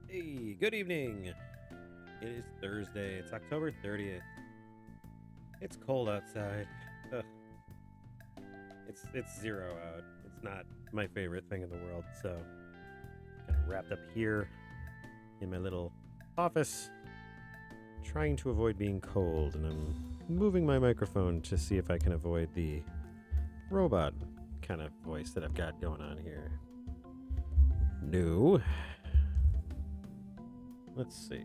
Hey, good evening. It is Thursday. It's October 30th. It's cold outside. Ugh. It's zero out. It's not my favorite thing in the world. So, kind of wrapped up here in my little office, trying to avoid being cold, and I'm moving my microphone to see if I can avoid the robot kind of voice that I've got going on here. No. Let's see.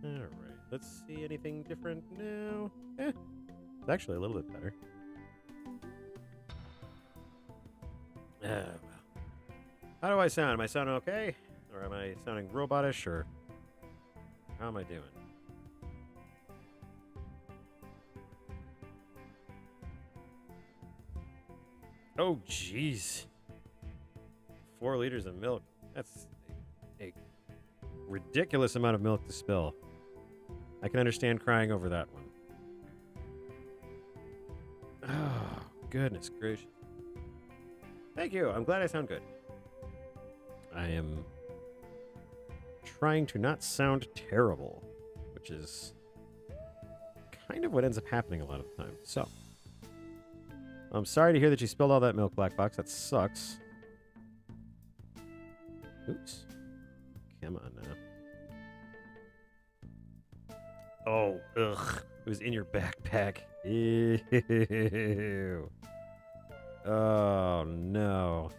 Alright, let's see anything different now. It's actually a little bit better. Well. How do I sound? Am I sounding okay? Or am I sounding robotish? Or how am I doing? Oh, jeez. 4 liters of milk. That's a ridiculous amount of milk to spill. I can understand crying over that one. Oh, goodness gracious. Thank you. I'm glad I sound good. I am trying to not sound terrible, which is kind of what ends up happening a lot of the time. So, I'm sorry to hear that you spilled all that milk, Black Box. That sucks. Oops. Come on now. Oh, ugh. It was in your backpack. Ew. Oh, no.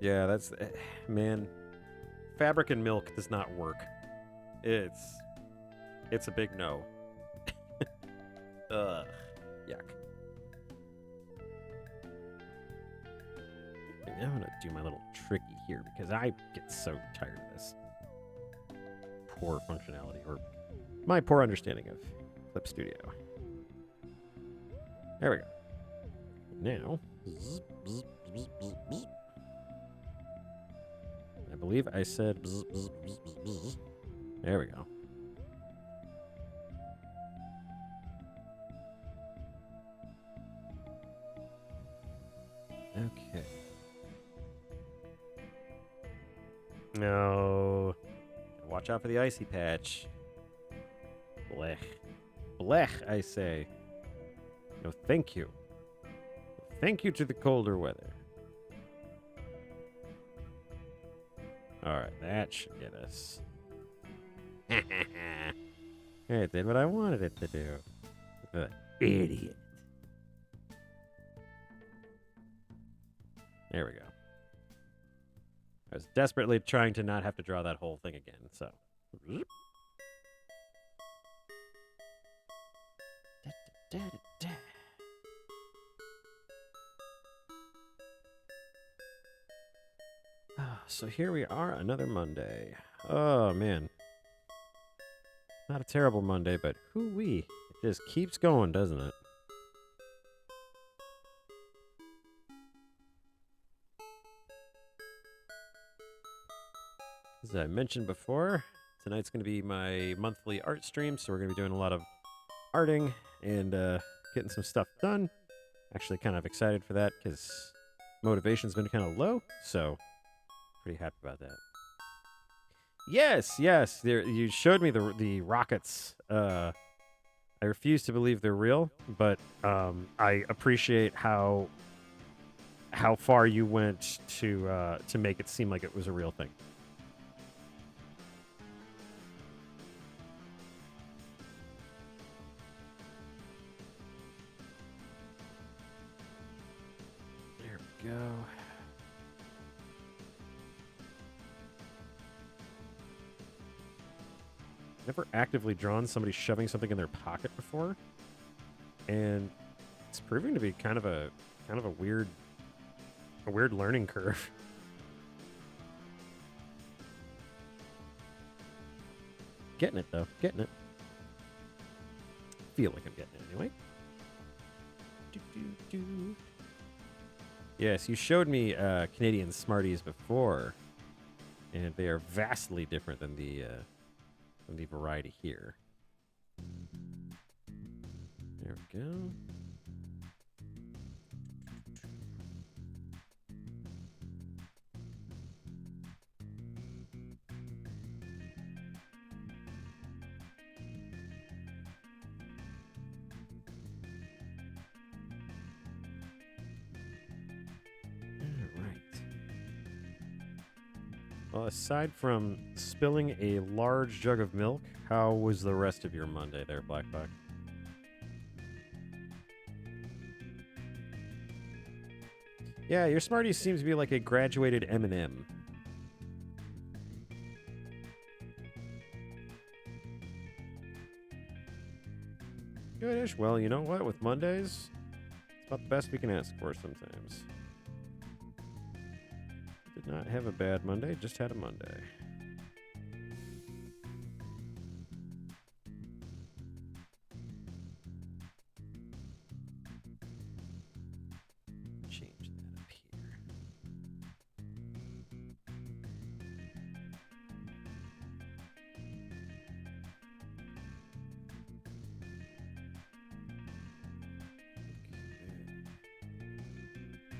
Yeah, that's... man. Fabric and milk does not work. It's a big no. Ugh. Yuck. I'm gonna do my little tricky here because I get so tired of this poor functionality, or my poor understanding of Clip Studio. There we go. Now, I believe I said there we go. Okay. No. Watch out for the icy patch. Blech. Blech, I say. No, thank you. Thank you to the colder weather. Alright, that should get us. It did what I wanted it to do. Idiot. There we go. I was desperately trying to not have to draw that whole thing again, so. So here we are, another Monday. Oh, man. Not a terrible Monday, but hoo-wee. It just keeps going, doesn't it? As I mentioned before, tonight's going to be my monthly art stream, so we're going to be doing a lot of arting and getting some stuff done. Actually kind of excited for that because motivation's been kind of low, so pretty happy about that. Yes, you showed me the rockets. I refuse to believe they're real, but I appreciate how far you went to make it seem like it was a real thing. There we go. Never actively drawn somebody shoving something in their pocket before, and it's proving to be kind of a weird learning curve. Getting it though, getting it. Feel like I'm getting it anyway. Yes, you showed me Canadian Smarties before, and they are vastly different than the variety here. There we go. Well, aside from spilling a large jug of milk, how was the rest of your Monday there, Black Buck? Yeah, your Smarties seems to be like a graduated M&M. Goodish. Well, you know what? With Mondays, it's about the best we can ask for sometimes. Did not have a bad Monday, just had a Monday. Change that up here.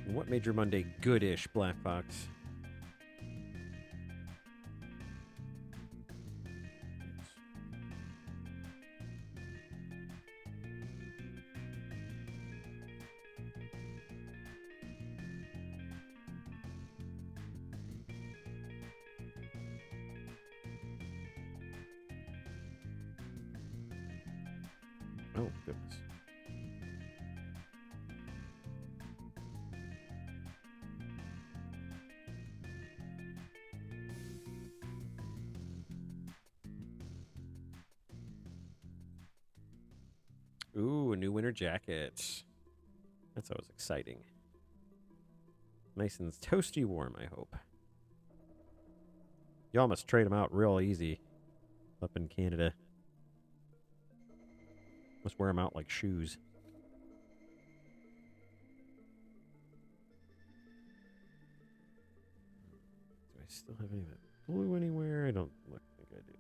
Okay. What made your Monday goodish, Black Fox? Oh, goodness. Ooh, a new winter jacket. That's always exciting. Nice and toasty warm, I hope. Y'all must trade them out real easy up in Canada. Must wear them out like shoes. Do I still have any of that blue anywhere? I don't think I do.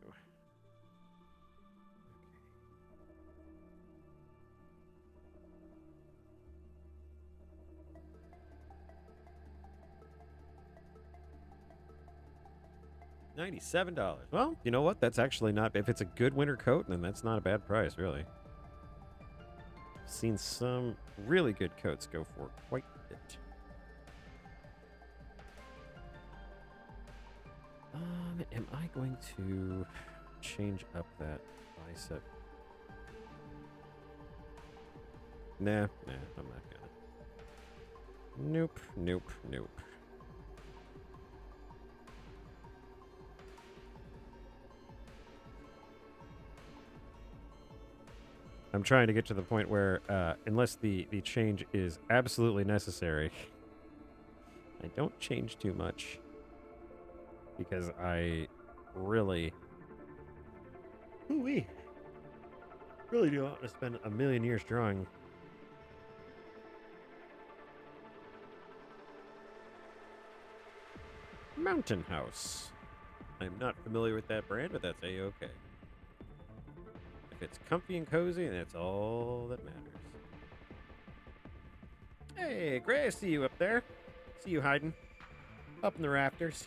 $97. Well, you know what? That's actually not... If it's a good winter coat, then that's not a bad price, really. I've seen some really good coats go for quite a bit. Am I going to change up that bicep? Nah, I'm not gonna. Nope. I'm trying to get to the point where, unless the change is absolutely necessary, I don't change too much. Because I really... Ooh-wee. Really do want to spend a million years drawing. Mountain House. I'm not familiar with that brand, but that's A-okay. If it's comfy and cozy, that's all that matters. Hey, Gray, I see you up there. See you hiding. Up in the rafters.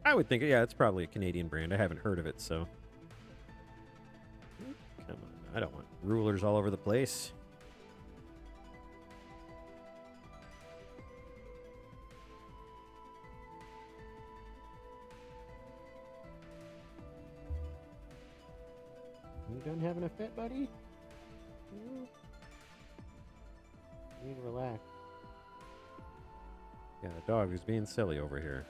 I would think, yeah, it's probably a Canadian brand. I haven't heard of it, so. Come on, I don't want rulers all over the place. You done having a fit, buddy? You need to relax. Yeah, the dog is being silly over here.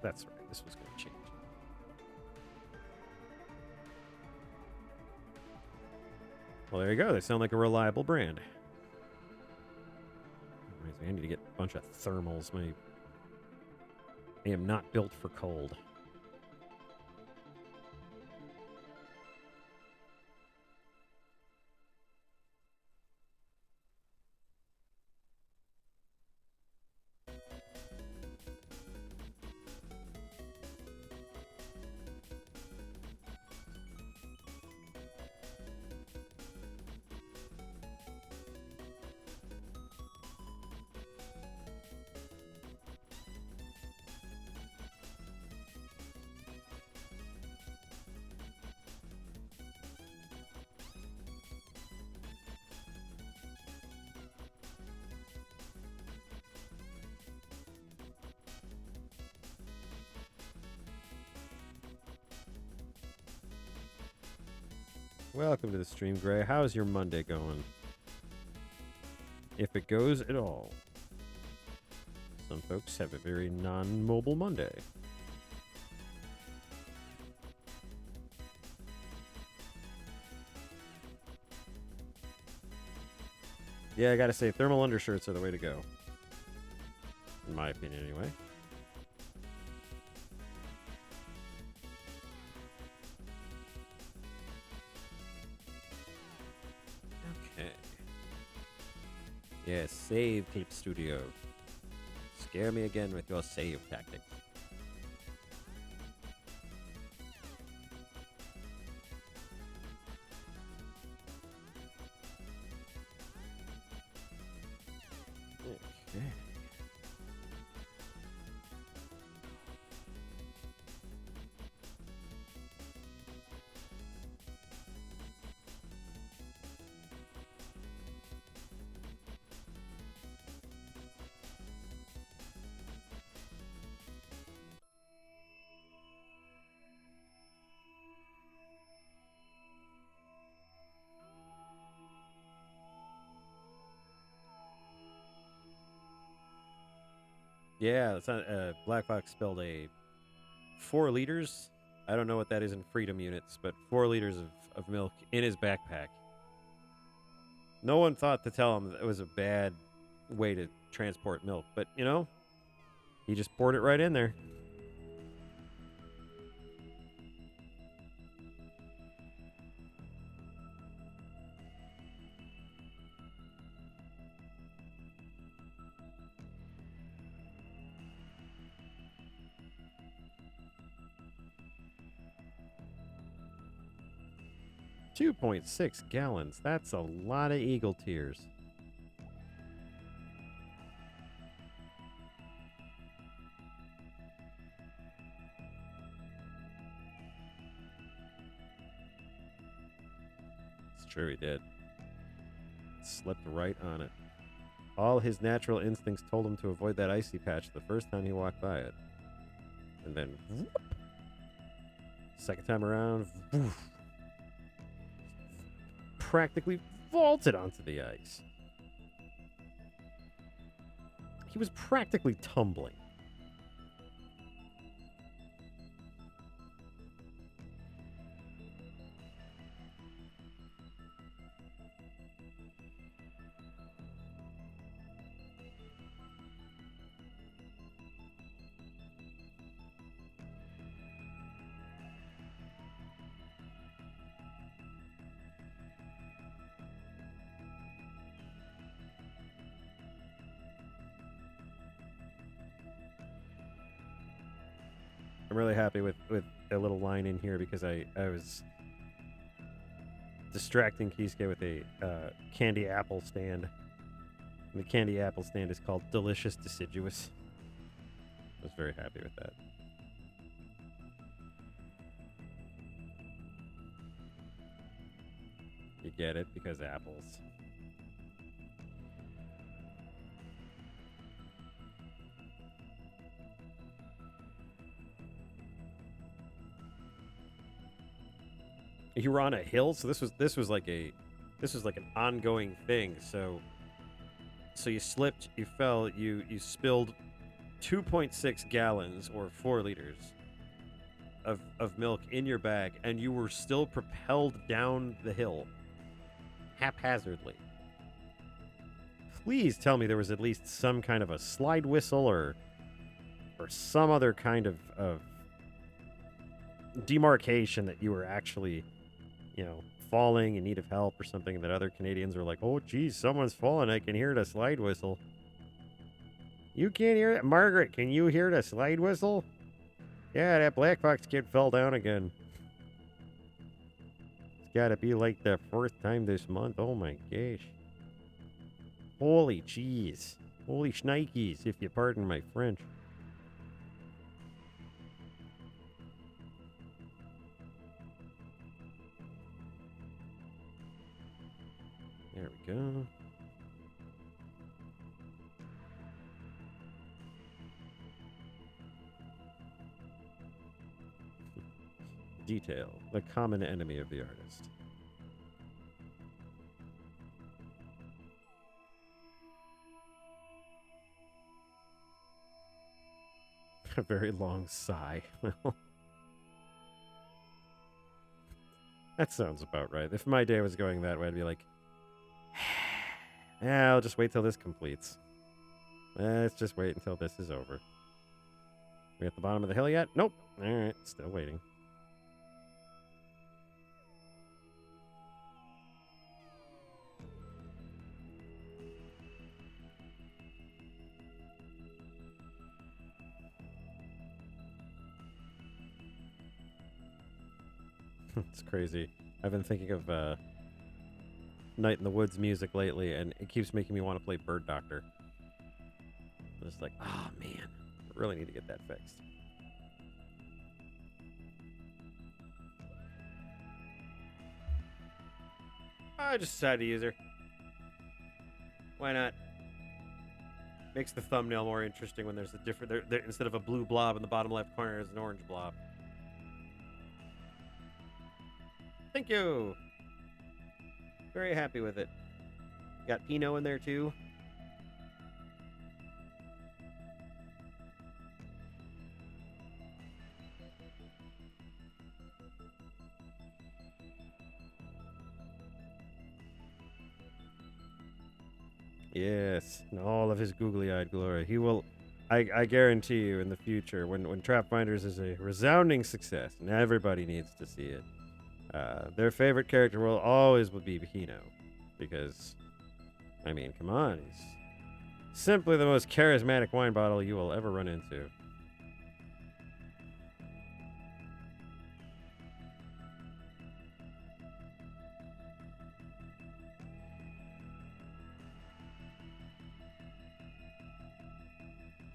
That's right. This was going to change. Well, there you go. They sound like a reliable brand. I need to get a bunch of thermals. I am not built for cold. Welcome to the stream, Gray. How's your Monday going? If it goes at all. Some folks have a very non-mobile Monday. Yeah, I gotta say, thermal undershirts are the way to go. In my opinion, anyway. Okay. Yeah, save Clip Studio. Scare me again with your save tactics. Okay. Yeah, it's not, Black Fox spelled a 4 liters. I don't know what that is in freedom units, but 4 liters of milk in his backpack. No one thought to tell him that it was a bad way to transport milk, but, you know, he just poured it right in there. $2.6 gallons. That's a lot of eagle tears. It's true, he did. Slipped right on it. All his natural instincts told him to avoid that icy patch the first time he walked by it. And then, whoop, second time around, woof, practically vaulted onto the ice. He was practically tumbling. I'm really happy with a little line in here because I was distracting Kisuke with a candy apple stand. And the candy apple stand is called Delicious Deciduous. I was very happy with that. You get it? Because apples. You were on a hill, so this was like an ongoing thing. So you slipped, you fell, you spilled 2.6 gallons or 4 liters of milk in your bag, and you were still propelled down the hill haphazardly. Please tell me there was at least some kind of a slide whistle or some other kind of demarcation that you were actually, you know, falling in need of help or something, that other Canadians were like, oh, geez, someone's fallen. I can hear the slide whistle. You can't hear it? Margaret, can you hear the slide whistle? Yeah, that Black Fox kid fell down again. It's got to be like the 4th time this month. Oh, my gosh. Holy jeez. Holy shnikes, if you pardon my French. There we go. Detail, the common enemy of the artist. A very long sigh. Well, that sounds about right. If my day was going that way, I'd be like, yeah, I'll just wait till this completes. Let's just wait until this is over. We at the bottom of the hill yet? Nope. All right, still waiting. It's crazy. I've been thinking of Night in the Woods music lately, and it keeps making me want to play Bird Doctor. I'm just like, oh man, I really need to get that fixed. I just decided to use her. Why not? Makes the thumbnail more interesting when there's a different... There, instead of a blue blob in the bottom left corner, there's an orange blob. Thank you! Very happy with it. Got Pinot in there too. Yes, in all of his googly-eyed glory. He will, I guarantee you, in the future, when Trapfinders is a resounding success, and everybody needs to see it, their favorite character will always be Hino. Because, I mean, come on, he's simply the most charismatic wine bottle you will ever run into.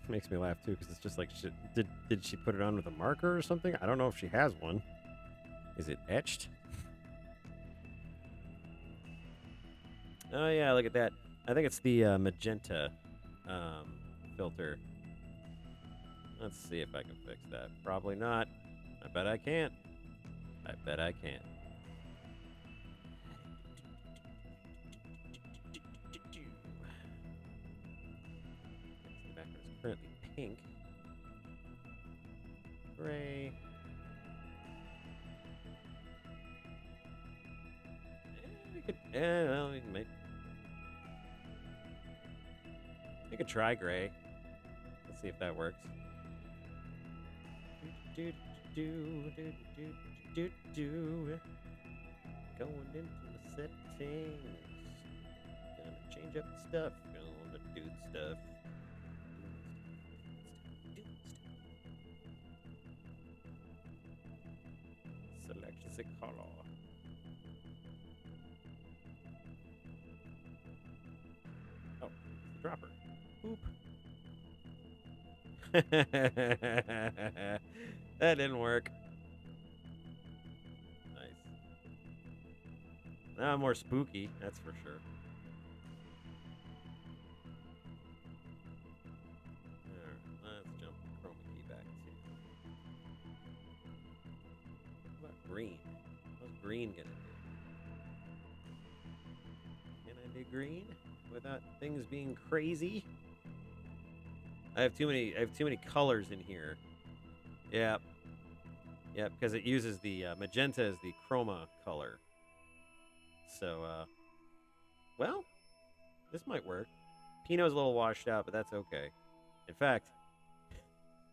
Makes me laugh too, because it's just like, did she put it on with a marker or something? I don't know if she has one. Is it etched? Oh yeah, look at that. I think it's the magenta filter. Let's see if I can fix that. Probably not. I bet I can't. I bet I can't. The background is currently pink. Gray. We could, well, we could try gray. Let's see if that works. Going into the settings. Gonna change up the stuff. Gonna do stuff. Select the color. Oh, it's the dropper. Oop. That didn't work. Nice. Now I'm more spooky, that's for sure. Alright, let's jump the chroma key back too. What about green? What's green gonna do? Can I do green without things being crazy? I have too many colors in here. Yep. Yep, because it uses the magenta as the chroma color. So, well, this might work. Pinot's a little washed out, but that's okay. In fact,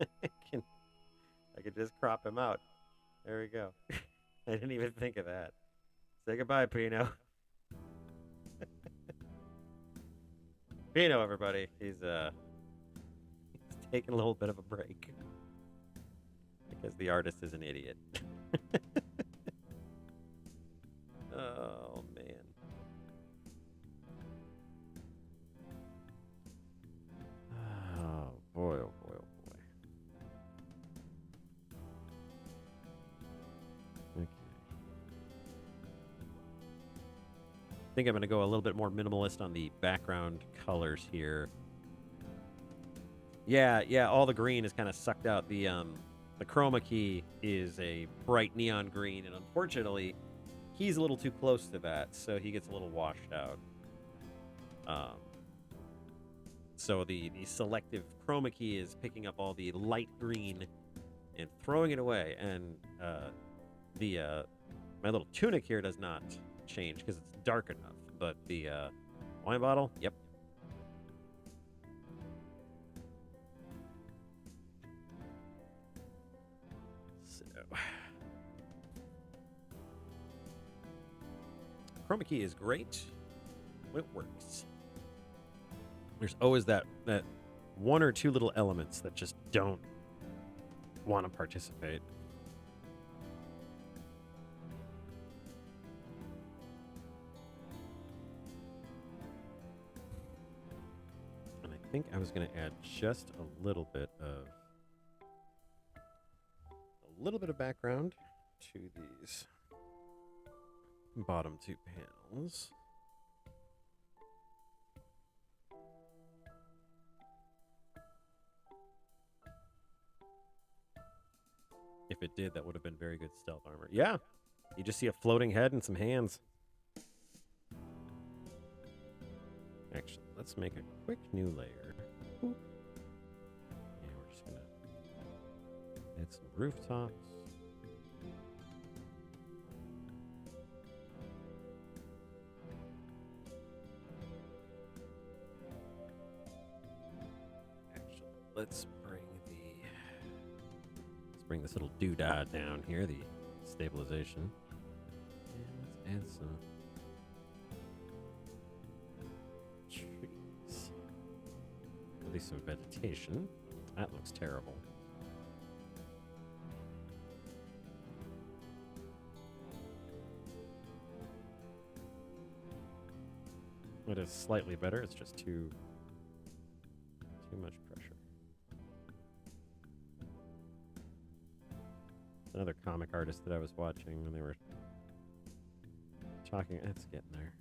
I could just crop him out. There we go. I didn't even think of that. Say goodbye, Pinot. Pinot, everybody. He's taking a little bit of a break. Because the artist is an idiot. Oh, man. Oh, boy, oh, boy, oh, boy. Okay. I think I'm going to go a little bit more minimalist on the background colors here. Yeah, all the green is kind of sucked out. The chroma key is a bright neon green, and unfortunately, he's a little too close to that, so he gets a little washed out. So the selective chroma key is picking up all the light green and throwing it away. And the my little tunic here does not change because it's dark enough. But the wine bottle, yep. So chroma key is great when it works. There's always that one or two little elements that just don't want to participate. And I think I was going to add just a little bit of background to these bottom two panels. If it did, that would have been very good stealth armor. Yeah, you just see a floating head and some hands. Actually, let's make a quick new layer. Boop. Yeah, we're just gonna add some rooftops. Actually, let's bring this little doodah down here, the stabilization. And let's add some trees. At least some vegetation. That looks terrible. It is slightly better, it's just too much pressure. Another comic artist that I was watching when they were talking. It's getting there.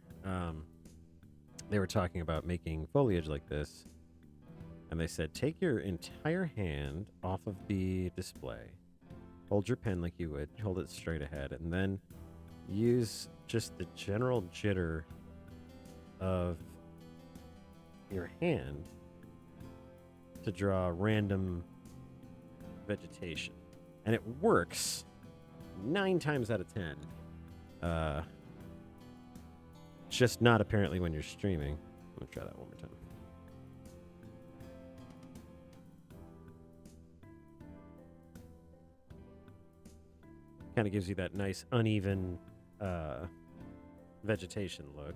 They were talking about making foliage like this, and they said take your entire hand off of the display, hold your pen like you would, hold it straight ahead, and then use just the general jitter of your hand to draw random vegetation. And it works 9 times out of 10. Just not apparently when you're streaming. I'm going to try that one more time. Kind of gives you that nice uneven vegetation look.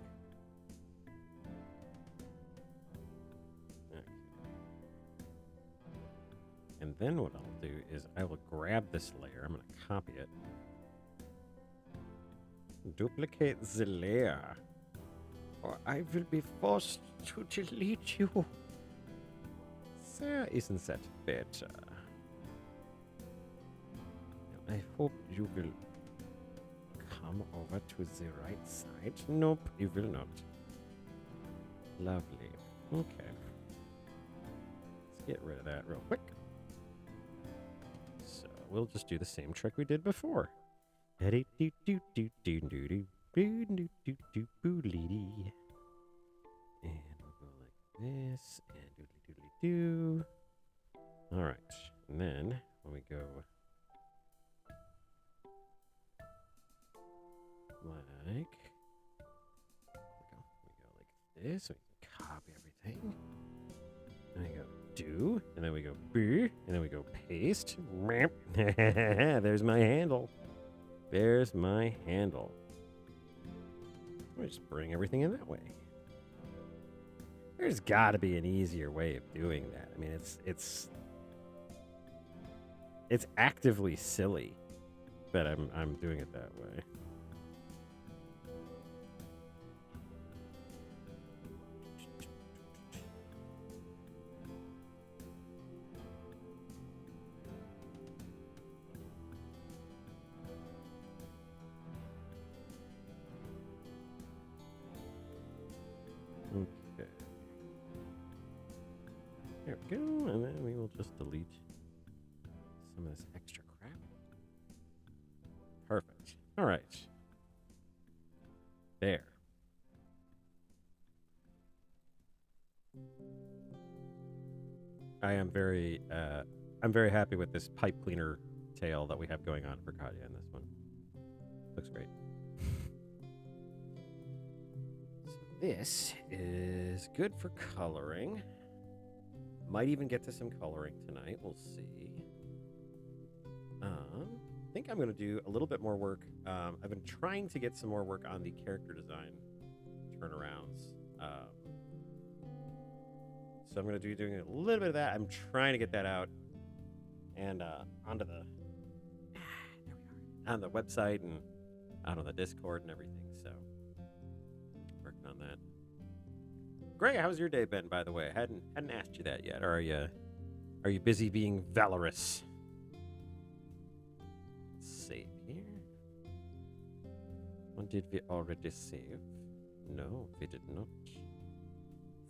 And then what I'll do is I will grab this layer. I'm going to copy it. Duplicate the layer, or I will be forced to delete you. So, isn't that better? I hope you will come over to the right side. Nope, you will not. Lovely. Okay. Let's get rid of that real quick. We'll just do the same trick we did before. And we'll go like this, and doodly-doodly-doo. All right, and then when we go like, we go like this, we copy everything. And we go do, and then we go boo, and then we go paste. There's my handle. There's my handle. We just bring everything in that way. There's got to be an easier way of doing that. I mean, it's actively silly, but I'm doing it that way. There we go, and then we will just delete some of this extra crap. Perfect. All right. There. I am very I'm very happy with this pipe cleaner tail that we have going on for Katya in this one. Looks great. So this is good for coloring. Might even get to some coloring tonight. We'll see. I think I'm going to do a little bit more work. I've been trying to get some more work on the character design turnarounds. So I'm going to be doing a little bit of that. I'm trying to get that out and onto the on the website and out on the Discord and everything. So working on that. Greg, how's your day been? By the way, hadn't asked you that yet. Or are you busy being valorous? Let's save here. Or did we already save? No, we did not.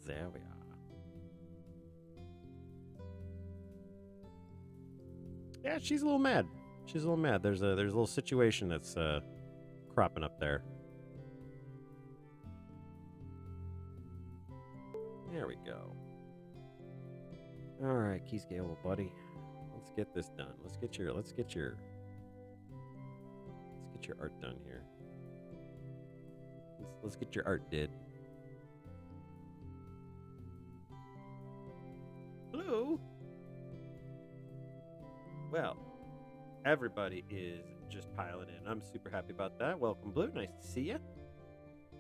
There we are. Yeah, she's a little mad. She's a little mad. There's a little situation that's cropping up there. There we go. All right, Keyscale, buddy. Let's get this done. Let's get your art done here. Let's get your art did. Hello. Well, everybody is just piling in. I'm super happy about that. Welcome, Blue. Nice to see you.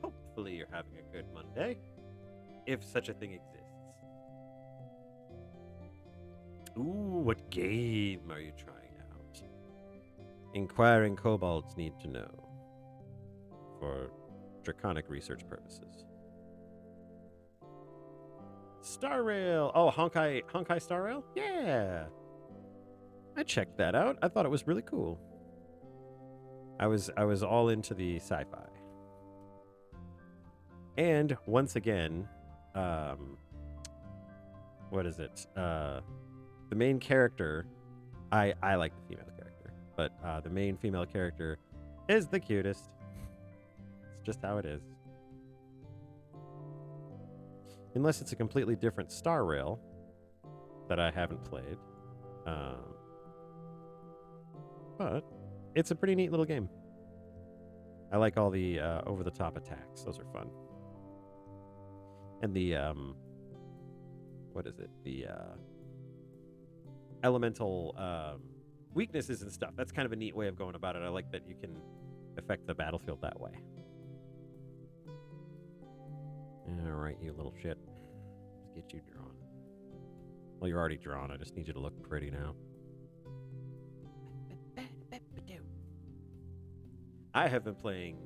Hopefully you're having a good Monday, if such a thing exists. Ooh, what game are you trying out? Inquiring kobolds need to know for draconic research purposes. Star Rail. Oh, Honkai Star Rail? Yeah. I checked that out. I thought it was really cool. I was all into the sci-fi. And once again, what is it? The main character, I like the female character, but the main female character is the cutest. It's just how it is. Unless it's a completely different Star Rail that I haven't played. But it's a pretty neat little game. I like all the over-the-top attacks. Those are fun. And the, what is it? The elemental weaknesses and stuff. That's kind of a neat way of going about it. I like that you can affect the battlefield that way. All right, you little shit. Let's get you drawn. Well, you're already drawn. I just need you to look pretty now. I have been playing,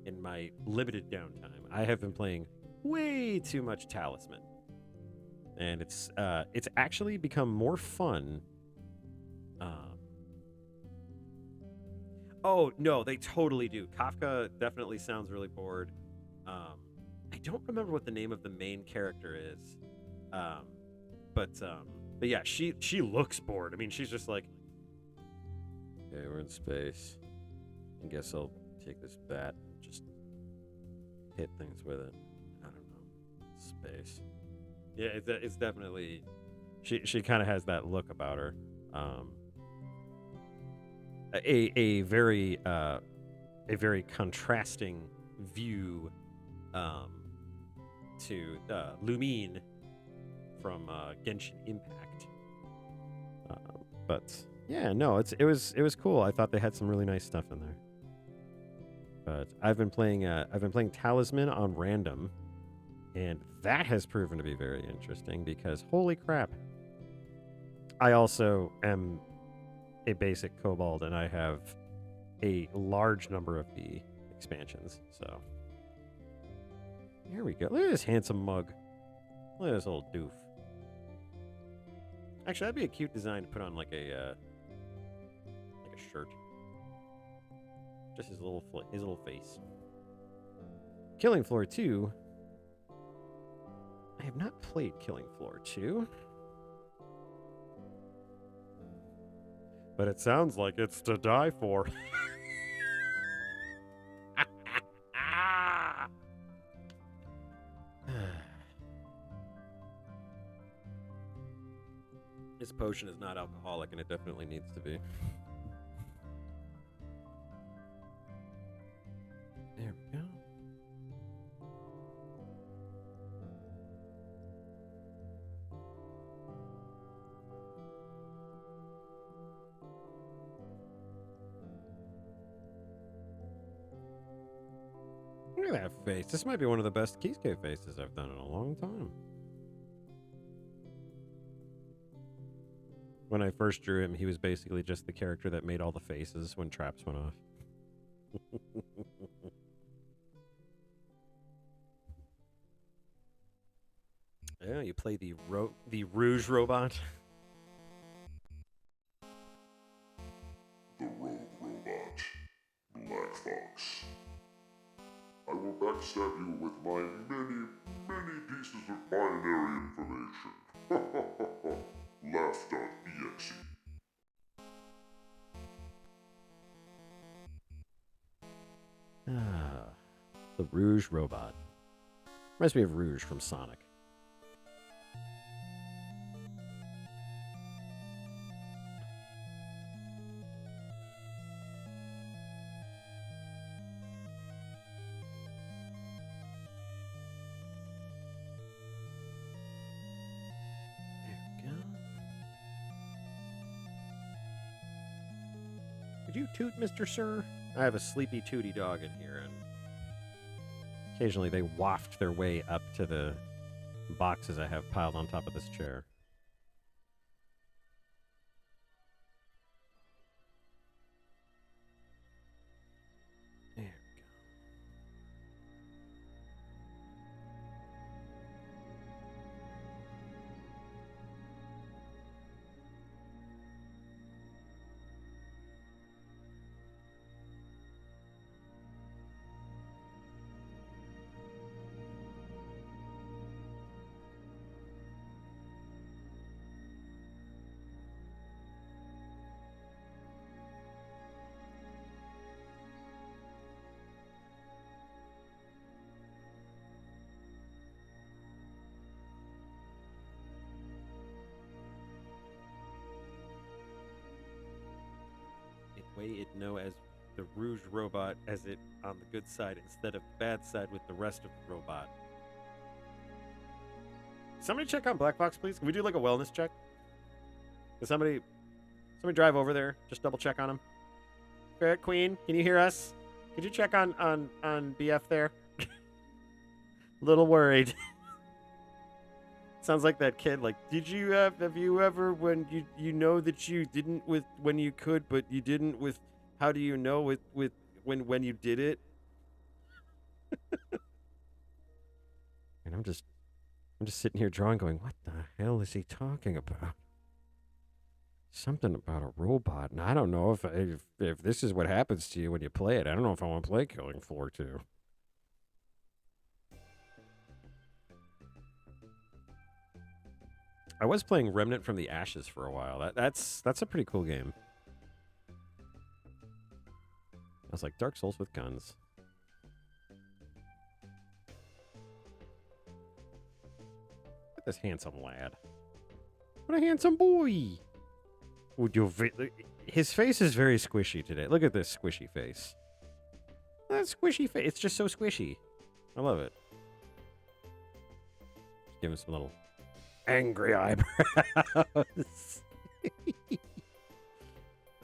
in my limited downtime, I have been playing way too much Talisman. And it's actually become more fun. Oh, no, they totally do. Kafka definitely sounds really bored. I don't remember what the name of the main character is. But yeah, she looks bored. I mean, she's just like, okay, we're in space. I guess I'll take this bat and just hit things with it. I don't know. Space. Yeah, it's definitely... She kind of has that look about her. A very contrasting view to Lumine from Genshin Impact. But yeah, no, it was cool. I thought they had some really nice stuff in there. But I've been playing Talisman on random, and that has proven to be very interesting because holy crap. I also am a basic kobold, and I have a large number of the expansions. So here we go. Look at this handsome mug. Look at this old doof. Actually, that'd be a cute design to put on like a shirt. Just his little face. Killing Floor 2. I have not played Killing Floor 2. But it sounds like it's to die for. His potion is not alcoholic, and it definitely needs to be. There we go. Look at that face. This might be one of the best Kisuke faces I've done in a long time. When I first drew him, he was basically just the character that made all the faces when traps went off. Yeah, you play the Rouge robot. The rogue robot, Black Fox. I will backstab you with my many, many pieces of binary information. Laugh.exe. Ah, the Rouge robot. Reminds me of Rouge from Sonic. You toot, Mr. Sir? I have a sleepy tooty dog in here, and occasionally they waft their way up to the boxes I have piled on top of this chair. There we go. Way it know as the Rouge robot as it on the good side instead of bad side with the rest of the robot. Somebody check on Black Fox, please. Can we do like a wellness check? Can somebody drive over there? Just double check on him. Ferret Queen, can you hear us? Could you check on BF there? Little worried. Sounds like that kid. Like, did you have you ever, when you know that you didn't with when you could, but you didn't with, how do you know with when you did it? And I'm just sitting here drawing, going, what the hell is he talking about? Something about a robot, and I don't know if this is what happens to you when you play it. I don't know if I want to play Killing Floor 2. I was playing Remnant from the Ashes for a while. That's a pretty cool game. I was like, Dark Souls with guns. Look at this handsome lad. What a handsome boy. His face is very squishy today. Look at this squishy face. That squishy face. It's just so squishy. I love it. Just give him some little angry eyebrows.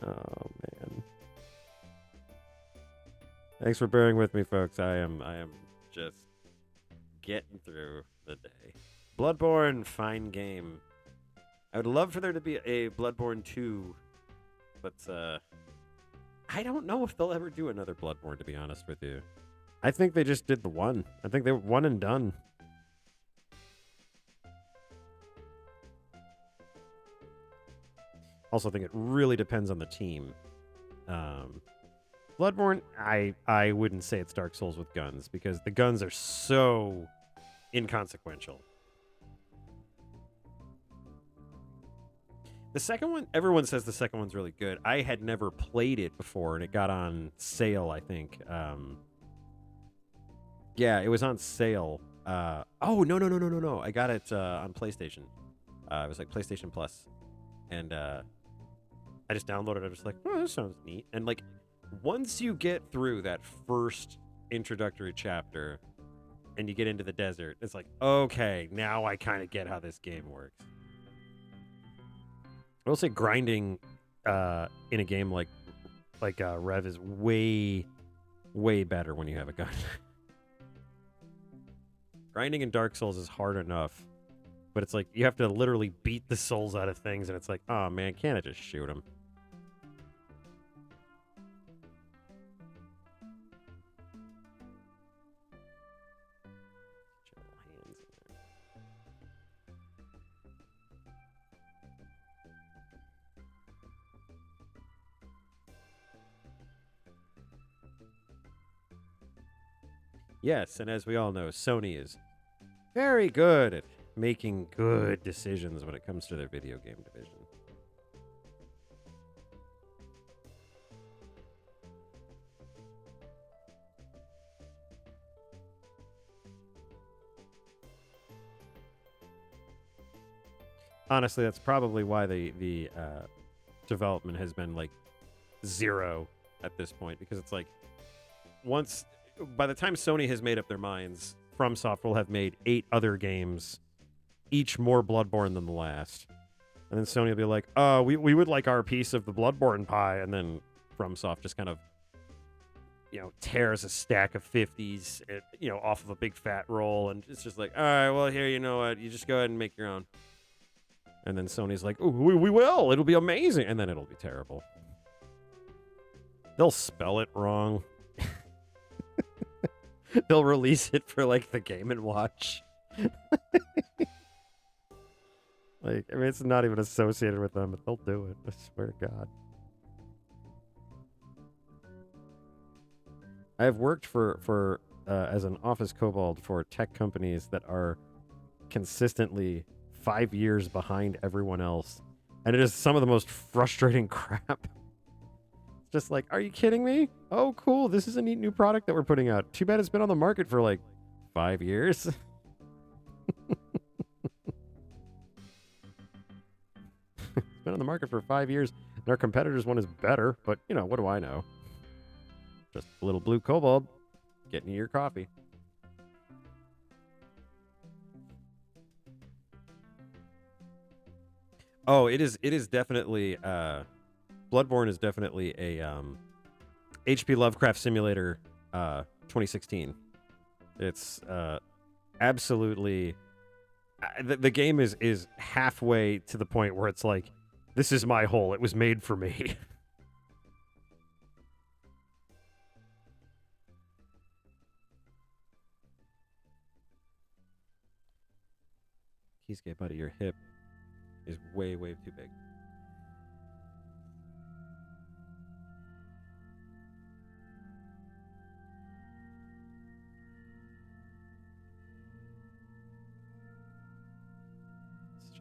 Oh man. Thanks for bearing with me, folks. I am just getting through the day. Bloodborne, fine game. I would love for there to be a Bloodborne 2, but I don't know if they'll ever do another Bloodborne, to be honest with you. I think they just did the one. I think they were one and done. Also, I think it really depends on the team. Bloodborne, I wouldn't say it's Dark Souls with guns, because the guns are so inconsequential. The second one, everyone says the second one's really good. I had never played it before, and it got on sale, I think. Yeah, it was on sale. Oh, no. I got it on PlayStation. It was like PlayStation Plus. and I just downloaded it. I was like, oh, this sounds neat. And like, once you get through that first introductory chapter and you get into the desert, it's like, okay, now I kind of get how this game works. I will say grinding in a game like Rev is way better when you have a gun. Grinding in Dark Souls is hard enough, but it's like you have to literally beat the souls out of things, and it's like, oh man, can't I just shoot them? Yes, and as we all know, Sony is very good at making good decisions when it comes to their video game division. Honestly, that's probably why the development has been like 0 at this point, because it's like by the time Sony has made up their minds, FromSoft will have made 8 other games, each more Bloodborne than the last. And then Sony will be like, we would like our piece of the Bloodborne pie. And then FromSoft just kind of, tears a stack of 50s, off of a big fat roll. And it's just like, all right, well, here, you know what? You just go ahead and make your own. And then Sony's like, ooh, we will. It'll be amazing. And then it'll be terrible. They'll spell it wrong. They'll release it for like the Game & Watch. It's not even associated with them, but they'll do it. I swear to God. I have worked for as an office kobold for tech companies that are consistently 5 years behind everyone else, and it is some of the most frustrating crap. Just like, are you kidding me? Oh, cool. This is a neat new product that we're putting out. Too bad it's been on the market for like 5 years. It's been on the market for 5 years, and our competitor's one is better, but, what do I know? Just a little blue kobold getting you your coffee. Oh, it is definitely... Bloodborne is definitely a HP Lovecraft Simulator 2016. It's absolutely... The game is halfway to the point where it's like, this is my hole. It was made for me. Keyscape out of your hip is way too big.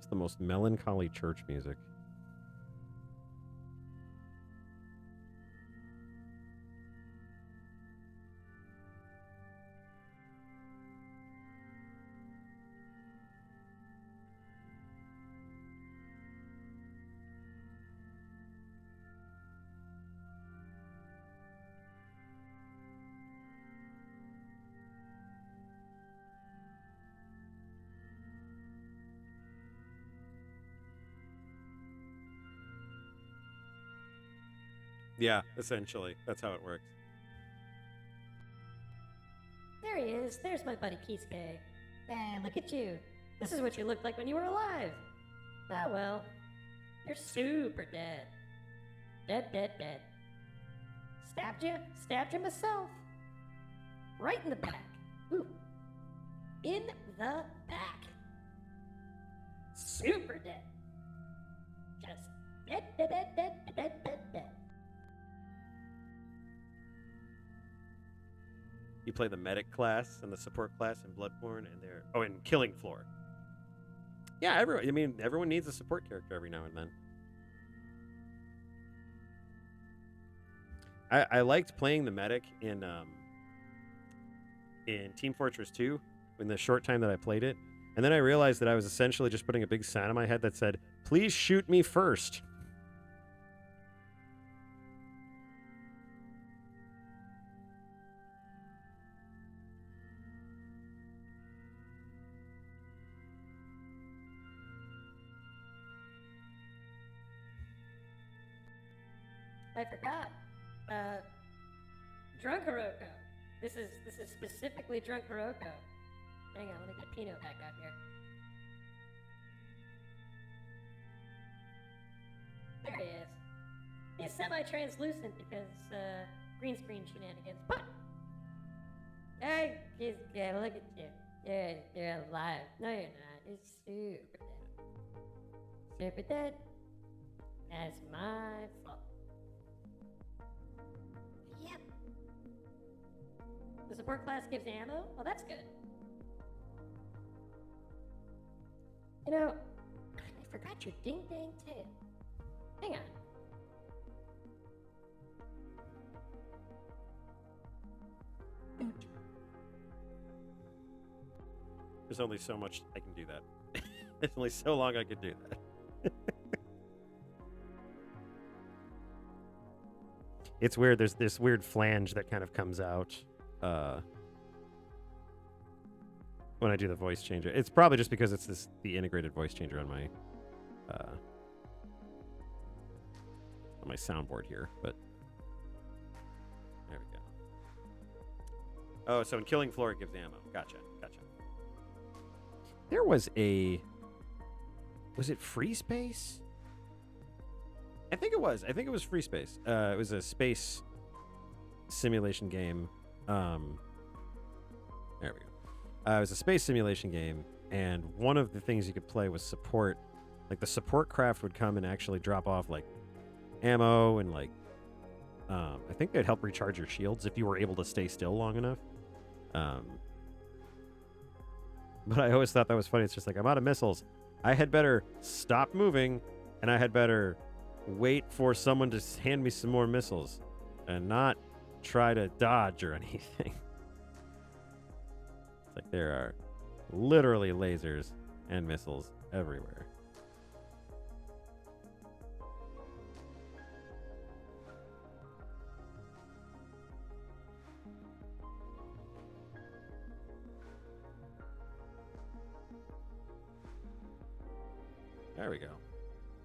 The most melancholy church music. Yeah, essentially. That's how it works. There he is. There's my buddy Keisuke. Man, look at you. This is what you looked like when you were alive. Ah, well. You're super dead. Dead. Stabbed you? Stabbed you myself. Right in the back. Ooh. In the back. Super dead. Just dead. You play the medic class and the support class in Bloodborne, and in Killing Floor. Yeah, everyone needs a support character every now and then. I liked playing the medic in Team Fortress 2 in the short time that I played it, And then I realized that I was essentially just putting a big sign on my head that said, "Please shoot me first." I forgot. Drunk Hiroko. This is specifically Drunk Hiroko. Hang on, let me get Pinot back up here. There he is. He's semi-translucent because green screen shenanigans. But hey, yeah, look at you. You're alive. No, you're not. You're super dead. Super dead. That's my fault. Yep. The support class gives ammo? Well, that's good. You know, I forgot your ding-dang tail. Hang on. There's only so much I can do that. There's only so long I could do that. It's weird. There's this weird flange that kind of comes out when I do the voice changer. It's probably just because it's the integrated voice changer on my soundboard here, but there we go. Oh, so in Killing Floor it gives ammo. Gotcha. There was it Free Space? I think it was Free Space. It was a space simulation game. There we go. It was a space simulation game, and one of the things you could play was support. Like, the support craft would come and actually drop off, like, ammo and, like, I think they'd help recharge your shields if you were able to stay still long enough. But I always thought that was funny. It's just like, I'm out of missiles. I had better stop moving, and I had better wait for someone to hand me some more missiles and not try to dodge or anything. It's like there are literally lasers and missiles everywhere. There we go.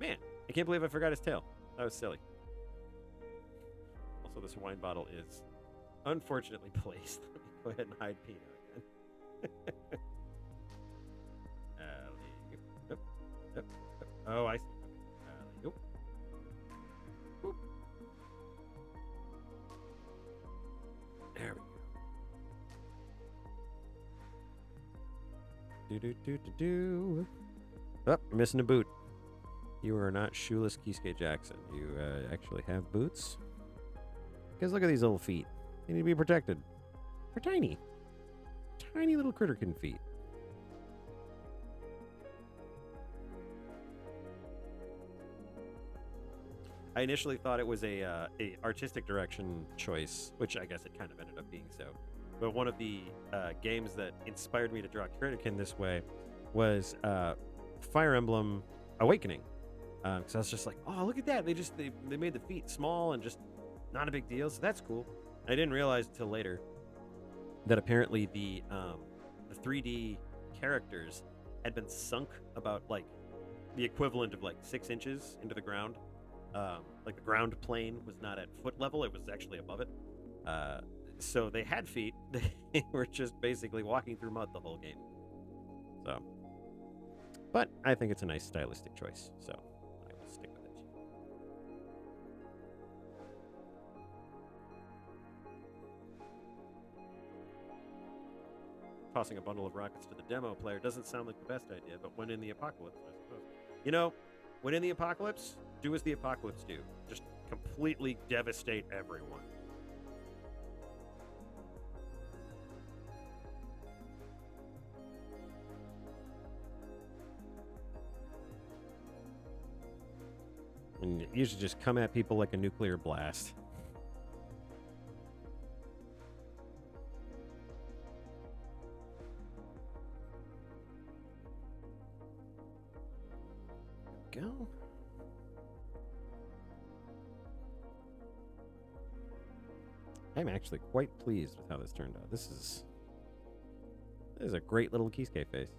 Man, I can't believe I forgot his tail. That was silly. Also, this wine bottle is unfortunately placed. Let me go ahead and hide Pinot again. Yep. Oh, I see. Yep. Boop. There we go. Do. Oh, you're missing a boot. You are not shoeless Kisuke Jackson. You actually have boots. Because look at these little feet. They need to be protected. They're tiny. Tiny little critterkin feet. I initially thought it was a artistic direction choice, which I guess it kind of ended up being so. But one of the games that inspired me to draw Critterkin this way was Fire Emblem Awakening. Because I was just like, oh, look at that. They made the feet small and just not a big deal. So that's cool. And I didn't realize until later that apparently the 3D characters had been sunk about like the equivalent of like 6 inches into the ground. Like the ground plane was not at foot level. It was actually above it. So they had feet. They were just basically walking through mud the whole game. So, but I think it's a nice stylistic choice. So I will stick with it. Tossing a bundle of rockets to the demo player doesn't sound like the best idea, but when in the apocalypse, I suppose. You know, when in the apocalypse, do as the apocalypse do. Just completely devastate everyone. And you should just come at people like a nuclear blast. now. I'm actually quite pleased with how this turned out. This is a great little Kisuke face.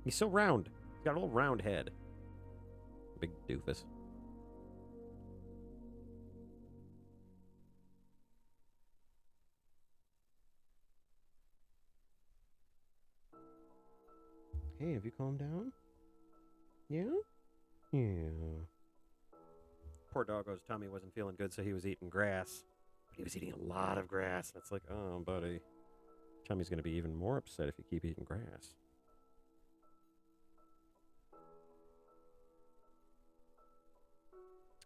He's so round. He's got a little round head. Big doofus. Hey, have you calmed down? Yeah? Yeah. Poor doggo's tummy wasn't feeling good, so he was eating grass. But he was eating a lot of grass. And it's like, oh, buddy. Tummy's going to be even more upset if you keep eating grass.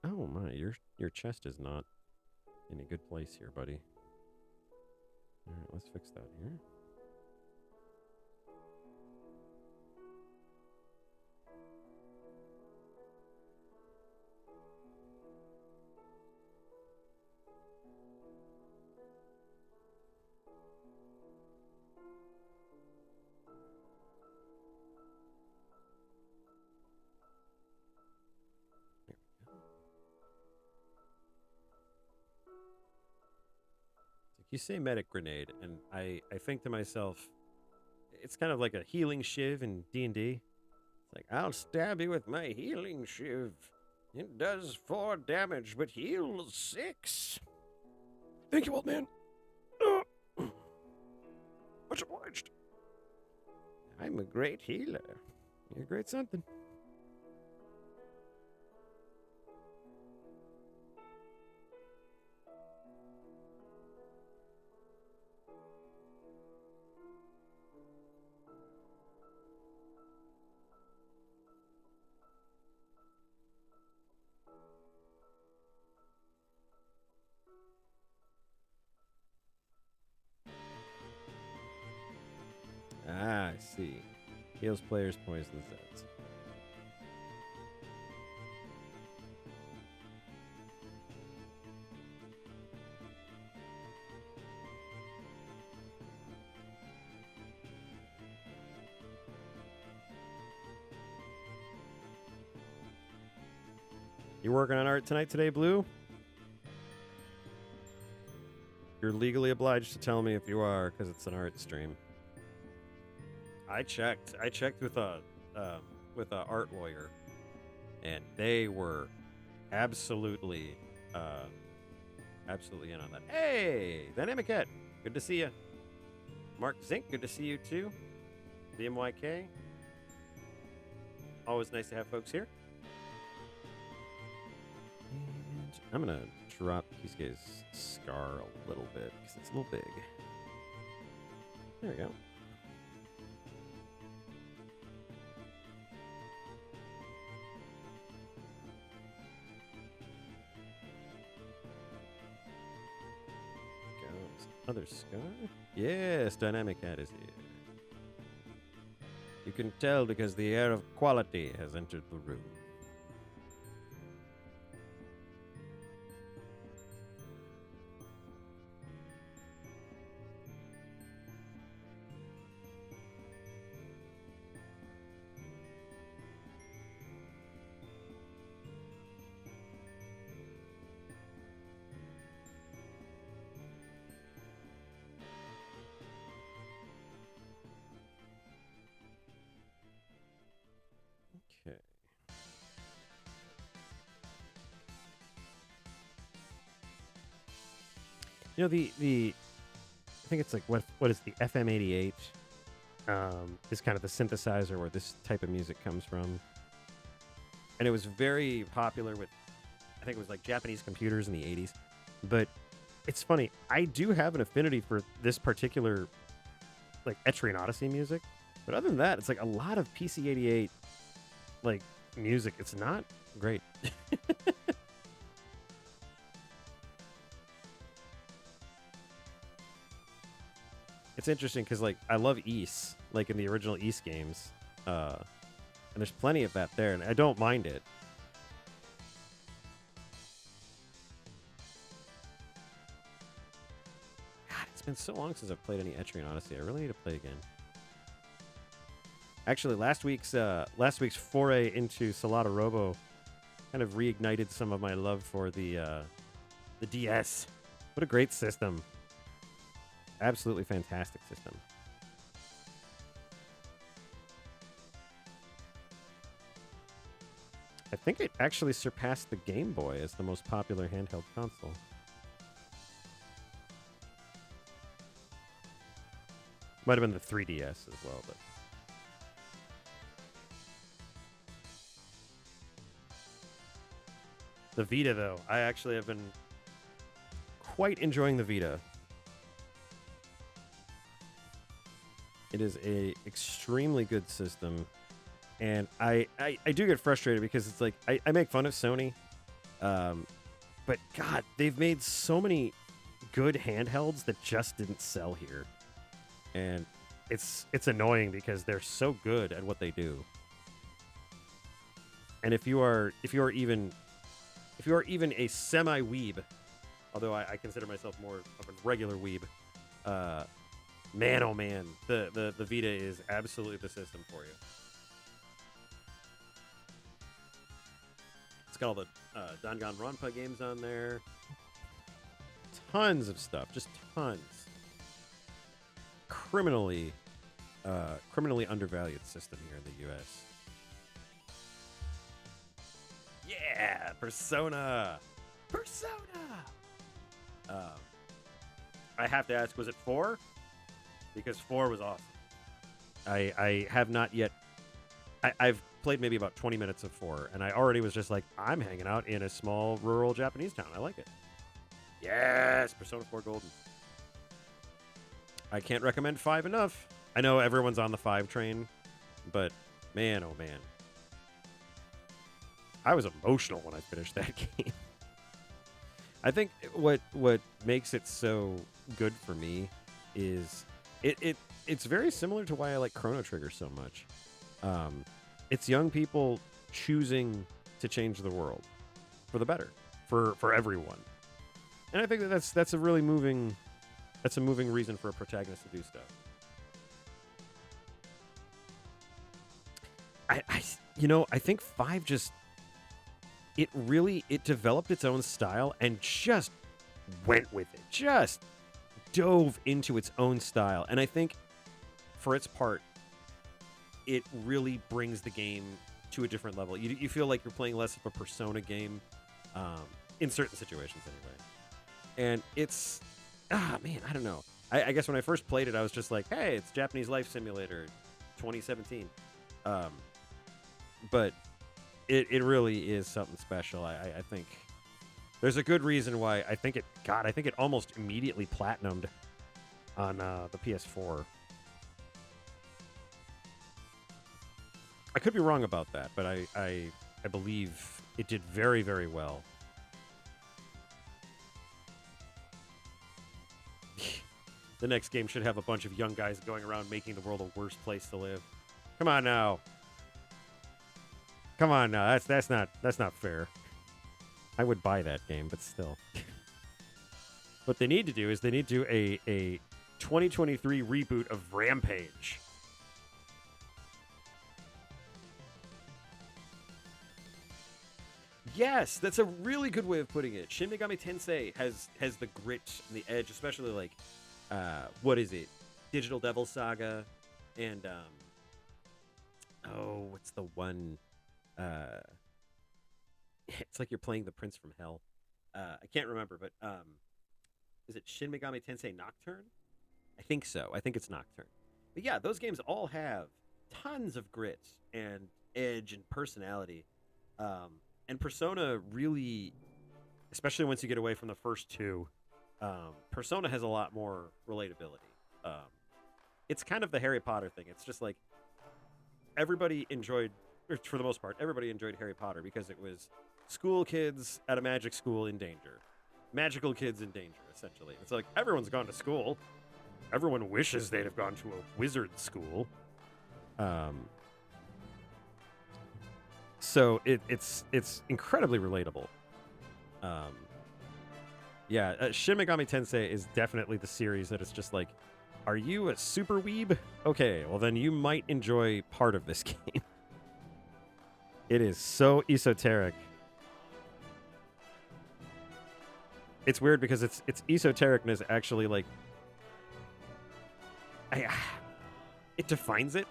Oh, my. Your chest is not in a good place here, buddy. All right, let's fix that here. You say medic grenade, and I think to myself, it's kind of like a healing shiv in D&D. It's like, I'll stab you with my healing shiv. It does 4 damage, but heals 6. Thank you, old man. Much obliged. I'm a great healer. You're great something. Ah, I see. Heals players, poisons Zeds. You working on art today, Blue? You're legally obliged to tell me if you are, because it's an art stream. I checked with a art lawyer, and they were absolutely in on that. Hey, Dynamic Cat, good to see you. Mark Zink, good to see you too. BMYK, always nice to have folks here. And I'm gonna drop Kisuke's scar a little bit because it's a little big. There we go. Other scar? Yes, Dynamic Cat is here. You can tell because the air of quality has entered the room. Okay. You know, the I think it's like what is the FM88 is kind of the synthesizer where this type of music comes from. And it was very popular with, I think it was like Japanese computers in the 80s. But it's funny, I do have an affinity for this particular like Etrian Odyssey music. But other than that, it's like a lot of PC88 like music. It's not great. It's interesting because like I love Ys, like in the original Ys games, and there's plenty of that there, and I don't mind it. God, it's been so long since I've played any Etrian Odyssey. I really need to play again. Actually, last week's foray into Solata Robo kind of reignited some of my love for the DS. What a great system! Absolutely fantastic system. I think it actually surpassed the Game Boy as the most popular handheld console. Might have been the 3DS as well, but the Vita, though, I actually have been quite enjoying the Vita. It is a extremely good system, and I do get frustrated because it's like I make fun of Sony, but God, they've made so many good handhelds that just didn't sell here, and it's annoying because they're so good at what they do. And if you are even a semi-weeb, although I consider myself more of a regular weeb, man, oh man, the Vita is absolutely the system for you. It's got all the Danganronpa games on there. Tons of stuff, just tons. Criminally undervalued system here in the U.S. Yeah, Persona. I have to ask, was it 4? Because 4 was awesome. I have not yet. I've played maybe about 20 minutes of 4, and I already was just like, I'm hanging out in a small rural Japanese town. I like it. Yes, Persona 4 Golden. I can't recommend 5 enough. I know everyone's on the 5 train, but man, oh man. I was emotional when I finished that game. I think what makes it so good for me is it's very similar to why I like Chrono Trigger so much. It's young people choosing to change the world for the better, for everyone. And I think that's a really moving reason for a protagonist to do stuff. I think 5 just it developed its own style and just went with it. Just dove into its own style. And I think for its part, it really brings the game to a different level. You feel like you're playing less of a Persona game, in certain situations anyway. And it's, man, I don't know. I guess when I first played it, I was just like, hey, it's Japanese Life Simulator 2017. But it really is something special. I think there's a good reason why I think it almost immediately platinumed on the PS4. I could be wrong about that, but I believe it did very, very well. The next game should have a bunch of young guys going around making the world a worse place to live. Come on now. That's not fair. I would buy that game, but still. What they need to do is they need to do a 2023 reboot of Rampage. Yes, that's a really good way of putting it. Shin Megami Tensei has the grit and the edge, especially like what is it? Digital Devil Saga and what's the one? It's like you're playing the Prince from Hell. I can't remember, but is it Shin Megami Tensei Nocturne? I think so. I think it's Nocturne. But yeah, those games all have tons of grit and edge and personality. And Persona really, especially once you get away from the first two, Persona has a lot more relatability. It's kind of the Harry Potter thing. It's just like everybody enjoyed, or for the most part, everybody enjoyed Harry Potter because it was school kids at a magic school in danger. Magical kids in danger, essentially. It's like everyone's gone to school. Everyone wishes they'd have gone to a wizard school. So it's incredibly relatable. Shin Megami Tensei is definitely the series that it's just like Are you a super weeb? Okay, well then you might enjoy part of this game. It is so esoteric. It's weird because its esotericness actually like it defines it.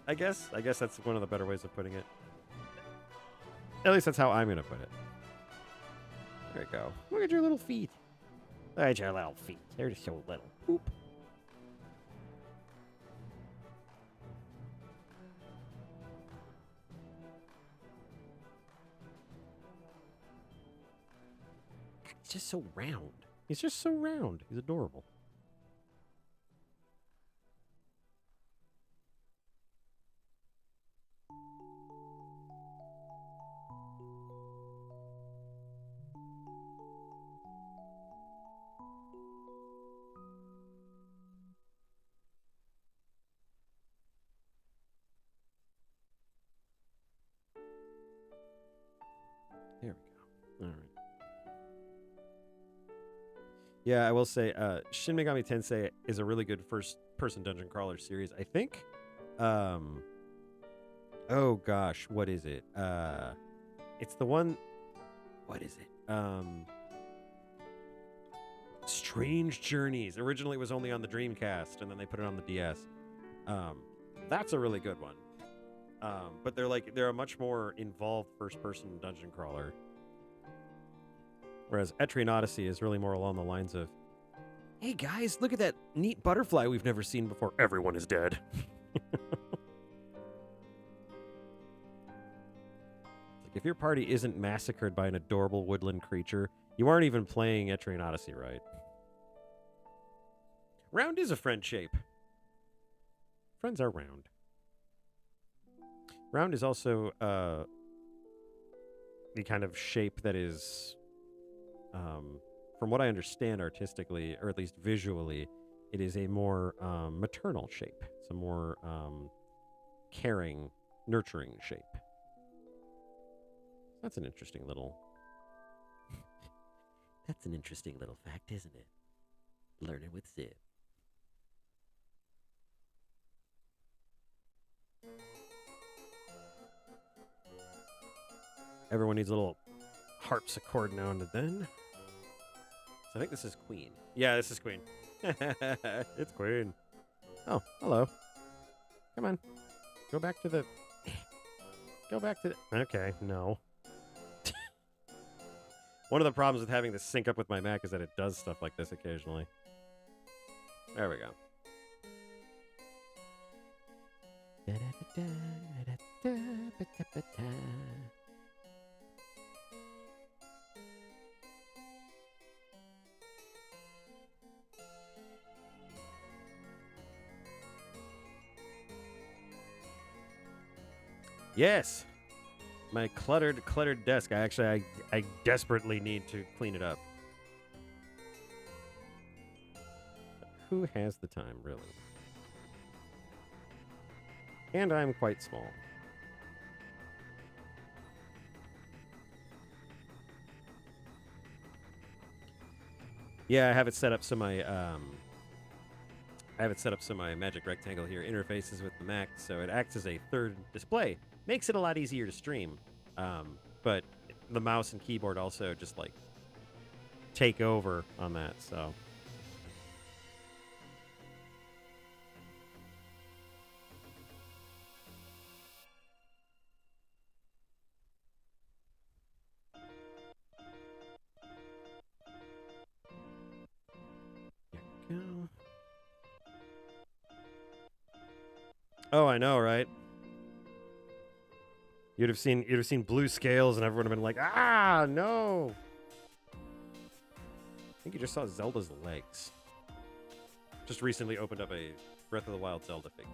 I guess that's one of the better ways of putting it. At least that's how I'm gonna put it. There you go. Look at your little feet. Look at your little feet. They're just so little. Oop. He's just so round. He's just so round. He's adorable. There we go. All right. Yeah, I will say, Shin Megami Tensei is a really good first-person dungeon crawler series. I think. Oh gosh, what is it? It's the one. What is it? Strange Journeys. Originally, it was only on the Dreamcast, and then they put it on the DS. That's a really good one. But they're a much more involved first-person dungeon crawler. Whereas Etrian Odyssey is really more along the lines of, hey guys, look at that neat butterfly we've never seen before. Everyone is dead. Like if your party isn't massacred by an adorable woodland creature, you aren't even playing Etrian Odyssey right. Round is a friend shape. Friends are round. Round is also the kind of shape that is, from what I understand artistically, or at least visually, it is a more maternal shape. It's a more caring, nurturing shape. That's an interesting little... That's an interesting little fact, isn't it? Learning with Zip. Everyone needs a little harpsichord now and then. So I think this is Queen. Yeah, this is Queen. It's Queen. Oh, hello. Come on. Go back to the... Go back to the... Okay, no. One of the problems with having this sync up with my Mac is that it does stuff like this occasionally. There we go. Yes. My cluttered desk. I desperately need to clean it up. Who has the time, really? And I'm quite small. Yeah, I have it set up so my Magic Rectangle here interfaces with the Mac, so it acts as a third display. Makes it a lot easier to stream. But the mouse and keyboard also just like take over on that, so. There we go. Oh, I know, right? You'd have seen blue scales, and everyone would have been like, "Ah, no!" I think you just saw Zelda's legs. Just recently opened up a Breath of the Wild Zelda figure.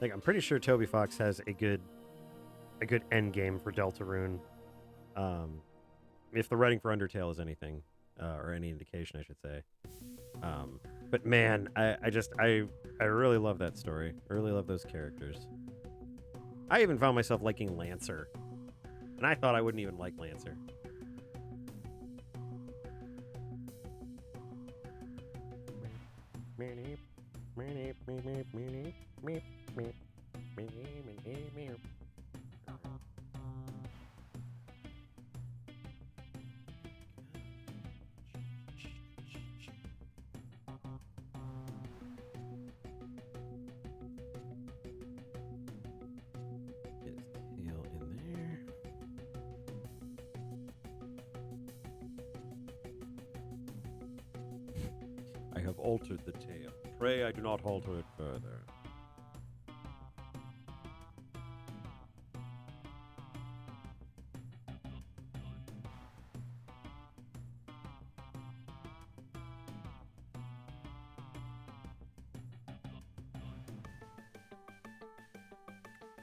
Like, I'm pretty sure Toby Fox has a good end game for Deltarune. If the writing for Undertale is anything, or any indication, I should say. But man, I really love that story. I really love those characters. I even found myself liking Lancer, and I thought I wouldn't even like Lancer. Get his tail in there. I have altered the tail. Pray I do not alter it further.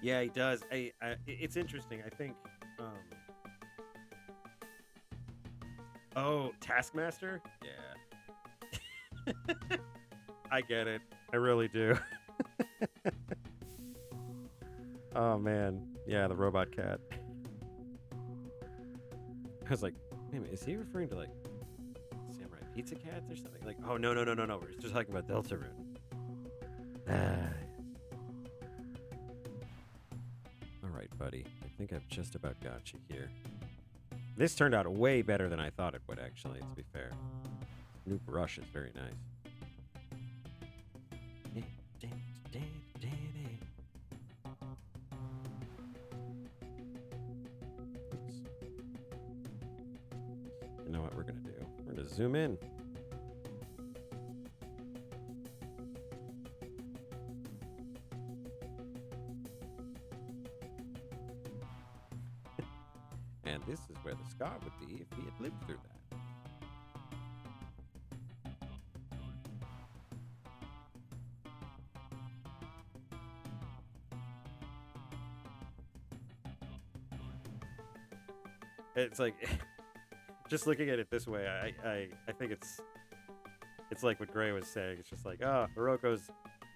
Yeah, he does. It's interesting. I think. Oh, Taskmaster? Yeah. I get it. I really do. Oh, man. Yeah, the robot cat. I was like, wait a minute, is he referring to, like, Samurai Pizza Cats or something? Like, oh, no. We're just talking about Deltarune. All right, buddy. I think I've just about got you here. This turned out way better than I thought it would, actually, to be fair. New brush is very nice. Oops. You know what we're going to do? We're going to zoom in. And this is where the scar would be if he had lived through that. It's like, just looking at it this way, I think it's like what Gray was saying. It's just like, oh, Hiroko's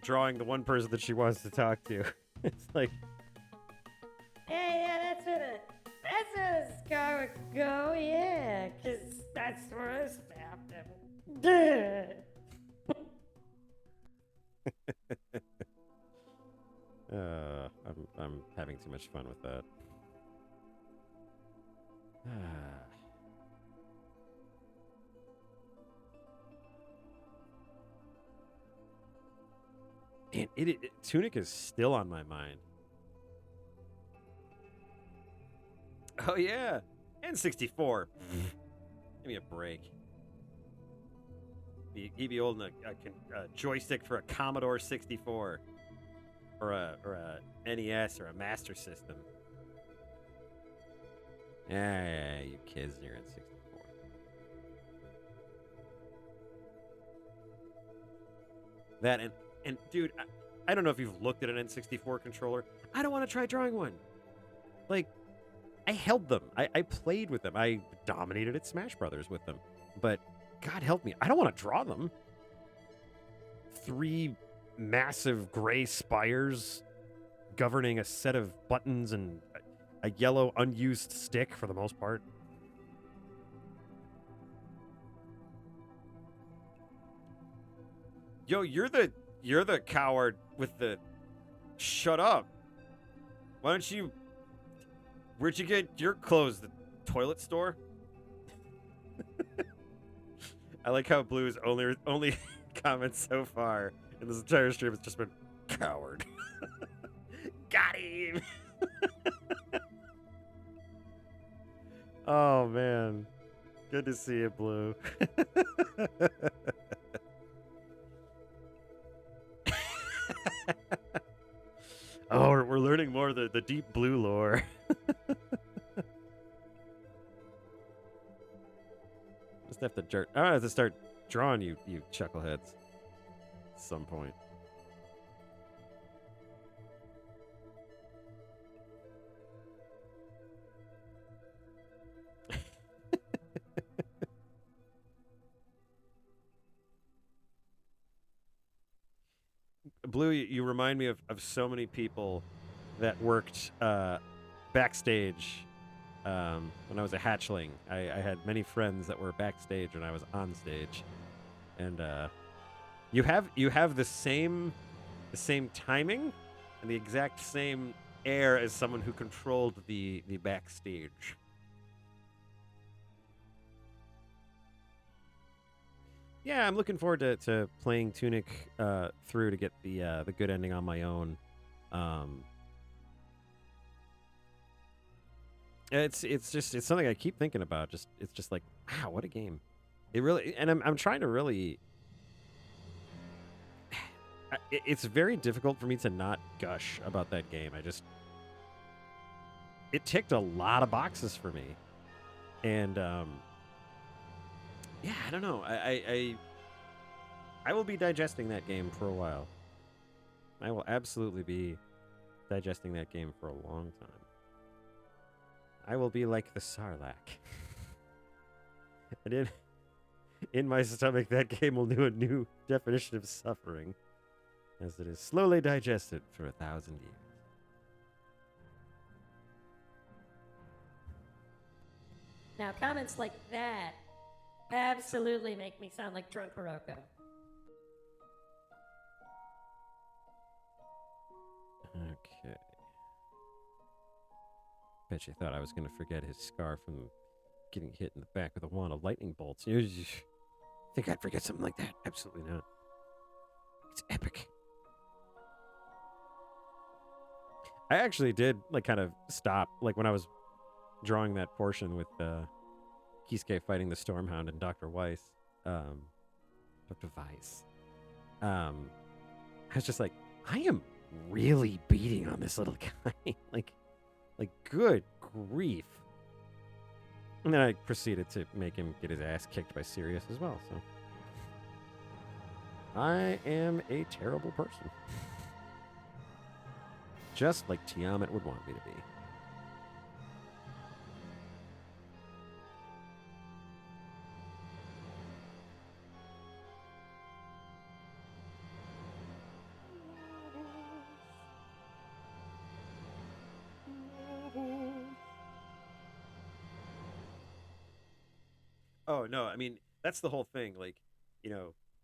drawing the one person that she wants to talk to. It's like, Hey, yeah, that's where the scar would go, yeah, 'cause that's where I stabbed him. I'm having too much fun with that. And Tunic is still on my mind. Oh yeah, N64. Give me a break. He'd be holding a joystick for a Commodore 64, or a NES or a Master System. Yeah, you kids and your N64. That and dude, I don't know if you've looked at an N64 controller. I don't want to try drawing one. Like, I held them. I played with them. I dominated at Smash Brothers with them. But God help me, I don't want to draw them. 3 massive gray spires governing a set of buttons and a yellow unused stick for the most part. Yo, you're the coward with the shut up. Why don't you... Where'd you get your clothes? The toilet store? I like how Blue's only comment so far in this entire stream has just been coward. Got him. Oh man, good to see you, Blue. Oh, we're learning more of the deep Blue lore. Just have to I have to start drawing you chuckleheads at some point. Blue, you remind me of so many people that worked backstage when I was a hatchling. I had many friends that were backstage when I was on stage, and you have the same timing and the exact same air as someone who controlled the backstage. Yeah, I'm looking forward to playing Tunic through to get the good ending on my own. It's something I keep thinking about. It's just like, wow, what a game! It really, and I'm trying to really. It's very difficult for me to not gush about that game. It ticked a lot of boxes for me, and yeah, I don't know. I will be digesting that game for a while. I will absolutely be digesting that game for a long time. I will be like the Sarlacc. And in my stomach, that game will do a new definition of suffering, as it is slowly digested for 1,000 years. Now, comments like that absolutely make me sound like drunk Barocco. Okay. Bet you thought I was going to forget his scar from getting hit in the back with a wand of lightning bolts. You think I'd forget something like that? Absolutely not. It's epic. I actually did kind of stop when I was drawing that portion with Kisuke fighting the Stormhound and Dr. Weiss. Dr. Weiss. I was just like, I am really beating on this little guy. like good grief. And then I proceeded to make him get his ass kicked by Sirius as well, so I am a terrible person. Just like Tiamat would want me to be. Oh no, I mean that's the whole thing.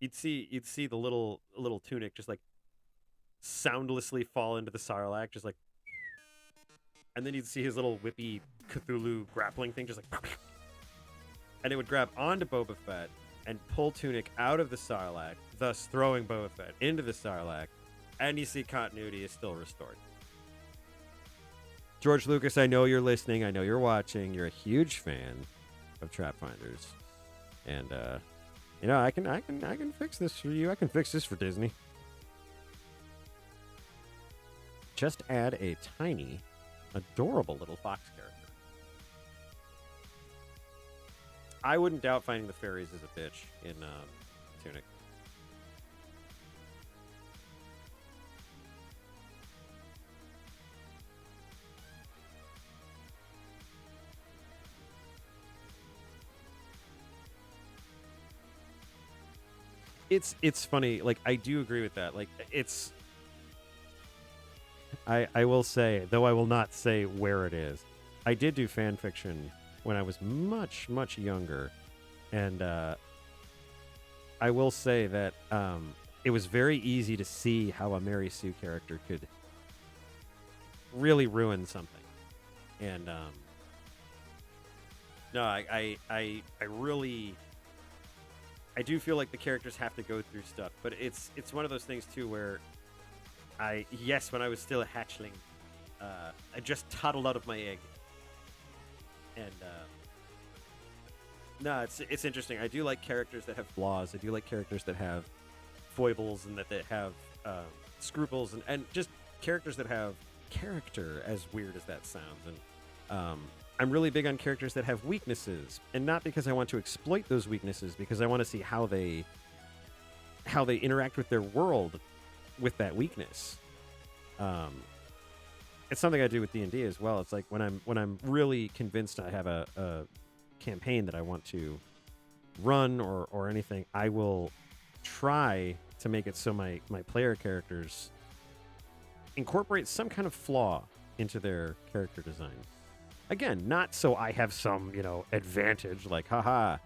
You'd see the little Tunic just soundlessly fall into the Sarlacc, just and then you'd see his little whippy Cthulhu grappling thing, just and it would grab onto Boba Fett and pull Tunic out of the Sarlacc, thus throwing Boba Fett into the Sarlacc, and you see continuity is still restored. George Lucas, I know you're listening. I know you're watching. You're a huge fan of Trapfinders, and I can fix this for you. I can fix this for Disney. Just add a tiny, adorable little fox character. I wouldn't doubt finding the fairies as a bitch in Tunic. It's funny. I do agree with that. I will say, though I will not say where it is, I did do fan fiction when I was much, much younger. And I will say that it was very easy to see how a Mary Sue character could really ruin something. And no, I really... I do feel like the characters have to go through stuff, but it's one of those things too where when I was still a hatchling, I just toddled out of my egg, and no, it's interesting. I do like characters that have flaws. I do like characters that have foibles and that they have scruples, and just characters that have character, as weird as that sounds. And I'm really big on characters that have weaknesses, and not because I want to exploit those weaknesses, because I want to see how they interact with their world with that weakness. It's something I do with D&D as well. It's when I'm really convinced I have a campaign that I want to run or anything, I will try to make it so my player characters incorporate some kind of flaw into their character design. Again, not so I have some, advantage, like, haha,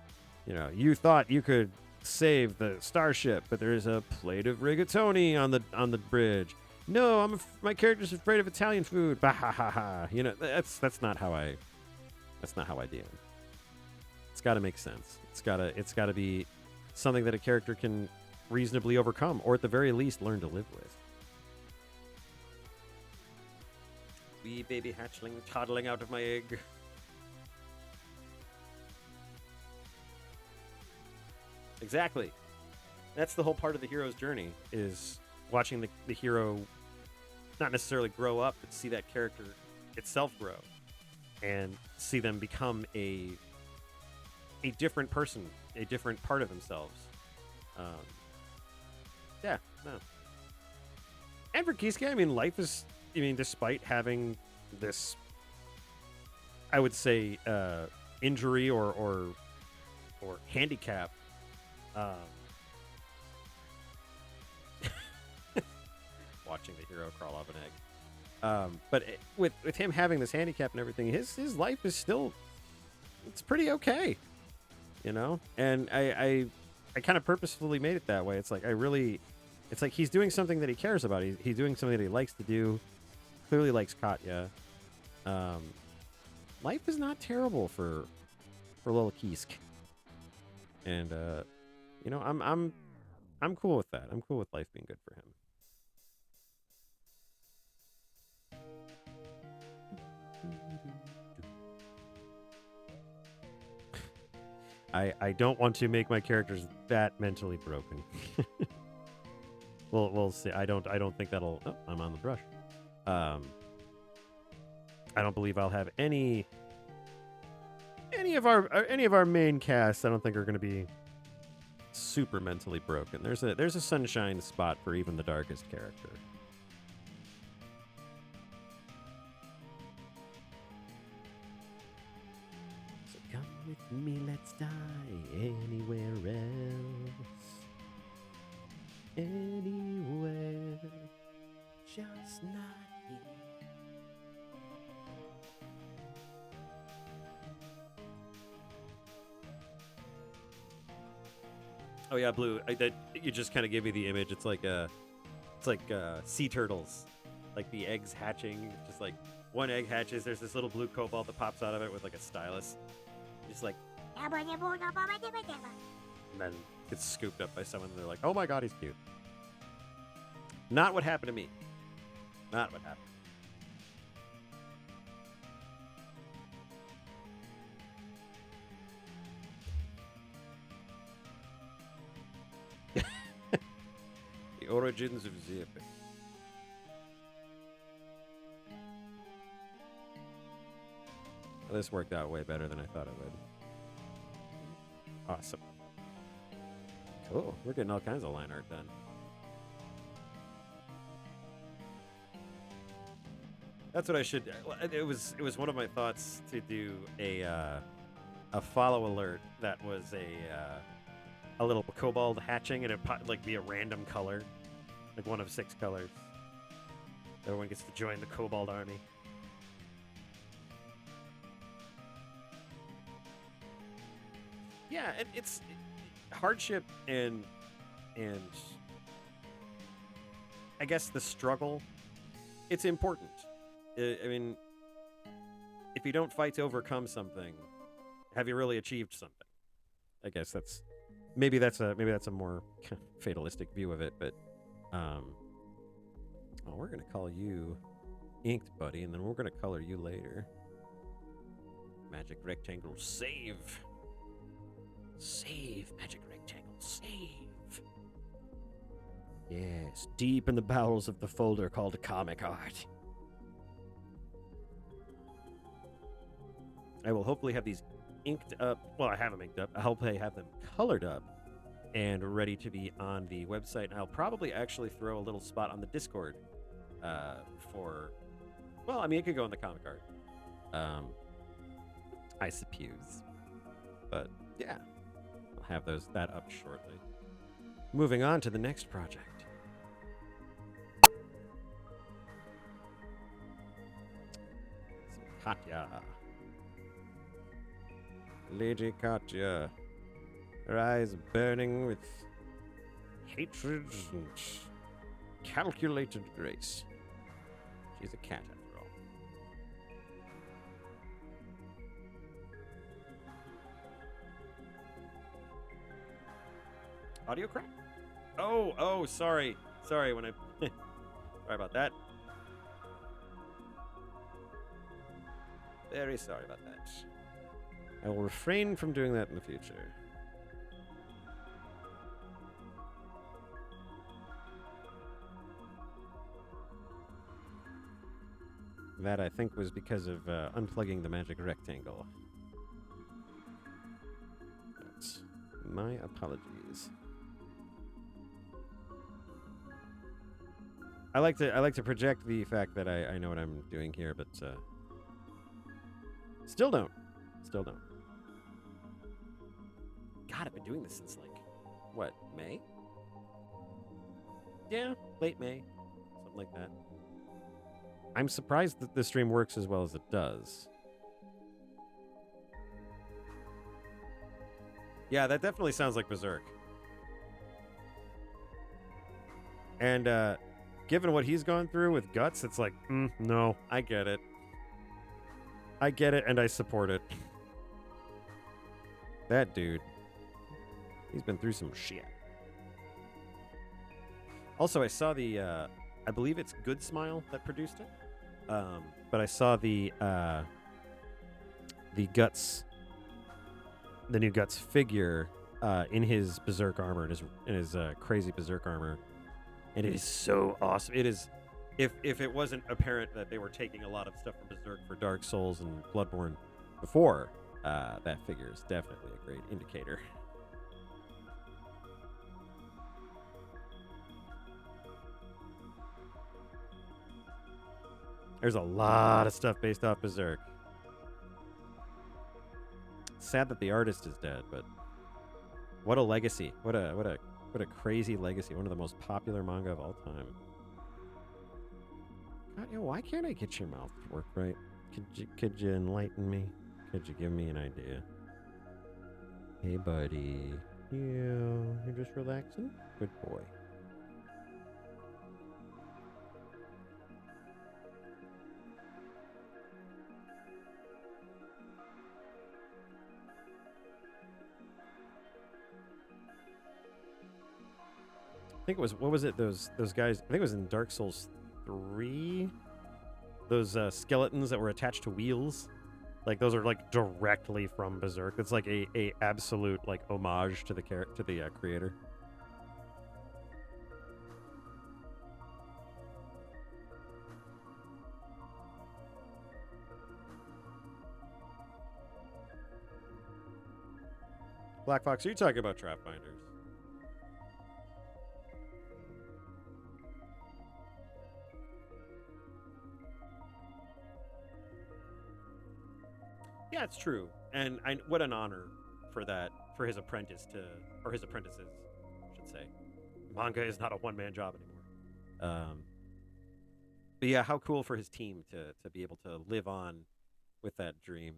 you thought you could save the starship, but there's a plate of rigatoni on the bridge. No, my character's afraid of Italian food. Bah ha ha ha. That's not how I DM. It's got to make sense. It's got to be something that a character can reasonably overcome, or at the very least learn to live with. Wee baby hatchling toddling out of my egg. Exactly. That's the whole part of the hero's journey, is watching the hero not necessarily grow up, but see that character itself grow and see them become a different person, a different part of themselves. Yeah, no. And for Kisuke, life is, despite having this, I would say, injury or handicap, watching the hero crawl off an egg. But with him having this handicap and everything, his life is still, it's pretty okay, And I kind of purposefully made it that way. It's like it's like he's doing something that he cares about. He's doing something that he likes to do. Clearly likes Katya. Life is not terrible for little Kisuke. And I'm cool with that. I'm cool with life being good for him. I don't want to make my characters that mentally broken. We'll see. I don't think that'll. Oh, I'm on the brush. I don't believe I'll have any of our main cast. I don't think are going to be super mentally broken. There's a sunshine spot for even the darkest character. So come with me, let's die anywhere else. Anywhere, just not here. Oh yeah, Blue. You just kind of gave me the image. It's like sea turtles, like the eggs hatching. Just like one egg hatches, there's this little blue cobalt that pops out of it with like a stylus, just like, and then gets scooped up by someone. And they're like, "Oh my god, he's cute." Not what happened to me. Not what happened. The origins of the epic. Well, this worked out way better than I thought it would. Awesome. Cool. We're getting all kinds of line art done. That's what I should. It was one of my thoughts to do a follow alert that was a little kobold hatching, and it like be a random color, like one of 6 colors. Everyone gets to join the kobold army. Yeah, and it's hardship and I guess the struggle. It's important. I mean, if you don't fight to overcome something, have you really achieved something? I guess that's a more fatalistic view of it, but we're gonna call you Inked, buddy, and then we're gonna color you later. Magic rectangle, save, magic rectangle, save. Yes, deep in the bowels of the folder called comic art. I will hopefully have these inked up. Well, I have them inked up. I hope I have them colored up and ready to be on the website. And I'll probably actually throw a little spot on the Discord for. Well, I mean, it could go in the comic art. I suppose. But yeah, I'll have that up shortly. moving on to the next project. Katya. Lady Katya. Her eyes burning with hatred and calculated grace. She's a cat after all. Audio crack? Oh, sorry. Sorry when I... sorry about that. Very sorry about that. I will refrain from doing that in the future. That, I think, was because of unplugging the magic rectangle. That's my apologies. I like to project the fact that I know what I'm doing here, but still don't. Still don't. God, I've been doing this since, like, what, May? Yeah, late May. Something like that. I'm surprised that the stream works as well as it does. Yeah, that definitely sounds like Berserk. And given what he's gone through with Guts, it's like, no, I get it. I get it, and I support it. That dude, he's been through some shit. Also, I saw the, I believe it's Good Smile that produced it. But I saw the Guts, the new Guts figure in his Berserk armor, in his crazy Berserk armor, and it is so awesome. It is, if it wasn't apparent that they were taking a lot of stuff from Berserk for Dark Souls and Bloodborne before, that figure is definitely a great indicator. There's a lot of stuff based off Berserk. Sad that the artist is dead, but what a legacy! What a crazy legacy! One of the most popular manga of all time. God, why can't I get your mouth to work right? Could you enlighten me? Could you give me an idea? Hey, buddy. You're just relaxing? Good boy. I think it was, what was it? Those guys, I think it was in Dark Souls 3. Those skeletons that were attached to wheels. Like, those are like directly from Berserk. It's like a absolute like homage to the creator. Black Fox, are you talking about Trapfinders? Yeah, it's true, and what an honor for that, for his apprentice or his apprentices, I should say. Manga is not a one-man job anymore. But yeah, how cool for his team to be able to live on with that dream.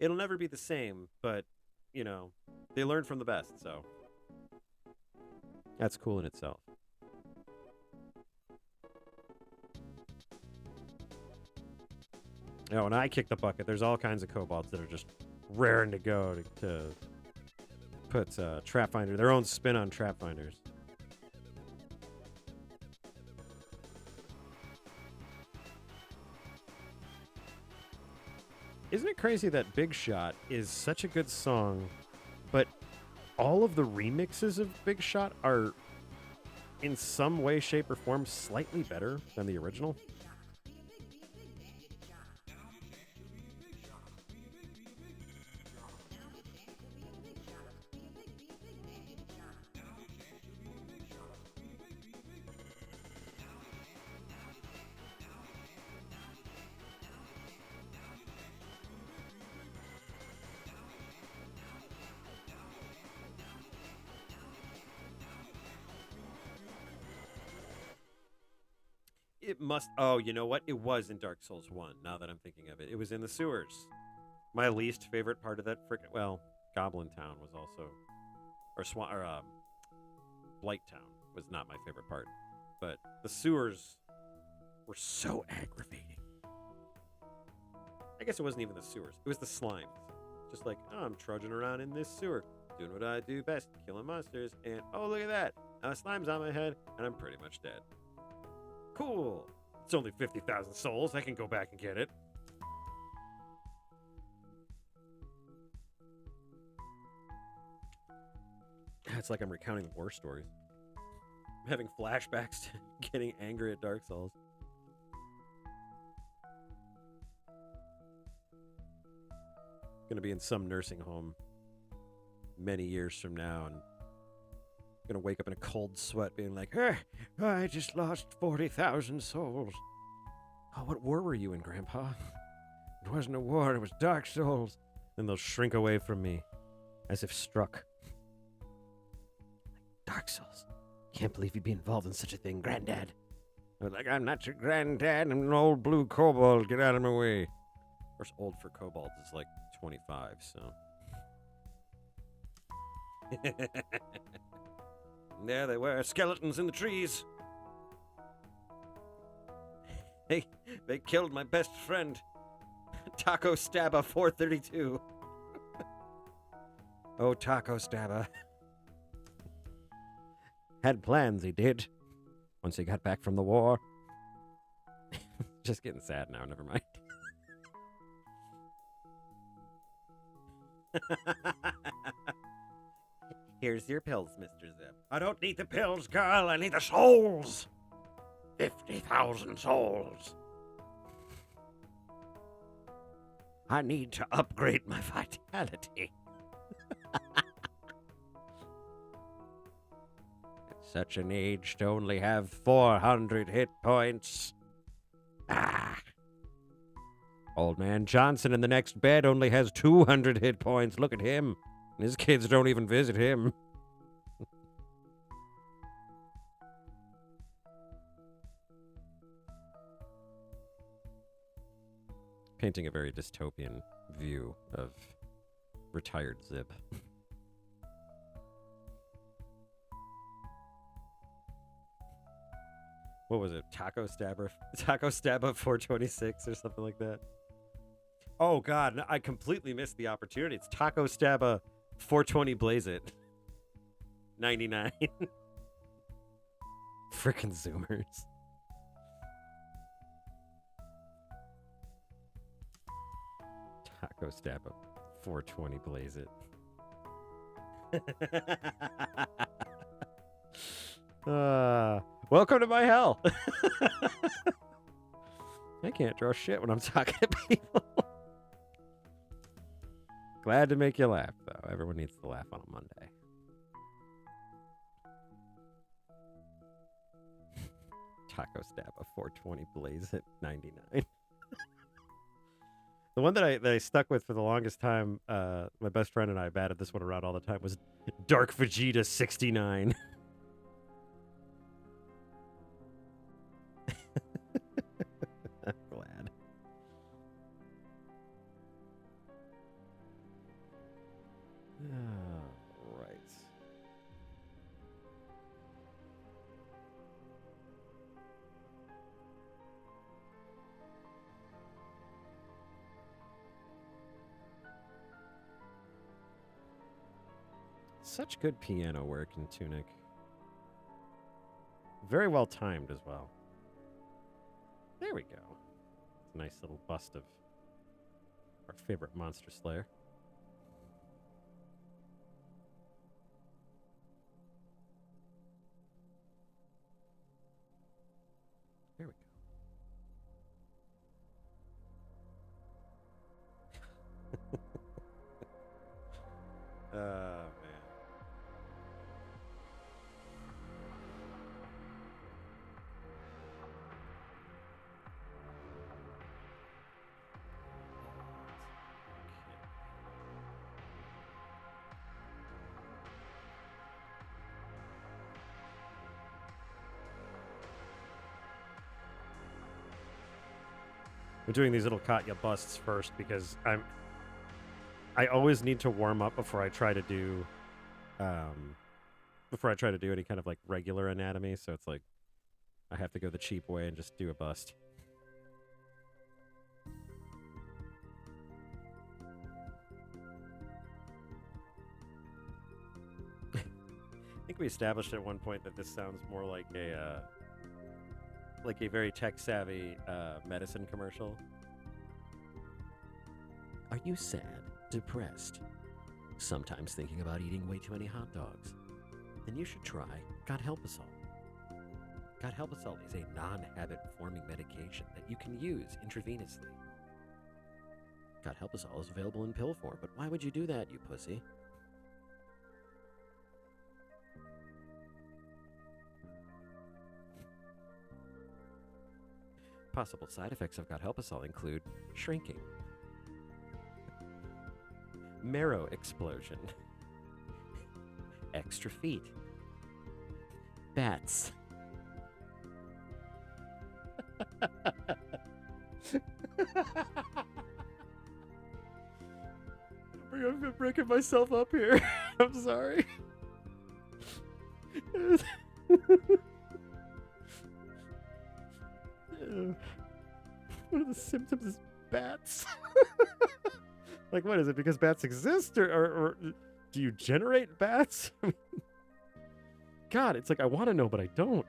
It'll never be the same, but you know, they learned from the best, so that's cool in itself. You know, when I kick the bucket, there's all kinds of kobolds that are just raring to go to put Trapfinder, their own spin on Trapfinders. Isn't it crazy that Big Shot is such a good song, but all of the remixes of Big Shot are in some way, shape, or form slightly better than the original? It must. Oh, you know what? It was in Dark Souls 1, now that I'm thinking of it. It was in the sewers. My least favorite part of that frickin'. Well, Goblin Town was also. Blight Town was not my favorite part. But the sewers were so aggravating. I guess it wasn't even the sewers. It was the slimes. Just like, oh, I'm trudging around in this sewer, doing what I do best, killing monsters, and oh, look at that. Now a slime's on my head, and I'm pretty much dead. Cool. It's only 50,000 souls. I can go back and get it. It's like I'm recounting war stories. I'm having flashbacks to getting angry at Dark Souls. Gonna be in some nursing home many years from now, and gonna wake up in a cold sweat being like, I just lost 40,000 souls. Oh, what war were you in, Grandpa? It wasn't a war, it was Dark Souls. Then they'll shrink away from me as if struck. Dark Souls. Can't believe you'd be involved in such a thing, Granddad. I was like, I'm not your granddad, I'm an old blue kobold, get out of my way. Of course, old for kobolds is like 25, so. There they were, skeletons in the trees. They killed my best friend, Taco Stabba 432. Oh, Taco Stabba. Had plans, he did. Once he got back from the war. Just getting sad now, never mind. Here's your pills, Mr. Zip. I don't need the pills, girl. I need the souls. 50,000 souls. I need to upgrade my vitality. At such an age to only have 400 hit points. Ah. Old man Johnson in the next bed only has 200 hit points. Look at him. His kids don't even visit him. Painting a very dystopian view of retired Zip. What was it? Taco Stabba 426 or something like that. Oh god, I completely missed the opportunity. It's Taco Stabba 420 Blaze It. 99. Frickin' Zoomers. Taco Stabba 420 Blaze It. Welcome to my hell. I can't draw shit when I'm talking to people. Glad to make you laugh, though. Everyone needs to laugh on a Monday. Taco Stabba 420 Blaze It 99. The one that I stuck with for the longest time, my best friend and I batted this one around all the time, was Dark Vegeta 69. I'm glad. All right. Such good piano work in Tunic. Very well timed as well. There we go. It's a nice little bust of our favorite monster slayer. There we go. Man. I'm doing these little Katya busts first because I always need to warm up before I try to do any kind of like regular anatomy, so it's like I have to go the cheap way and just do a bust. I think we established at one point that this sounds more like a very tech-savvy medicine commercial. Are you sad, depressed, sometimes thinking about eating way too many hot dogs? Then you should try God Help Us All. God Help Us All is a non-habit-forming medication that you can use intravenously. God Help Us All is available in pill form, but why would you do that, you pussy? Possible side effects of God Help Us All include shrinking, marrow explosion, extra feet, bats. I'm breaking myself up here. I'm sorry. One of the symptoms is bats. Like, what is it? Because bats exist, or do you generate bats? God, it's like I want to know, but I don't.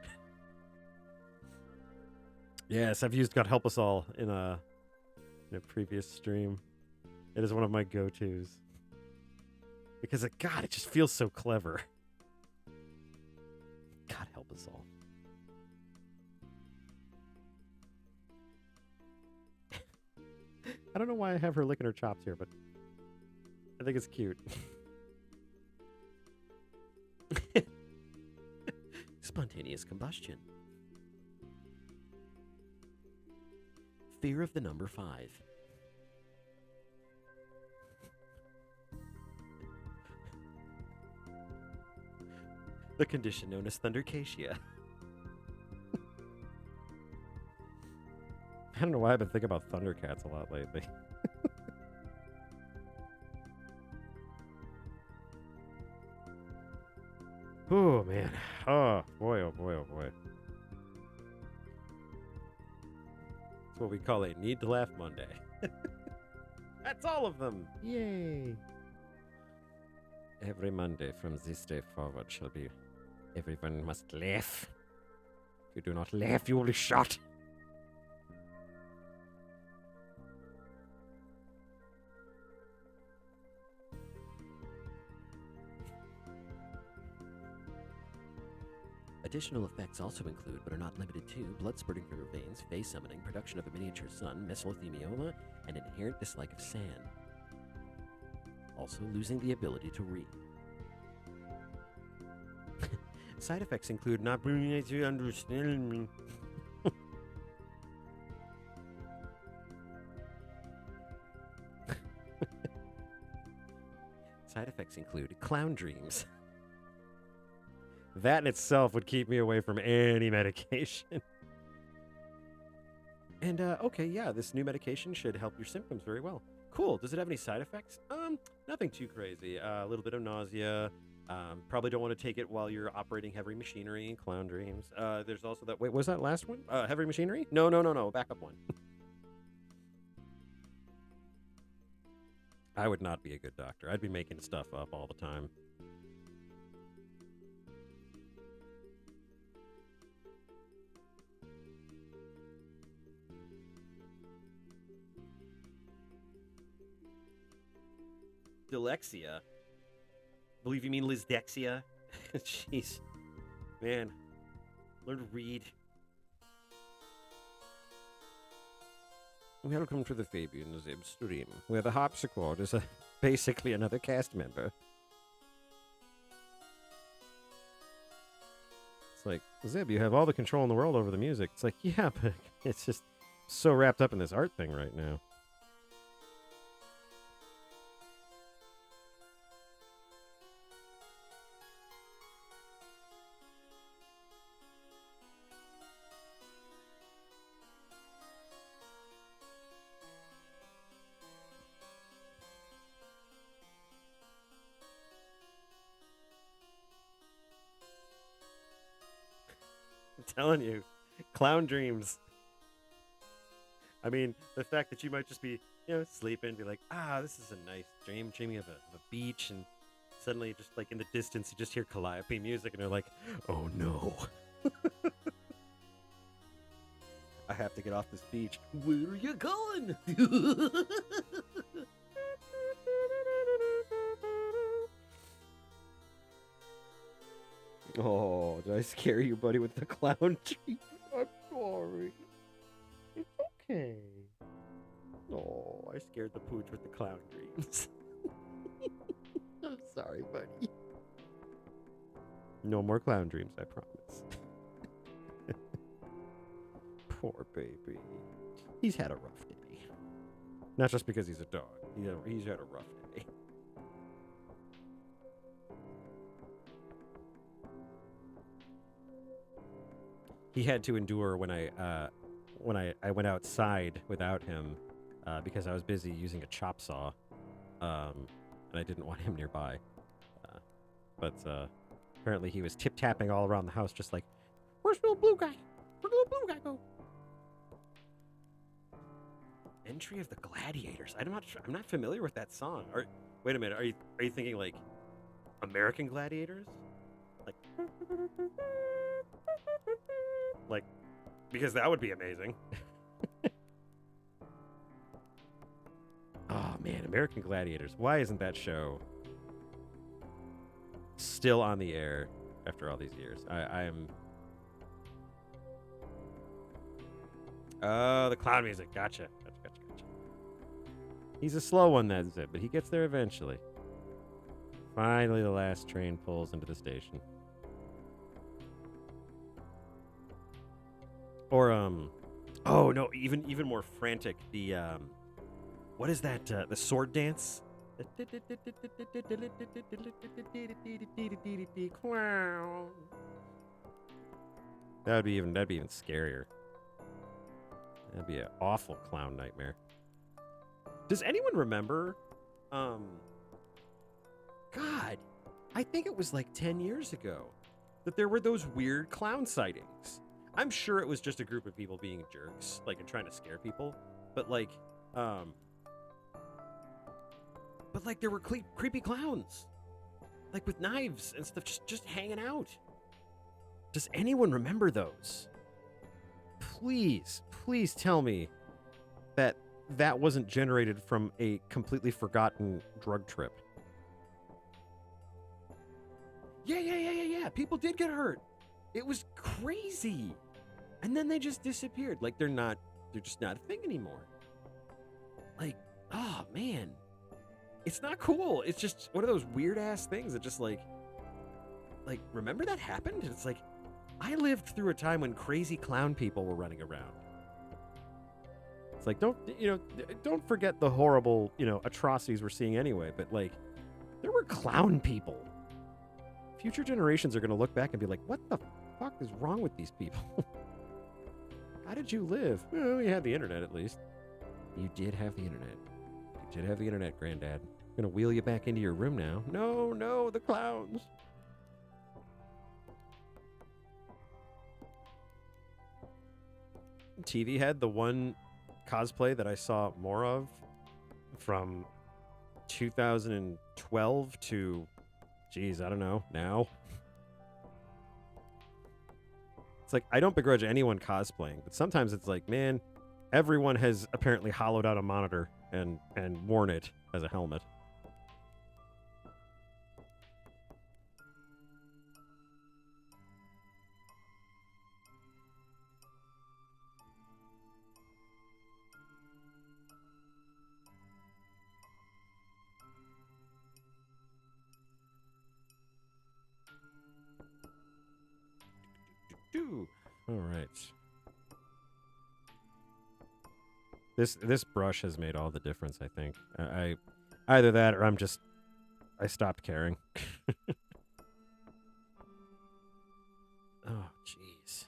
Yes, I've used God Help Us All in a previous stream. It is one of my go-tos because God, it just feels so clever. God help us all. I don't know why I have her licking her chops here, but I think it's cute. Spontaneous combustion. Fear of the number 5. The condition known as thundercatia. I don't know why I've been thinking about Thundercats a lot lately. Oh, man. Oh, boy, oh, boy, oh, boy. It's what we call a Need to Laugh Monday. That's all of them. Yay. Every Monday from this day forward shall be everyone must laugh. If you do not laugh, you will be shot. Additional effects also include, but are not limited to, blood spurting from your veins, face summoning, production of a miniature sun, mesothelioma, and inherent dislike of sand. Also losing the ability to read. Side effects include not being able to understand me. Side effects include clown dreams. That in itself would keep me away from any medication. And, okay, yeah, this new medication should help your symptoms very well. Cool. Does it have any side effects? Nothing too crazy. A little bit of nausea. Probably don't want to take it while you're operating heavy machinery and clown dreams. There's also that... Wait, was that last one? Heavy machinery? No. Backup one. I would not be a good doctor. I'd be making stuff up all the time. Dyslexia? Believe you mean Lizdexia? Jeez. Man. Learn to read. Welcome to the Fabian Zib stream, where the harpsichord is basically another cast member. It's like, Zib, you have all the control in the world over the music. It's like, yeah, but it's just so wrapped up in this art thing right now. telling you, clown dreams. I mean, the fact that you might just be, sleeping, be like, this is a nice dream, dreaming of a beach, and suddenly, just like in the distance, you just hear Calliope music, and you're like, oh no. I have to get off this beach. Where are you going? Oh, did I scare you, buddy, with the clown dream? I'm sorry. It's okay. Oh, I scared the pooch with the clown dreams. I'm sorry, buddy. No more clown dreams, I promise. Poor baby. He's had a rough day. Not just because he's a dog. He's had a rough day. He had to endure when I went outside without him because I was busy using a chop saw, and I didn't want him nearby. But apparently he was tip-tapping all around the house, just like, "Where's the little blue guy? Where'd the little blue guy go?" Entry of the Gladiators. I'm not familiar with that song. Wait a minute. Are you thinking like American Gladiators? Like, because that would be amazing. Oh man, American Gladiators. Why isn't that show still on the air after all these years? I am. Oh, the clown music. Gotcha. He's a slow one, that's it, but he gets there eventually. Finally, the last train pulls into the station. Or, oh no, even more frantic. The, what is that? The sword dance? Clown. That'd be even scarier. That'd be an awful clown nightmare. Does anyone remember, God, I think it was like 10 years ago that there were those weird clown sightings. I'm sure it was just a group of people being jerks, like, and trying to scare people, but there were creepy clowns, like with knives and stuff, just hanging out. Does anyone remember those? Please tell me that wasn't generated from a completely forgotten drug trip. Yeah. People did get hurt. It was crazy. And then they just disappeared. Like they're just not a thing anymore. Like, oh man. It's not cool. It's just one of those weird ass things that just like remember that happened? It's like, I lived through a time when crazy clown people were running around. It's like, don't forget the horrible, atrocities we're seeing anyway, but like, there were clown people. Future generations are going to look back and be like, what the fuck is wrong with these people? How did you live? Well, you had the internet at least. You did have the internet. You did have the internet, Granddad. I'm going to wheel you back into your room now. No, the clowns. TV had the one cosplay that I saw more of from 2012 to, geez, I don't know, now. It's like, I don't begrudge anyone cosplaying, but sometimes it's like, man, everyone has apparently hollowed out a monitor and worn it as a helmet. All right. This brush has made all the difference, I think. I either that or I stopped caring. Oh, jeez.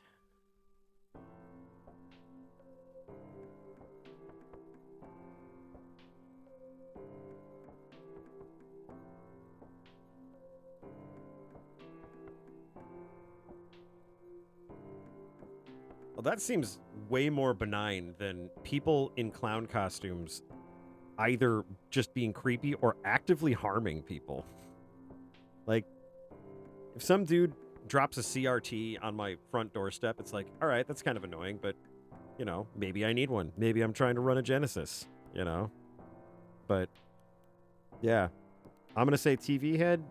Well, that seems way more benign than people in clown costumes either just being creepy or actively harming people. Like, if some dude drops a CRT on my front doorstep, it's like, all right, that's kind of annoying, but, you know, maybe I need one. Maybe I'm trying to run a Genesis, you know? But, yeah. I'm going to say TV head,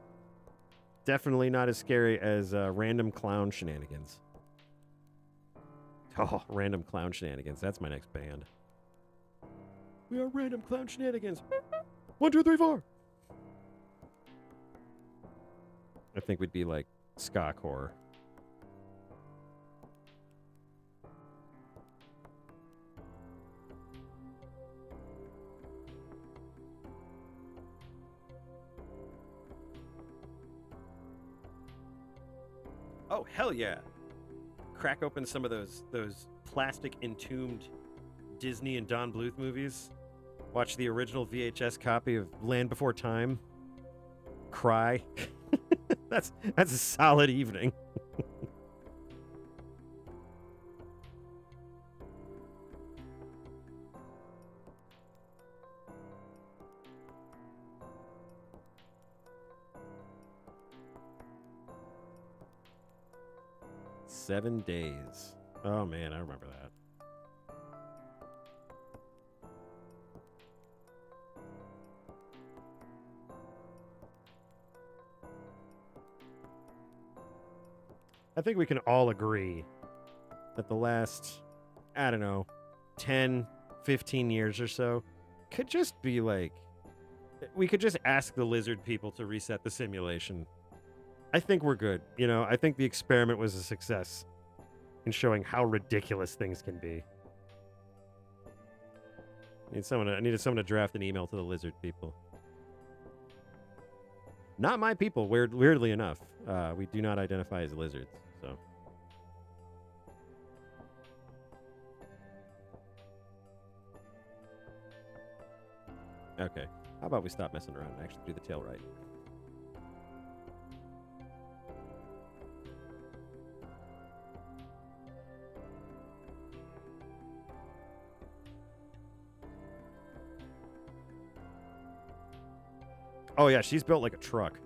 definitely not as scary as random clown shenanigans. Oh, random clown shenanigans. That's my next band. We are random clown shenanigans. 1, 2, 3, 4. I think we'd be like ska core. Oh, hell yeah. Crack open some of those plastic entombed Disney and Don Bluth movies. Watch the original VHS copy of Land Before Time. Cry. That's a solid evening. Seven Days. Oh man, I remember that. I think we can all agree that the last, I don't know, 10, 15 years or so could just be like, we could just ask the lizard people to reset the simulation. I think we're good. You know, I think the experiment was a success in showing how ridiculous things can be. I needed someone to draft an email to the lizard people. Not my people, weirdly enough. We do not identify as lizards, so. Okay. How about we stop messing around and actually do the tail right? Oh yeah, she's built like a truck.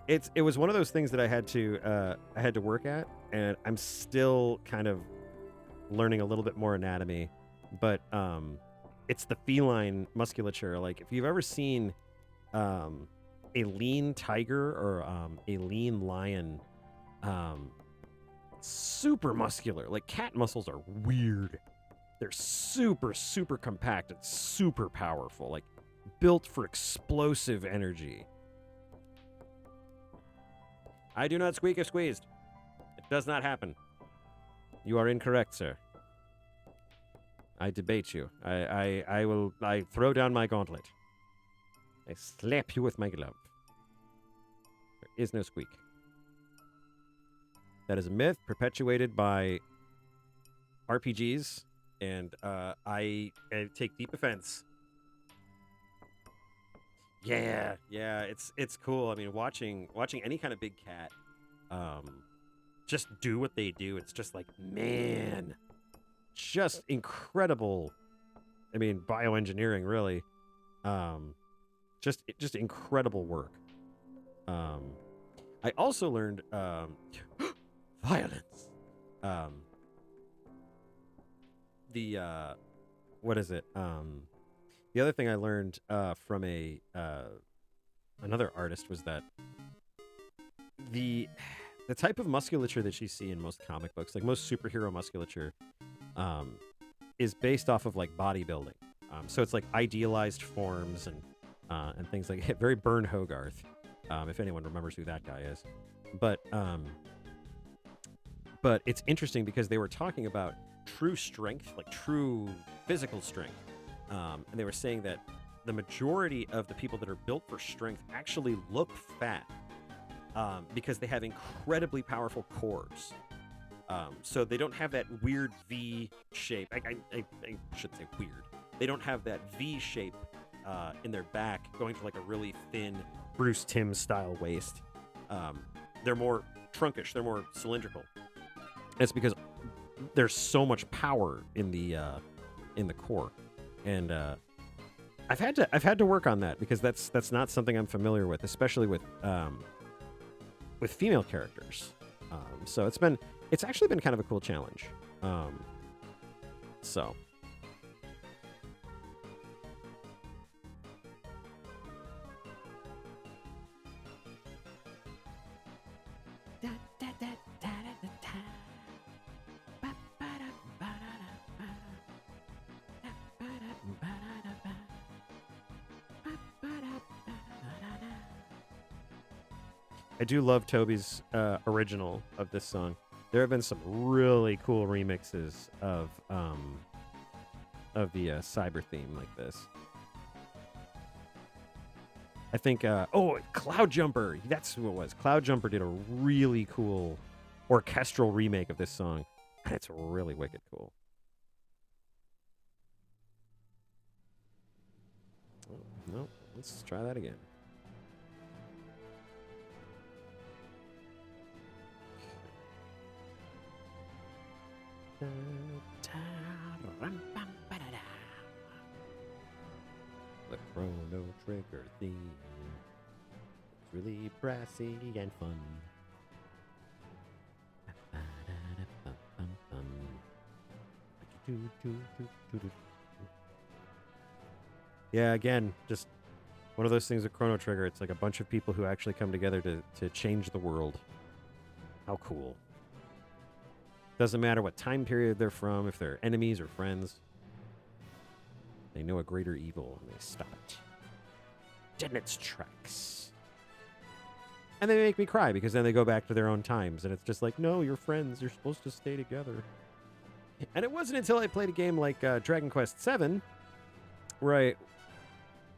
It was one of those things that I had to work at, and I'm still kind of learning a little bit more anatomy, but it's the feline musculature. Like if you've ever seen a lean tiger or a lean lion, super muscular. Like cat muscles are weird. They're super, super compact and super powerful, like built for explosive energy. I do not squeak if squeezed. It does not happen. You are incorrect, sir. I debate you. I throw down my gauntlet. I slap you with my glove. There is no squeak. That is a myth perpetuated by RPGs. And I take deep offense. Yeah, it's cool. I mean, watching any kind of big cat, just do what they do. It's just like, man, just incredible. I mean, bioengineering, really. Just incredible work. I also learned violence. What is it? The other thing I learned from another artist was that the type of musculature that you see in most comic books, like most superhero musculature, is based off of like bodybuilding. So it's like idealized forms and things like it. Very Burn Hogarth, if anyone remembers who that guy is. But it's interesting because they were talking about true strength, like true physical strength. And they were saying that the majority of the people that are built for strength actually look fat because they have incredibly powerful cores. So they don't have that weird V shape. I should say weird. They don't have that V shape in their back going to like a really thin Bruce Timm style waist. they're more trunkish, they're more cylindrical. It's because there's so much power in the core, and I've had to work on that because that's not something I'm familiar with, especially with female characters. So it's actually been kind of a cool challenge. So. I do love Toby's original of this song. There have been some really cool remixes of the cyber theme like this. I think Cloud Jumper, that's who it was. Cloud Jumper did a really cool orchestral remake of this song. It's really wicked cool. Oh, no, let's try that again. The Chrono Trigger theme. It's really brassy and fun. Yeah, again, just one of those things with Chrono Trigger. It's like a bunch of people who actually come together to change the world. How cool. Doesn't matter what time period they're from, if they're enemies or friends. They know a greater evil and they stop it dead in its tracks. And they make me cry because then they go back to their own times and it's just like, no, you're friends. You're supposed to stay together. And it wasn't until I played a game like Dragon Quest VII where I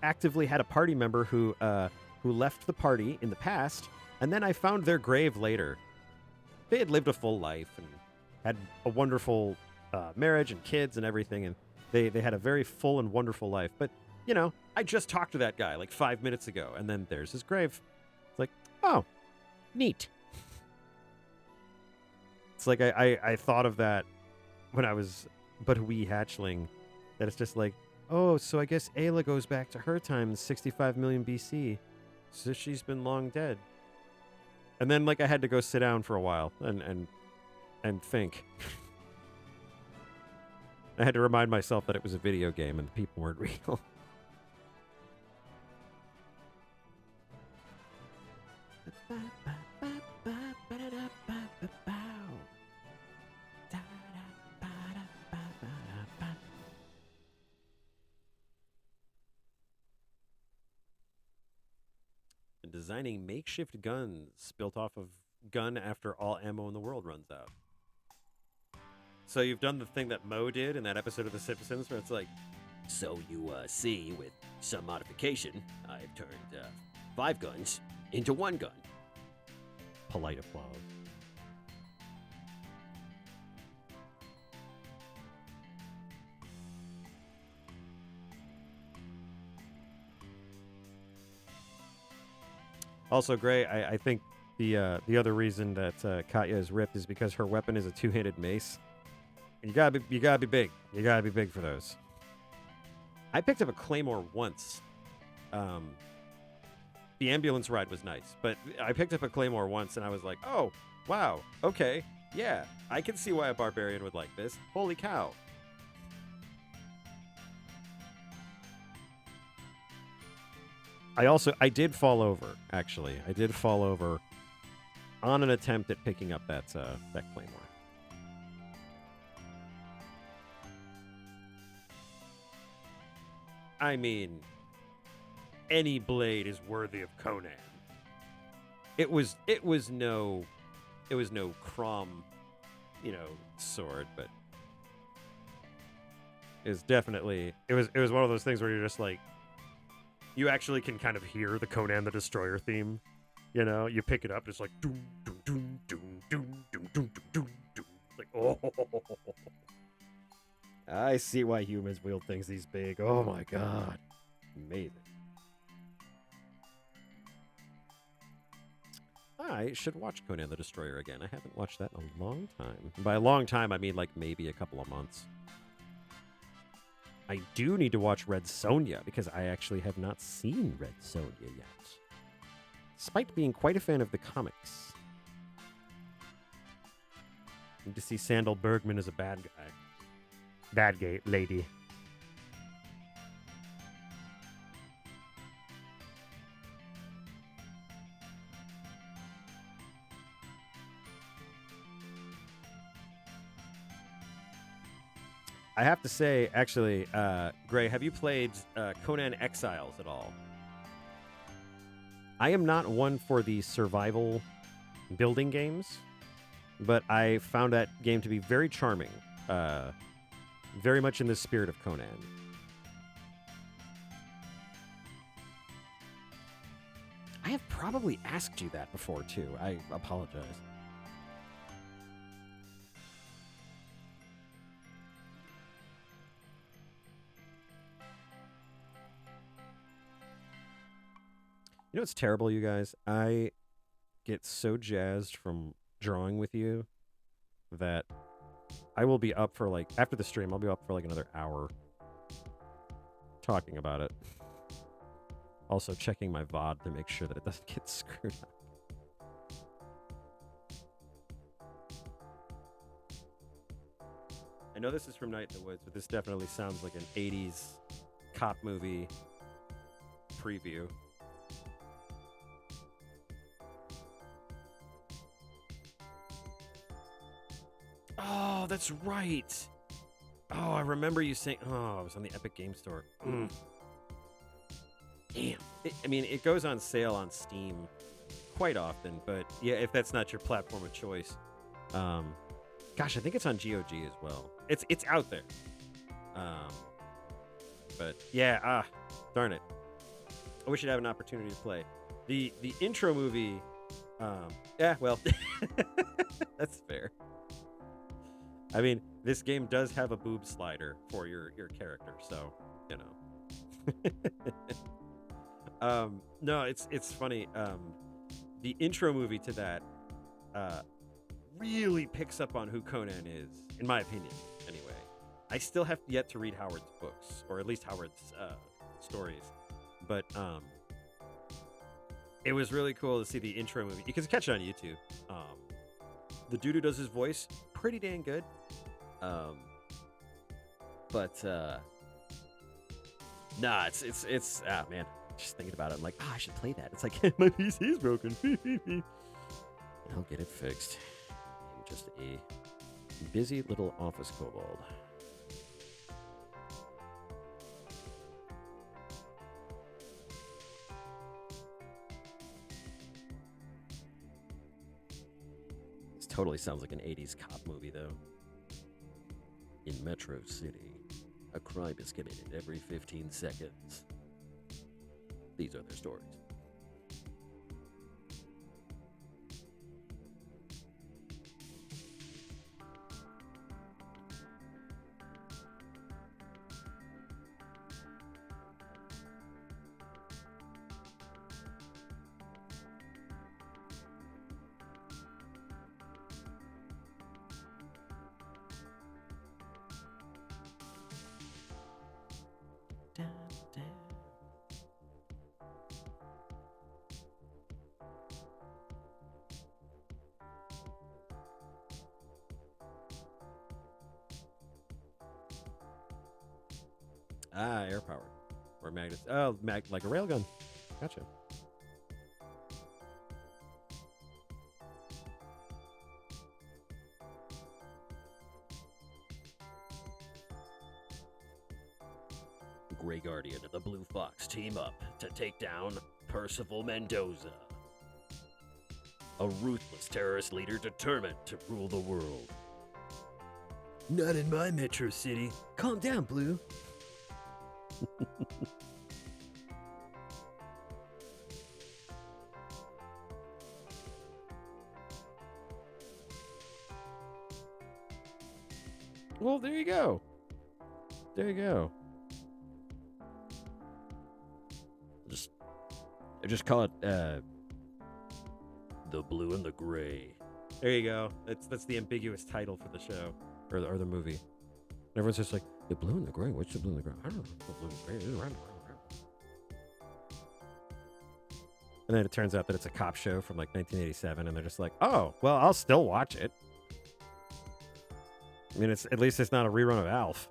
actively had a party member who left the party in the past, and then I found their grave later. They had lived a full life and had a wonderful marriage and kids and everything, and they had a very full and wonderful life. But, you know, I just talked to that guy like 5 minutes ago, and then there's his grave. It's like, oh, neat. It's like I thought of that when I was but a wee hatchling, that it's just like, oh, so I guess Ayla goes back to her time in 65 million BC, so she's been long dead. And then, like, I had to go sit down for a while and think. I had to remind myself that it was a video game and the people weren't real. Designing makeshift guns built off of gun after all ammo in the world runs out. So you've done the thing that Mo did in that episode of The Simpsons where it's like, so you see, with some modification, I've turned 5 guns into 1 gun. Polite applause. Also, Gray, I think the other reason that Katya is ripped is because her weapon is a 2-handed mace. And you gotta be big. You gotta be big for those. I picked up a claymore once. The ambulance ride was nice, but I picked up a claymore once, and I was like, oh, wow, okay, yeah, I can see why a barbarian would like this. Holy cow. I did fall over, actually. I did fall over on an attempt at picking up that claymore. I mean, any blade is worthy of Conan. It was no Crom, sword, but it was definitely it was one of those things where you're just like, you actually can kind of hear the Conan the Destroyer theme. You know, you pick it up, it's like doom doom doom doom doom doom doom doom doom. Like, oh, I see why humans wield things these big. Oh my god, amazing. I should watch Conan the Destroyer again. I haven't watched that in a long time. By a long time, I mean like maybe a couple of months. I do need to watch Red Sonja because I actually have not seen Red Sonja yet, despite being quite a fan of the comics. Need to see Sandal Bergman as a bad guy. Bad gay lady. I have to say, actually, Gray, have you played Conan Exiles at all? I am not one for the survival building games, but I found that game to be very charming. Very much in the spirit of Conan. I have probably asked you that before, too. I apologize. You know what's terrible, you guys? I get so jazzed from drawing with you that I will be up for like, after the stream, I'll be up for like another hour talking about it. Also checking my VOD to make sure that it doesn't get screwed up. I know this is from Night in the Woods, but this definitely sounds like an 80s cop movie preview. Oh, that's right. Oh, I remember you saying, oh, I was on the Epic Game Store. Damn. I mean, it goes on sale on Steam quite often, but yeah, if that's not your platform of choice. Gosh, I think it's on GOG as well. It's out there. But yeah, darn it. I wish I'd have an opportunity to play. The intro movie, yeah, well, that's fair. I mean, this game does have a boob slider for your character, so, you know. No, it's funny. The intro movie to that really picks up on who Conan is, in my opinion, anyway. I still have yet to read Howard's books, or at least Howard's stories, but it was really cool to see the intro movie. You can catch it on YouTube. The dude who does his voice, pretty dang good. But nah, it's man, just thinking about it, I'm like, I should play that. It's like my PC is broken. I'll get it fixed. I'm just a busy little office kobold. This totally sounds like an 80s cop movie, though. In Metro City, a crime is committed every 15 seconds. These are their stories. Air powered. Or magnet. Oh, like a railgun. Gotcha. Grey Guardian and the Blue Fox team up to take down Percival Mendoza, a ruthless terrorist leader determined to rule the world. Not in my Metro City. Calm down, Blue. Well, there you go. There you go. Just call it The Blue and the Gray. There you go. That's the ambiguous title for the show or the movie. And everyone's just like, the blue and the gray. What's the blue and the gray? I don't know. The blue and the gray. And then it turns out that it's a cop show from like 1987, and they're just like, oh, well, I'll still watch it. I mean, at least it's not a rerun of Alf.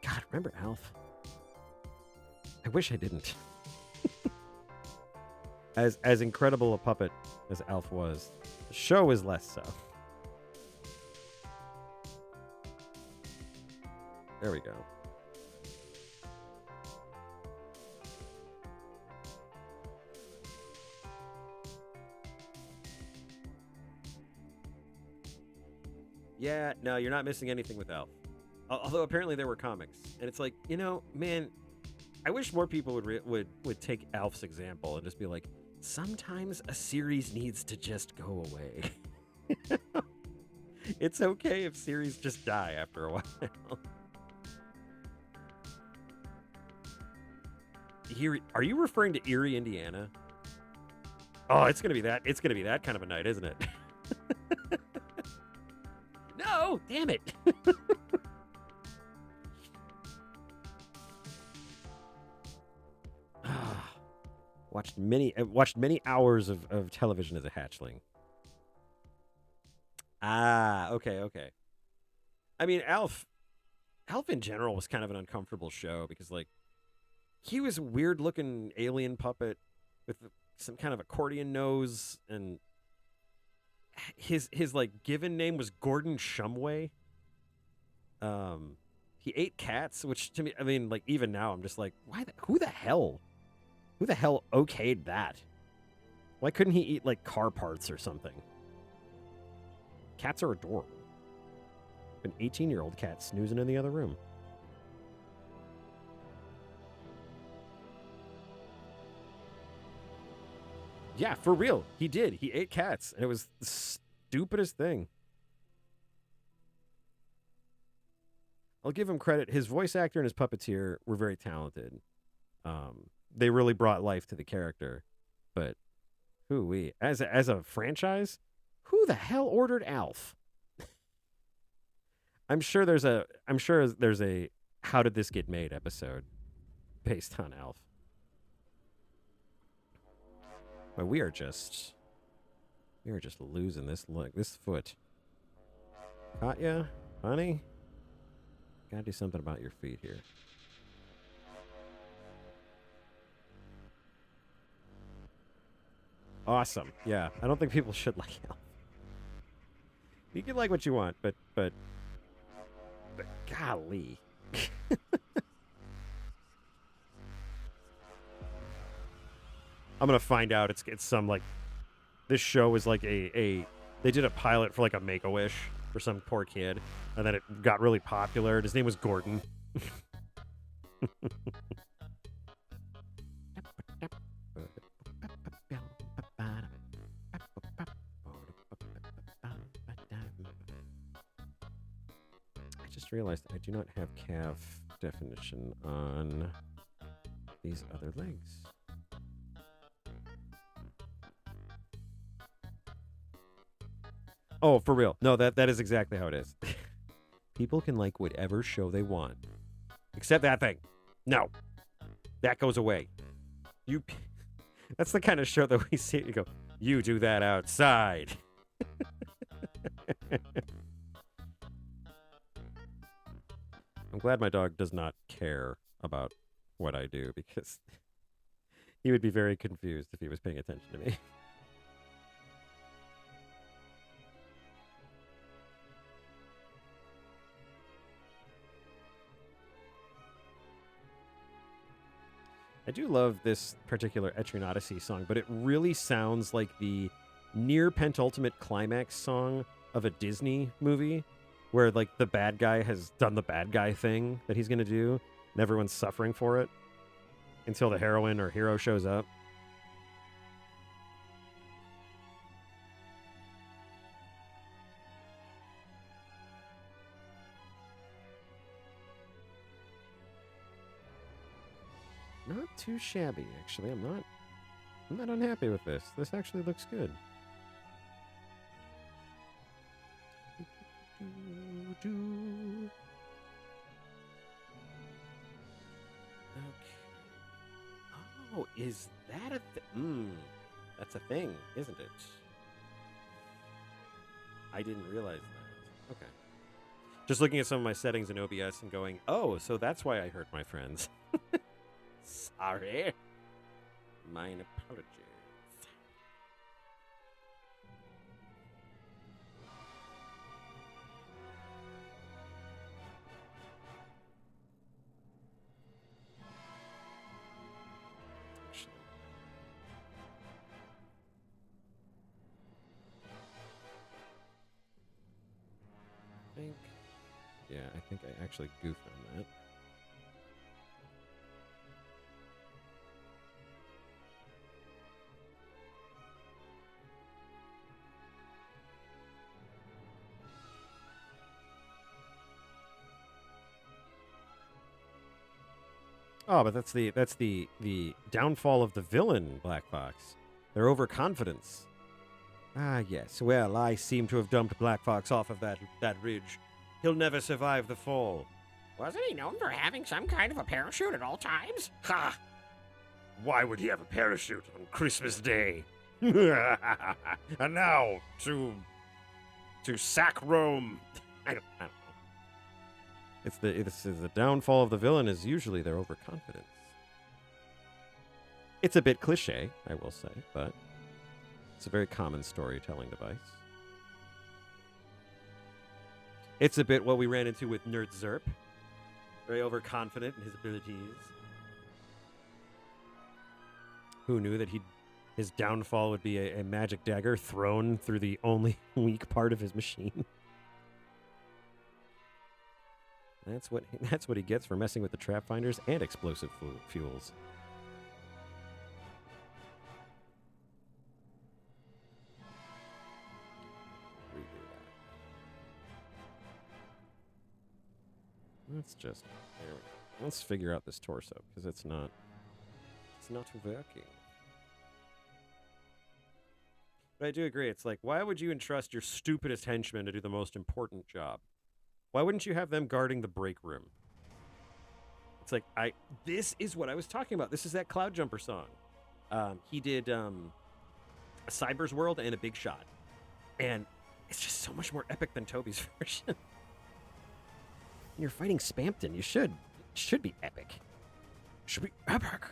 God, remember Alf? I wish I didn't. As incredible a puppet as Alf was, the show is less so. There we go. Yeah, no, you're not missing anything with Alf. Although apparently there were comics, and it's like, man, I wish more people would take Alf's example and just be like, sometimes a series needs to just go away. It's okay if series just die after a while. Are you referring to Erie, Indiana? Oh, it's gonna be that. It's gonna be that kind of a night, isn't it? No, damn it. Watched many hours of television as a hatchling. Okay. I mean, Alf in general was kind of an uncomfortable show because, like, he was a weird-looking alien puppet with some kind of accordion nose, and his like given name was Gordon Shumway. He ate cats, which to me, I mean, like, even now I'm just like, who the hell okayed that? Why couldn't he eat like car parts or something? Cats are adorable. An 18-year-old cat snoozing in the other room. Yeah, for real. He did. He ate cats. And it was the stupidest thing. I'll give him credit. His voice actor and his puppeteer were very talented. They really brought life to the character. But as a franchise, who the hell ordered Alf? I'm sure there's a how did this get made episode based on Alf. But we are just losing this foot. Katya, honey, gotta do something about your feet here. Awesome. Yeah, I don't think people should like Alf. You can like what you want, but golly. I'm gonna find out it's some like this show was like they did a pilot for like a Make-A-Wish for some poor kid, and then it got really popular. And his name was Gordon. I just realized I do not have calf definition on these other legs. Oh, for real. No, that is exactly how it is. People can like whatever show they want. Except that thing. No. That goes away. That's the kind of show that we see. You go, you do that outside. I'm glad my dog does not care about what I do, because he would be very confused if he was paying attention to me. I do love this particular Etrian Odyssey song, but it really sounds like the near penultimate climax song of a Disney movie, where like the bad guy has done the bad guy thing that he's going to do, and everyone's suffering for it until the heroine or hero shows up. Not too shabby, actually. I'm not I'm not unhappy with this. This actually looks good. Okay. Oh, is that a thing? That's a thing, isn't it? I didn't realize that. Okay. Just looking at some of my settings in OBS and going, oh, so that's why I hurt my friends. Sorry. Mine apologies. I think I actually goofed on that. Oh, but that's the downfall of the villain, Black Fox. Their overconfidence. Ah, yes. Well, I seem to have dumped Black Fox off of that ridge. He'll never survive the fall. Wasn't he known for having some kind of a parachute at all times? Ha! Why would he have a parachute on Christmas Day? And now to sack Rome. I don't know. It's the downfall of the villain is usually their overconfidence. It's a bit cliche, I will say, but it's a very common storytelling device. It's a bit what we ran into with Nerd Zerp. Very overconfident in his abilities. Who knew that his downfall would be a magic dagger thrown through the only weak part of his machine? That's what he gets for messing with the trap finders and explosive fuels. Let's figure out this torso, because it's not working. But I do agree, it's like, why would you entrust your stupidest henchmen to do the most important job? Why wouldn't you have them guarding the break room? It's like, this is what I was talking about. This is that Cloud Jumper song. He did a Cyber's World and a Big Shot. And it's just so much more epic than Toby's version. You're fighting Spampton. You should be epic. Should be epic.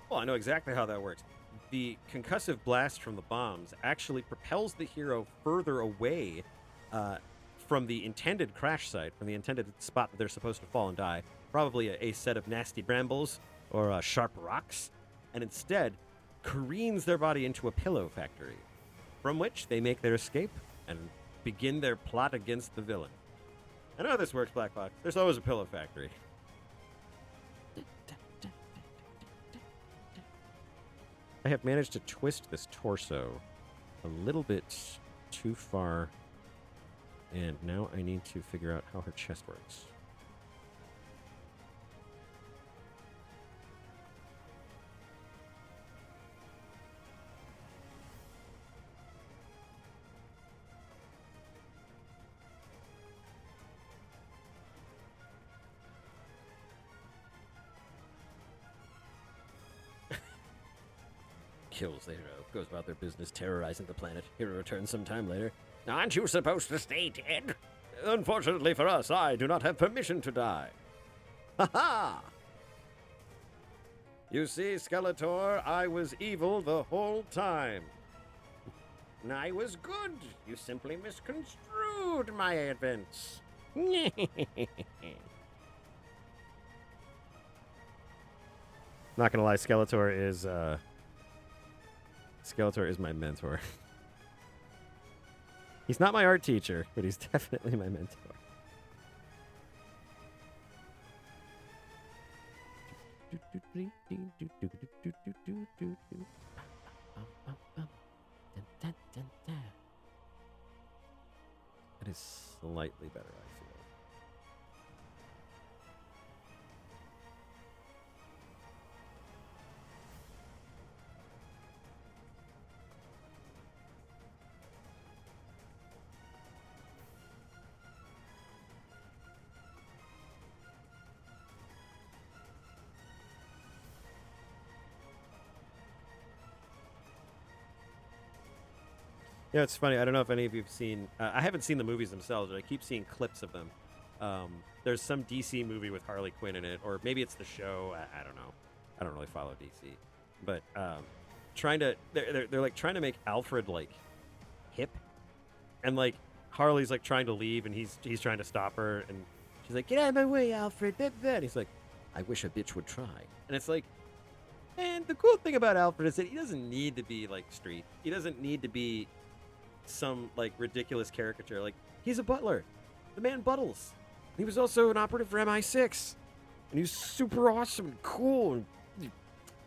Well, I know exactly how that works. The concussive blast from the bombs actually propels the hero further away from the intended crash site, from the intended spot that they're supposed to fall and die, probably a set of nasty brambles or sharp rocks, and instead careens their body into a pillow factory, from which they make their escape and begin their plot against the villain. I know how this works, Black Fox. There's always a pillow factory. I have managed to twist this torso a little bit too far, and now I need to figure out how her chest works. Kills the hero, goes about their business terrorizing the planet. Hero returns sometime later. Aren't you supposed to stay dead? Unfortunately for us, I do not have permission to die. Ha ha! You see, Skeletor, I was evil the whole time. I was good. You simply misconstrued my events. Not gonna lie, Skeletor is my mentor. He's not my art teacher, but he's definitely my mentor. Dun, dun, dun. It is slightly better, I feel. Yeah, it's funny. I don't know if any of you've seen. I haven't seen the movies themselves, but I keep seeing clips of them. There's some DC movie with Harley Quinn in it, or maybe it's the show. I don't know. I don't really follow DC, but they're like trying to make Alfred like hip, and like Harley's like trying to leave, and he's trying to stop her, and she's like, "Get out of my way, Alfred!" And he's like, "I wish a bitch would try." And it's like, and the cool thing about Alfred is that he doesn't need to be like street. He doesn't need to be some like ridiculous caricature. Like, he's a butler. The man buttles. He was also an operative for MI6, and he's super awesome and cool, and he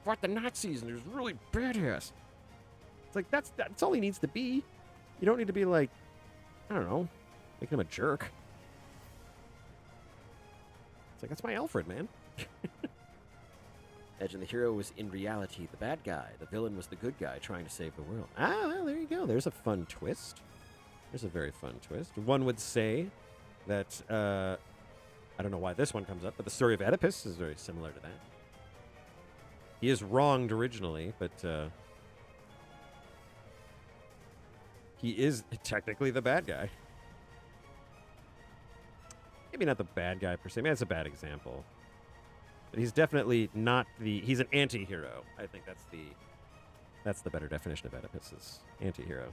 fought the Nazis, and he was really badass. It's like that's all he needs to be. You don't need to be like, I don't know, making him a jerk. It's like, that's my Alfred, man. Edge and the hero was in reality the bad guy. The villain was the good guy trying to save the world. Ah, well, there you go. There's a fun twist. There's a very fun twist. One would say that, I don't know why this one comes up, but the story of Oedipus is very similar to that. He is wronged originally, but he is technically the bad guy. Maybe not the bad guy per se. Maybe that's a bad example. But he's definitely not he's an anti-hero. I think that's the better definition of Oedipus, is anti-hero.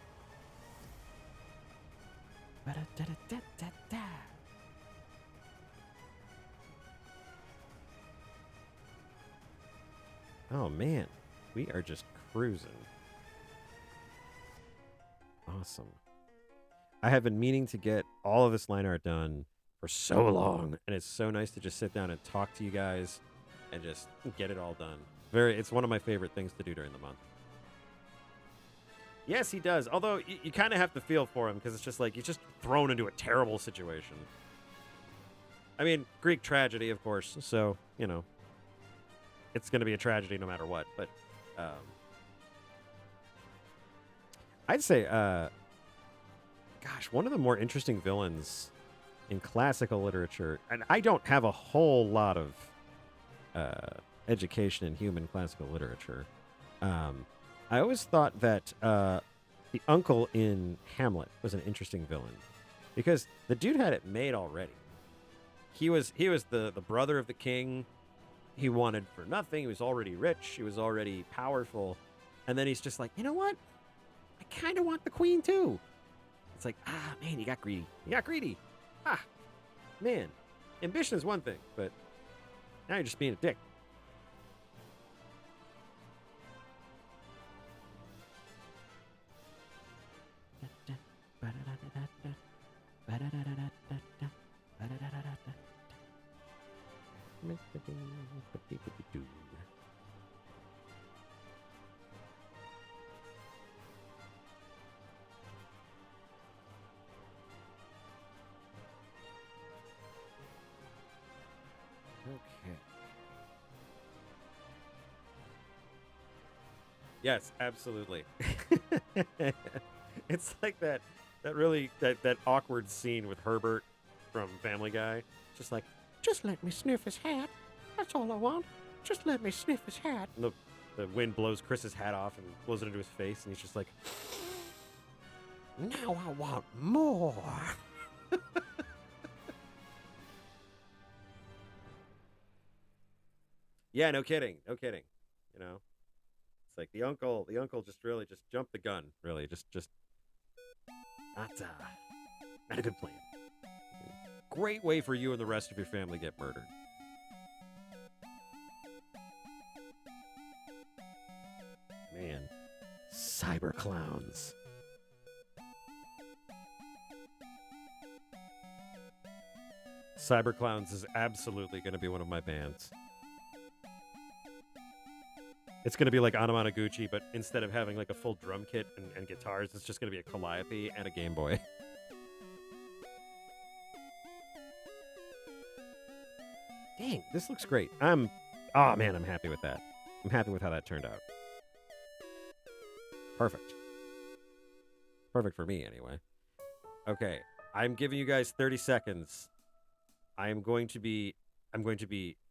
Oh man, we are just cruising. Awesome. I have been meaning to get all of this line art done for so long, and it's so nice to just sit down and talk to you guys and just get it all done. It's one of my favorite things to do during the month. Yes, he does. Although you kind of have to feel for him, because it's just like he's just thrown into a terrible situation. I mean, Greek tragedy, of course. So, you know, it's going to be a tragedy no matter what. But I'd say, gosh, one of the more interesting villains in classical literature, and I don't have a whole lot of education in human classical literature. I always thought that the uncle in Hamlet was an interesting villain, because the dude had it made already. He was the brother of the king. He wanted for nothing. He was already rich. He was already powerful. And then he's just like, you know what? I kind of want the queen too. It's like, man, you got greedy. You got greedy. Man, ambition is one thing, but now you're just being a dick. Okay. Yes, absolutely. It's like that awkward scene with Herbert from Family Guy. Just like, just let me sniff his hat. That's all I want. Just let me sniff his hat. And the wind blows Chris's hat off and blows it into his face, and he's just like, now I want more. Yeah, no kidding. No kidding. You know? It's like the uncle just really just jumped the gun, really. Just not a good plan. Great way for you and the rest of your family to get murdered. Man. Cyber clowns. Cyber Clowns is absolutely going to be one of my bands. It's going to be like Anamanaguchi, but instead of having like a full drum kit and guitars, it's just going to be a Calliope and a Game Boy. Dang, this looks great. Oh man, I'm happy with that. I'm happy with how that turned out. Perfect. Perfect for me, anyway. Okay, I'm giving you guys 30 seconds. I'm going to be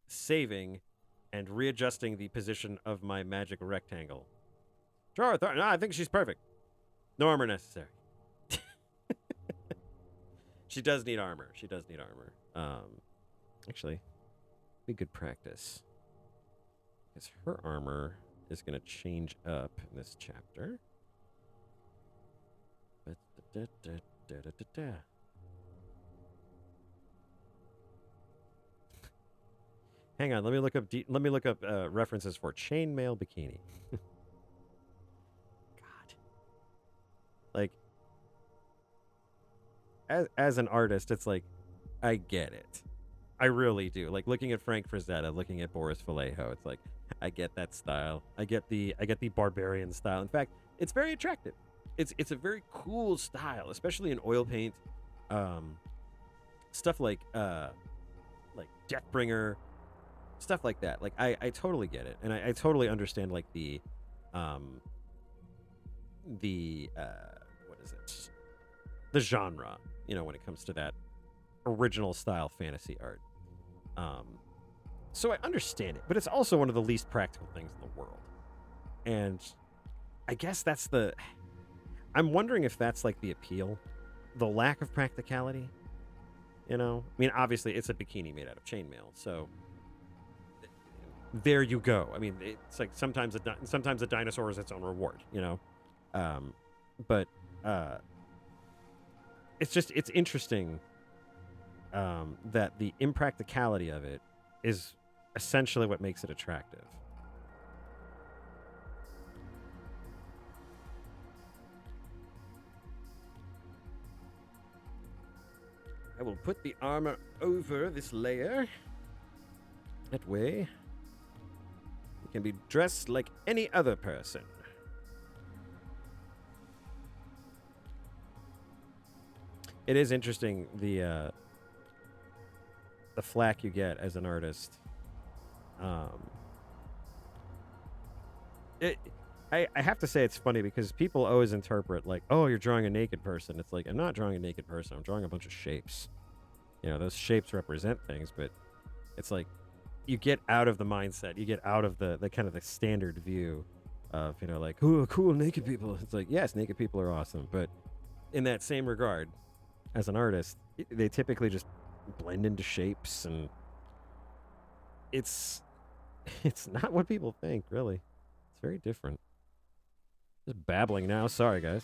saving and readjusting the position of my magic rectangle. Sure, no, I think she's perfect. No armor necessary. She does need armor. She does need armor. Actually, be good practice. Because her armor is going to change up in this chapter. Hang on, let me look up references for chainmail bikini. God, like as an artist, it's like I get it, I really do. Like looking at Frank Frazetta, looking at Boris Vallejo, it's like I get that style. I get the barbarian style. In fact, it's very attractive. It's a very cool style, especially in oil paint, stuff like Deathbringer. Stuff like that. Like I totally get it, and I totally understand like the what is it? The genre, when it comes to that original style fantasy art. So I understand it, but it's also one of the least practical things in the world. And I guess I'm wondering if that's like the appeal, the lack of practicality. I mean, obviously it's a bikini made out of chainmail, so there you go. I mean, it's like sometimes a dinosaur is its own reward, but it's interesting that the impracticality of it is essentially what makes it attractive. I will put the armor over this layer. That way can be dressed like any other person. It is interesting the flack you get as an artist. I have to say it's funny because people always interpret like, oh, you're drawing a naked person. It's like, I'm not drawing a naked person. I'm drawing a bunch of shapes. Those shapes represent things, but it's like, you get out of the mindset, you get out of the kind of the standard view of, like, oh, cool naked people. It's like, yes, naked people are awesome. But in that same regard, as an artist, they typically just blend into shapes, and it's not what people think, really. It's very different. Just babbling now. Sorry, guys.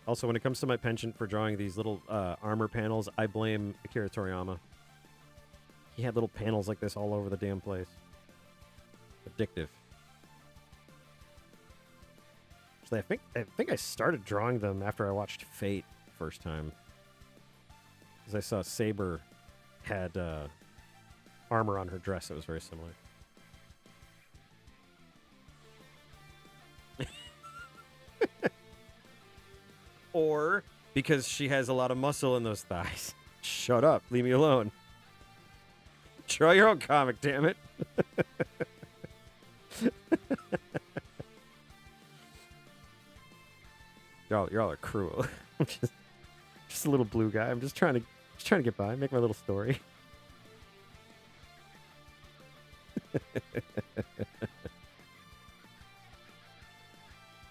Also, when it comes to my penchant for drawing these little armor panels, I blame Akira Toriyama. He had little panels like this all over the damn place. Addictive. Actually, I think I started drawing them after I watched Fate first time. Because I saw Saber had armor on her dress that was very similar. Or because she has a lot of muscle in those thighs. Shut up. Leave me alone. Draw your own comic, damn it. Y'all are cruel. I'm just a little blue guy. I'm just trying to get by, make my little story.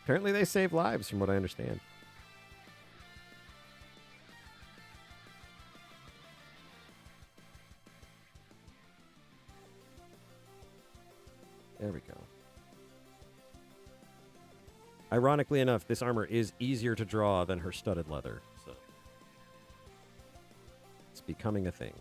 Apparently they save lives from what I understand. There we go. Ironically enough, this armor is easier to draw than her studded leather. So becoming a thing.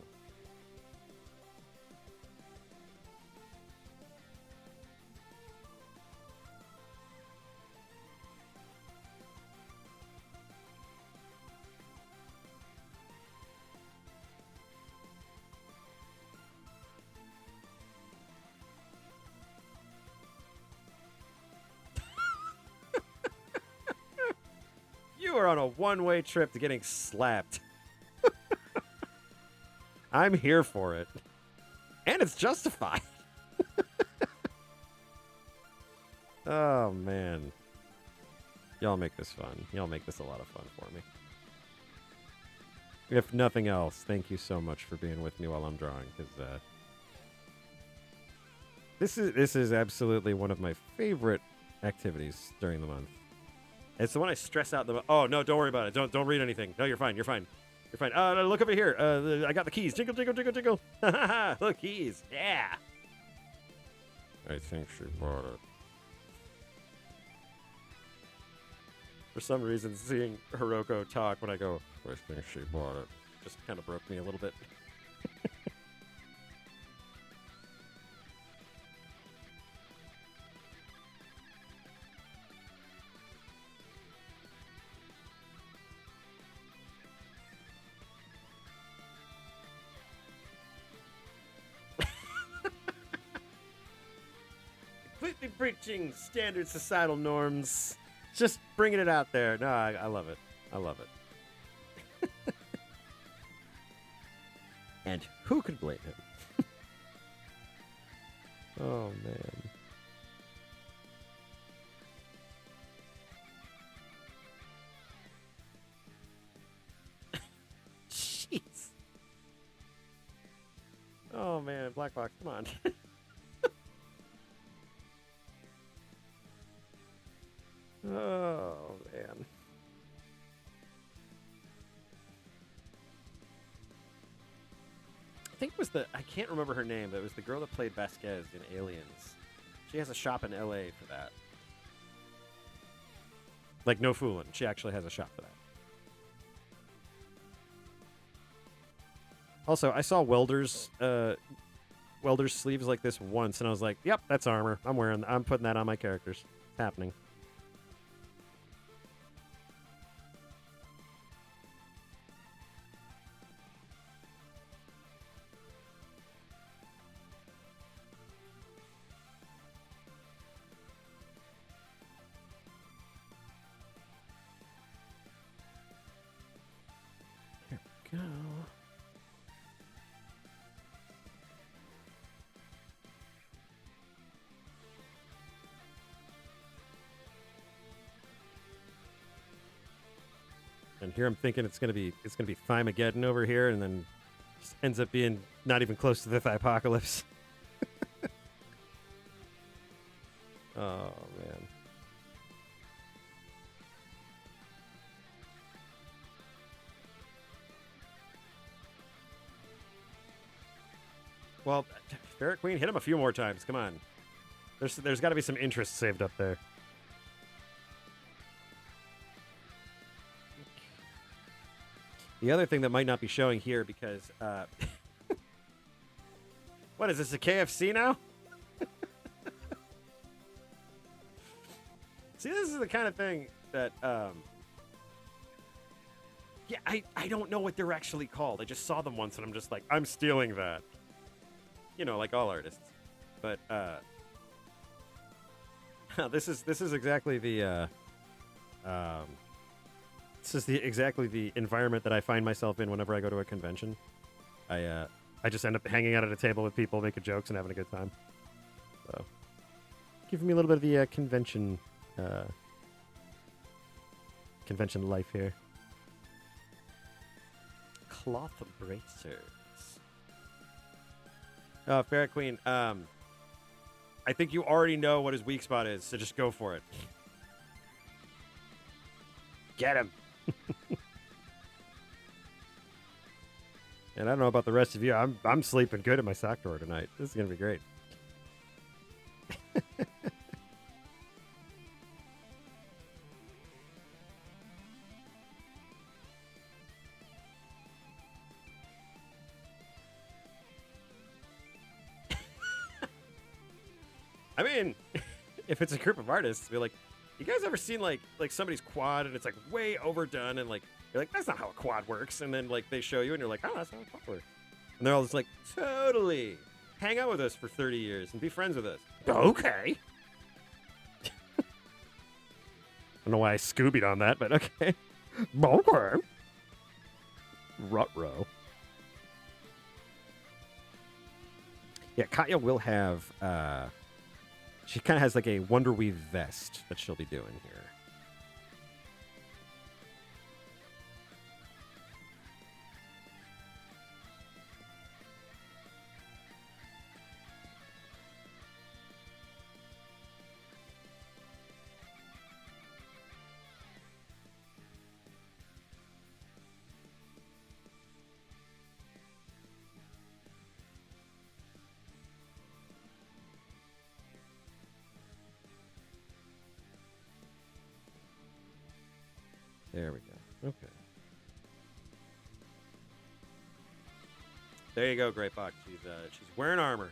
You are on a one-way trip to getting slapped. I'm here for it. And it's justified. Oh, man. Y'all make this fun. Y'all make this a lot of fun for me. If nothing else, thank you so much for being with me while I'm drawing, because this is absolutely one of my favorite activities during the month. It's the one I stress out the most. Oh, no, don't worry about it. Don't read anything. No, you're fine. You're fine. You're fine. No, look over here. I got the keys. Jingle, jingle, jingle, jingle. Look, keys. Yeah. I think she bought it. For some reason, seeing Hiroko talk when I go, I think she bought it, just kind of broke me a little bit. Completely breaching standard societal norms. Just bringing it out there. No, I love it. I love it. And who could blame him? Oh, man. Jeez. Oh, man. Black Box, come on. Oh, man. I think it was I can't remember her name, but it was the girl that played Vasquez in Aliens. She has a shop in LA for that. Like, no fooling. She actually has a shop for that. Also, I saw welders sleeves like this once, and I was like, yep, that's armor. I'm putting that on my characters. It's happening. Go. And here I'm thinking it's gonna be Thymageddon over here, and then just ends up being not even close to the Thypocalypse. Oh man. Well, Ferret Queen, hit him a few more times. Come on. There's got to be some interest saved up there. The other thing that might not be showing here because... what is this, a KFC now? See, this is the kind of thing that... yeah, I don't know what they're actually called. I just saw them once and I'm just like, I'm stealing that. You know, like all artists. But this is exactly the exactly the environment that I find myself in whenever I go to a convention. I just end up hanging out at a table with people, making jokes, and having a good time. So, giving me a little bit of the convention life here. Cloth bracers. Ferret Queen, I think you already know what his weak spot is, so just go for it. Get him. And I don't know about the rest of you. I'm sleeping good at my sock drawer tonight. This is gonna be great. I mean, if it's a group of artists, be like, you guys ever seen like somebody's quad and it's like way overdone and like you're like, that's not how a quad works, and then like they show you and you're like, oh, that's how a quad works, and they're all just like, totally. Hang out with us for 30 years and be friends with us. Okay. I don't know why I Scoobied on that, but okay. Okay. Ruh-roh. Yeah, Katya will have, she kind of has like a Wonder Weave vest that she'll be doing here. There we go. Okay. There you go, Great Fox. She's wearing armor.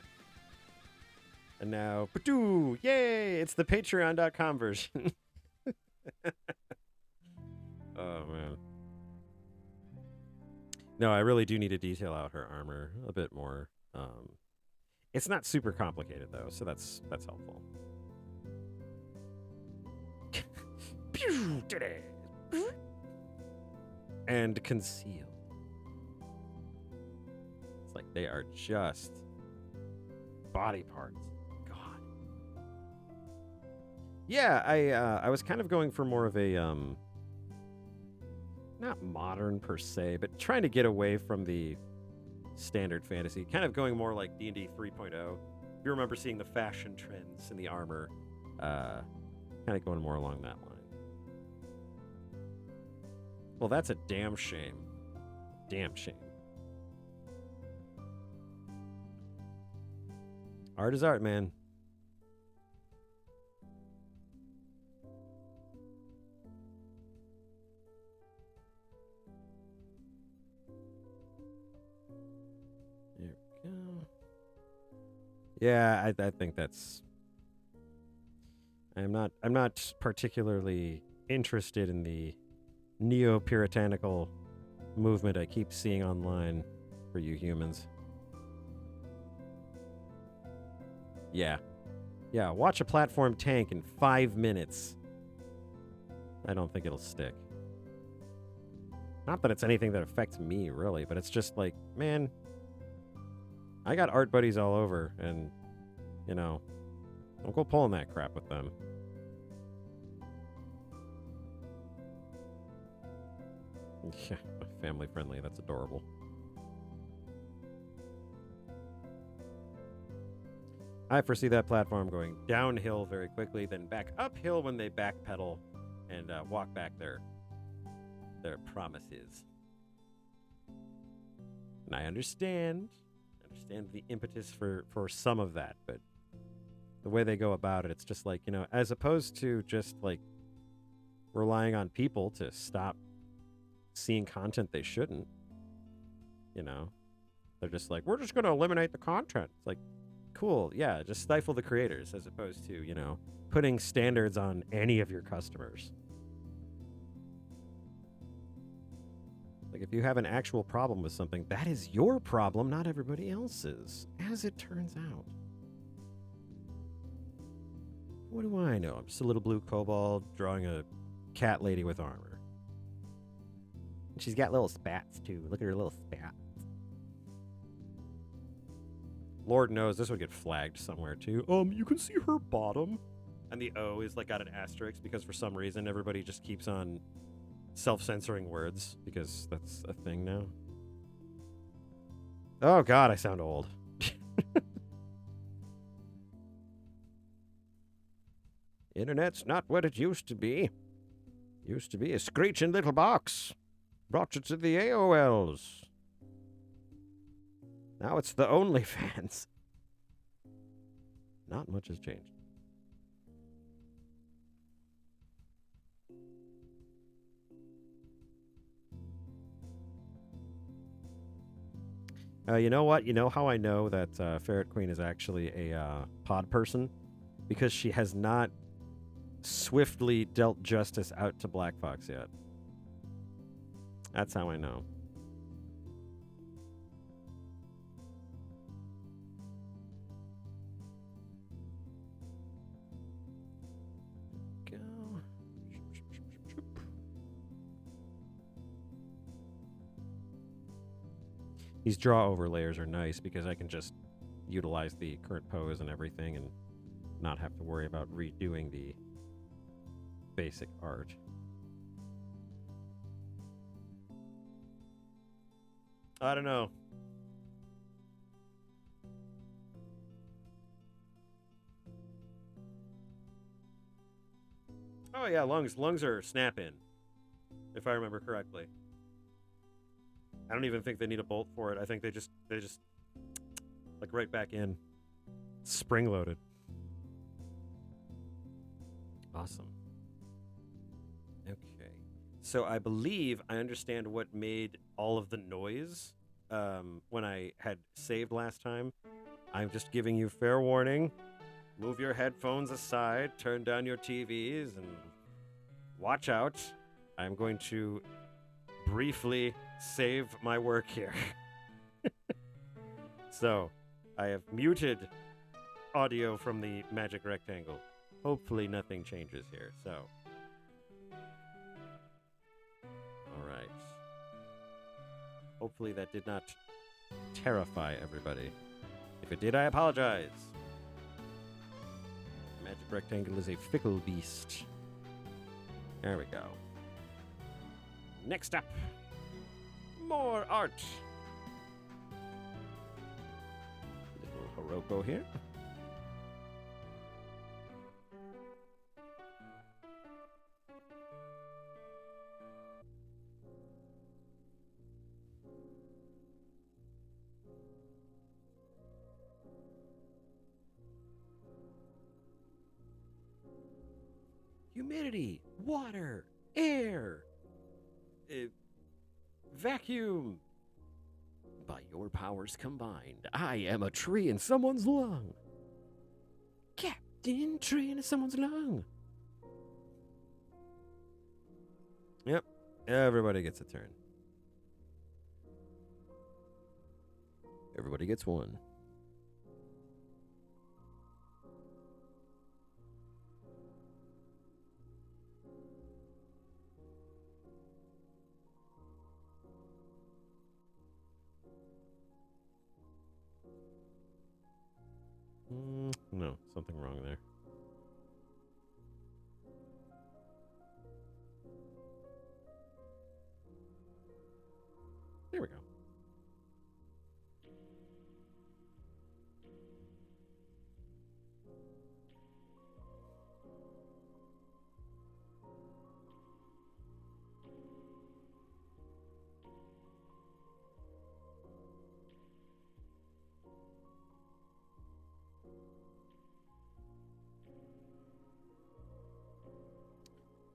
And now, Badoo! Yay! It's the Patreon.com version. Oh, man. No, I really do need to detail out her armor a bit more. It's not super complicated, though, so that's helpful. And concealed. It's like they are just body parts. God. Yeah, I was kind of going for more of a not modern per se, but trying to get away from the standard fantasy, kind of going more like D&D 3.0. If you remember seeing the fashion trends in the armor, kind of going more along that line. Well, that's a damn shame. Damn shame. Art is art, man. There we go. Yeah, I think that's... I'm not particularly interested in the neo-puritanical movement I keep seeing online for you humans. Yeah. Yeah, watch a platform tank in 5 minutes. I don't think it'll stick. Not that it's anything that affects me, really, but it's just like, man, I got art buddies all over, and, you know, don't go pulling that crap with them. Yeah, family friendly. That's adorable. I foresee that platform going downhill very quickly, then back uphill when they backpedal and walk back their promises. And I understand the impetus for some of that, but the way they go about it, it's just like, you know, as opposed to just like relying on people to stop seeing content they shouldn't, you know, they're just like, we're just going to eliminate the content. It's like, cool, yeah, just stifle the creators as opposed to, you know, putting standards on any of your customers. Like, if you have an actual problem with something, that is your problem, not everybody else's, as it turns out. What do I know? I'm just a little blue kobold drawing a cat lady with armor. And she's got little spats, too. Look at her little spats. Lord knows this would get flagged somewhere, too. You can see her bottom. And the O is, like, got an asterisk because for some reason everybody just keeps on self-censoring words because that's a thing now. Oh, God, I sound old. Internet's not what it used to be. Used to be a screeching little box. Brought you to the AOLs. Now it's the OnlyFans. Not much has changed. You know what? You know how I know that Ferret Queen is actually a pod person? because she has not swiftly dealt justice out to Black Fox yet. That's how I know. Go. These draw overlayers are nice because I can just utilize the current pose and everything and not have to worry about redoing the basic art. I don't know. Oh yeah, lungs are snap in, if I remember correctly. I don't even think they need a bolt for it. I think they just like right back in, spring loaded. Awesome. Okay, so I believe I understand what made all of the noise when I had saved last time. I'm just giving you fair warning. Move your headphones aside, turn down your TVs, and watch out. I'm going to briefly save my work here. So, I have muted audio from the magic rectangle. Hopefully nothing changes here, so. Alright. Hopefully that did not terrify everybody. If it did, I apologize. Magic rectangle is a fickle beast. There we go. Next up, more art. Little Hiroko here. Humidity, water, air, vacuum. By your powers combined, I am a tree in someone's lung. Captain Tree in someone's lung. Yep, everybody gets a turn. Everybody gets one. No, something wrong there. There we go.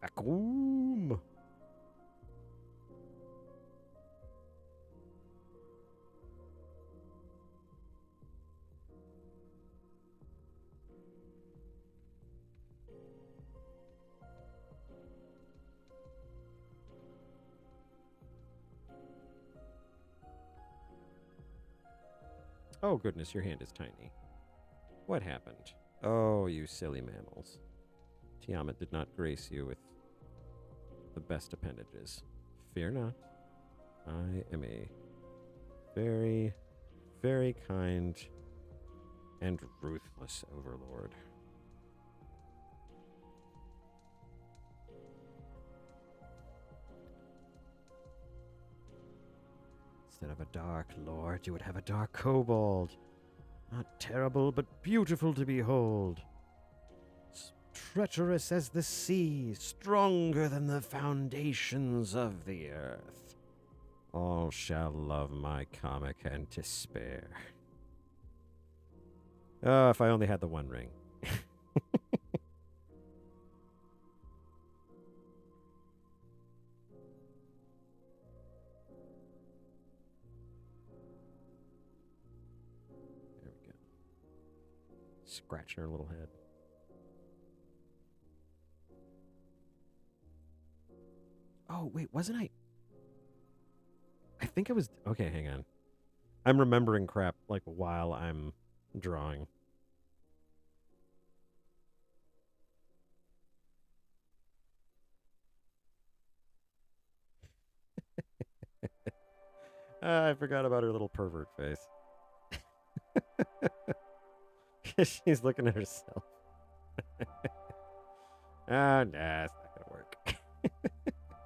Vacuum. Oh, goodness, your hand is tiny. What happened? Oh, you silly mammals. Tiamat did not grace you with the best appendages. Fear not. I am a very, very kind and ruthless overlord. Instead of a dark lord, you would have a dark kobold. Not terrible, but beautiful to behold. Treacherous as the sea, stronger than the foundations of the earth. All shall love my comic and despair. Oh, if I only had the one ring. There we go. Scratching her little head. Oh, wait, wasn't I? I think I was. Okay, hang on. I'm remembering crap like while I'm drawing. I forgot about her little pervert face. She's looking at herself. Ah, nah, it's not gonna work.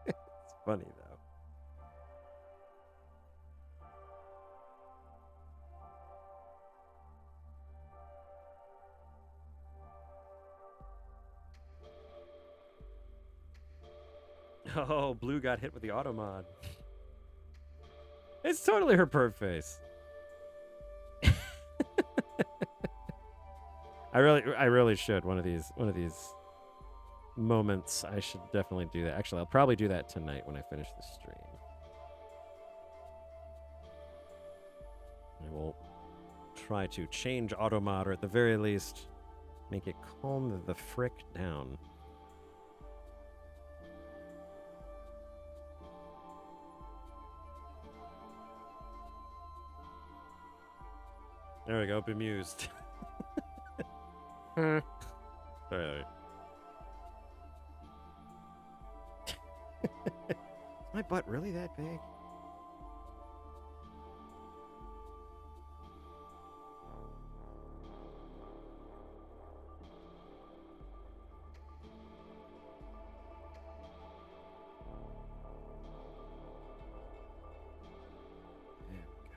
It's funny though. Oh, Blue got hit with the auto mod. It's totally her perv face. I really should one of these moments. I should definitely do that. Actually, I'll probably do that tonight when I finish the stream. I will try to change auto mod, or at the very least, make it calm the frick down. There we go, bemused. Sorry. Is my butt really that big? There we go.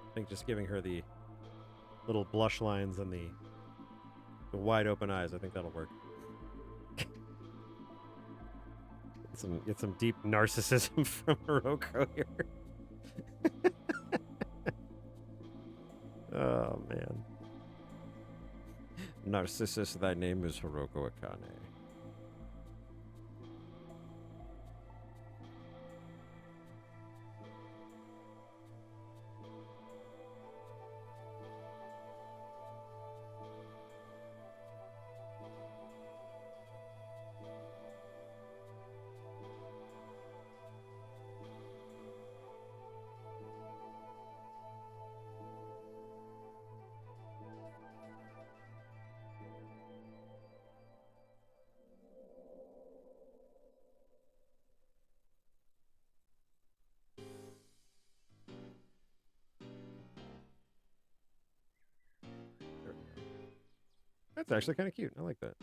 I think just giving her the little blush lines and the wide open eyes, I think that'll work. Get some deep narcissism from Hiroko here. Oh man. Narcissus, thy name is Hiroko Akane. That's actually kind of cute. I like that.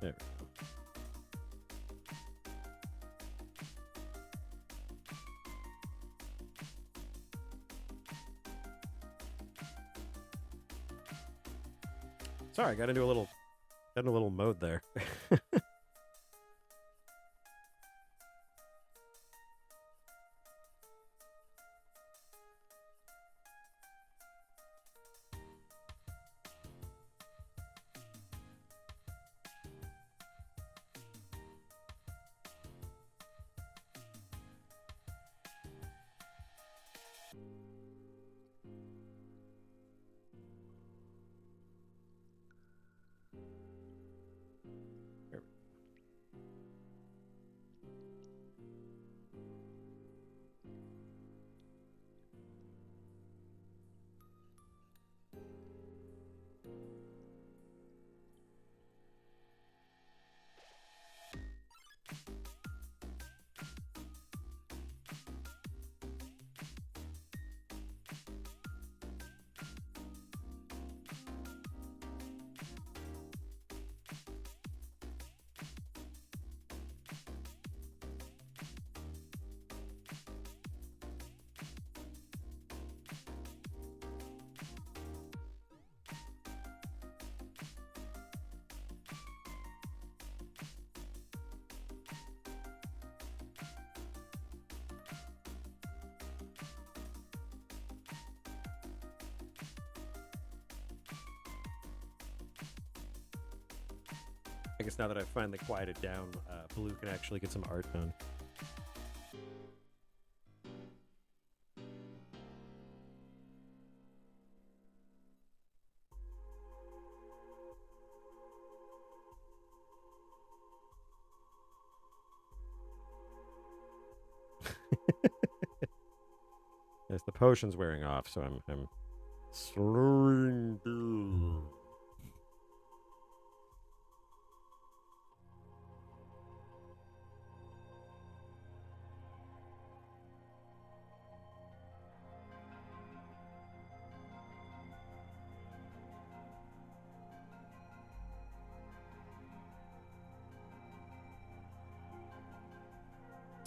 There we go. Sorry, I got into a little mode there. I guess now that I've finally quieted down, Blue can actually get some art done. As the potion's wearing off, so I'm slowing down.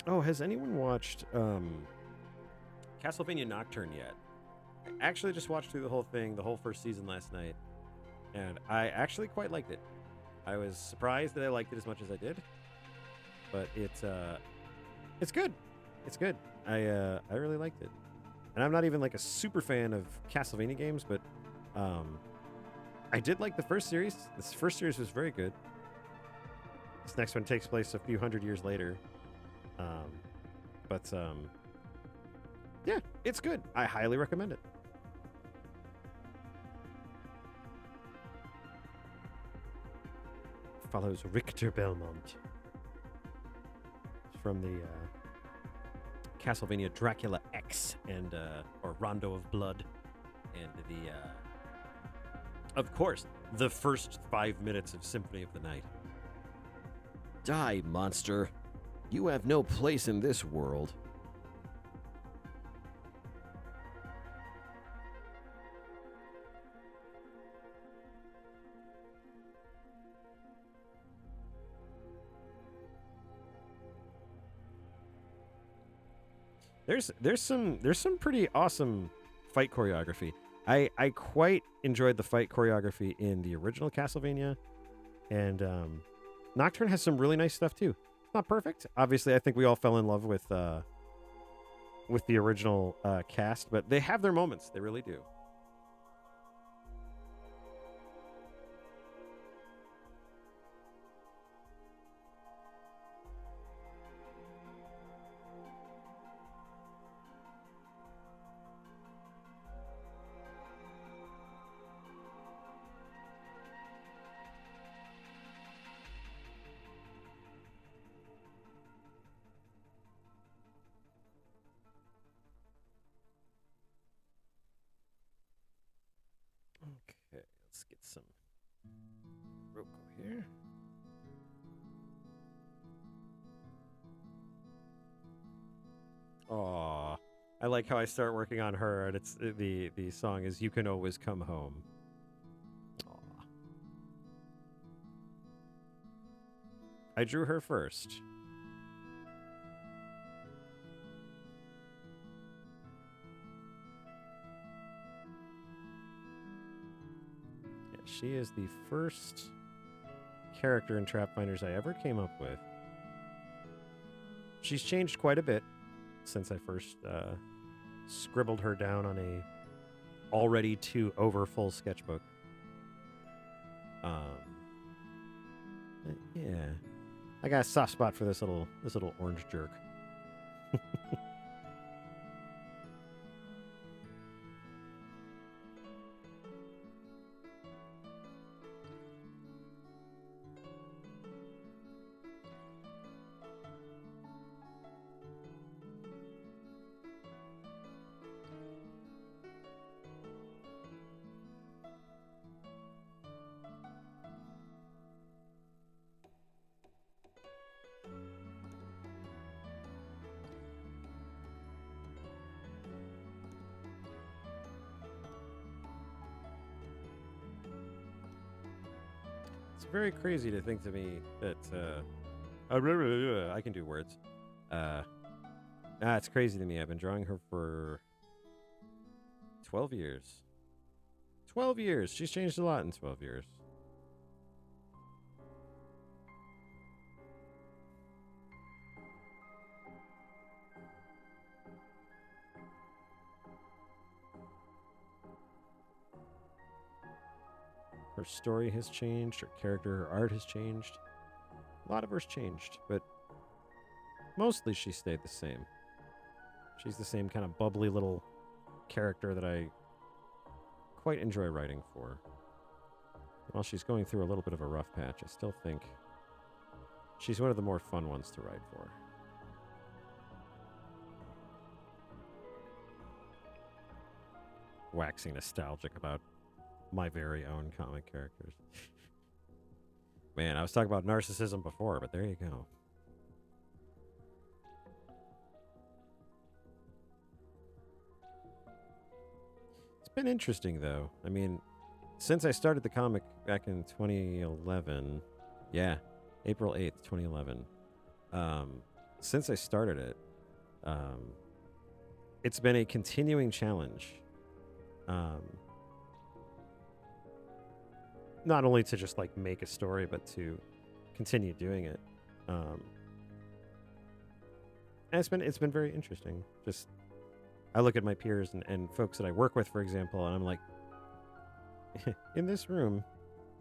Oh, has anyone watched Castlevania Nocturne yet? I actually just watched through the whole thing, the whole first season last night, and I actually quite liked it. I was surprised that I liked it as much as I did, but it's good. It's good. I really liked it, and I'm not even like a super fan of Castlevania games, but I did like the first series. This first series was very good. This next one takes place a few hundred years later. Yeah, it's good. I highly recommend it. Follows Richter Belmont from the Castlevania Dracula X and or Rondo of Blood, and the of course the first 5 minutes of Symphony of the Night. Die, monster! You have no place in this world. There's some pretty awesome fight choreography. I quite enjoyed the fight choreography in the original Castlevania, and Nocturne has some really nice stuff too. Not perfect. Obviously, I think we all fell in love with the original cast, but they have their moments. They really do. Okay, let's get some Roko here. Aw, I like how I start working on her, and it's the song is "You Can Always Come Home." Aw. I drew her first. she is the first character in Trapfinders I ever came up with. She's changed quite a bit since I first scribbled her down on a already too overfull sketchbook. Yeah, I got a soft spot for this little orange jerk. It's very crazy to think to me that I can do words. It's crazy to me. I've been drawing her for 12 years. 12 years. She's changed a lot in 12 years. Her story has changed, her character, her art has changed. A lot of her's changed, but mostly she stayed the same. She's the same kind of bubbly little character that I quite enjoy writing for. While she's going through a little bit of a rough patch, I still think she's one of the more fun ones to write for. Waxing nostalgic about my very own comic characters. Man, I was talking about narcissism before, but there you go. It's been interesting, though. I mean, since I started the comic back in 2011, yeah, April 8th, 2011, since I started it, it's been a continuing challenge. Not only to just like make a story, but to continue doing it. And it's been very interesting. Just I look at my peers and folks that I work with, for example, and I'm like, in this room,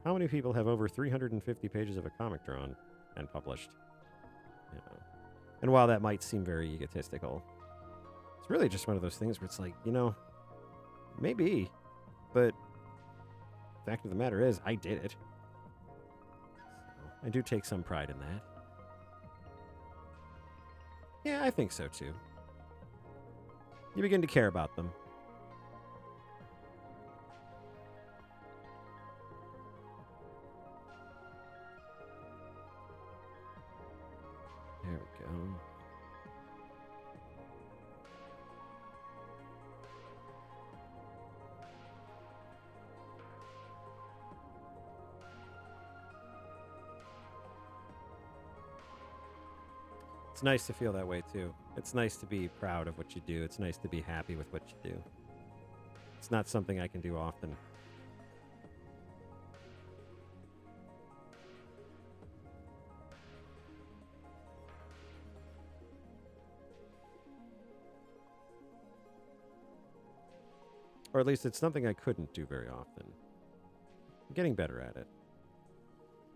how many people have over 350 pages of a comic drawn and published? You know. And while that might seem very egotistical, it's really just one of those things where it's like, maybe, but fact of the matter is, I did it. So I do take some pride in that. Yeah, I think so too. You begin to care about them. There we go. It's nice to feel that way, too. It's nice to be proud of what you do. It's nice to be happy with what you do. It's not something I can do often. Or at least it's something I couldn't do very often. I'm getting better at it.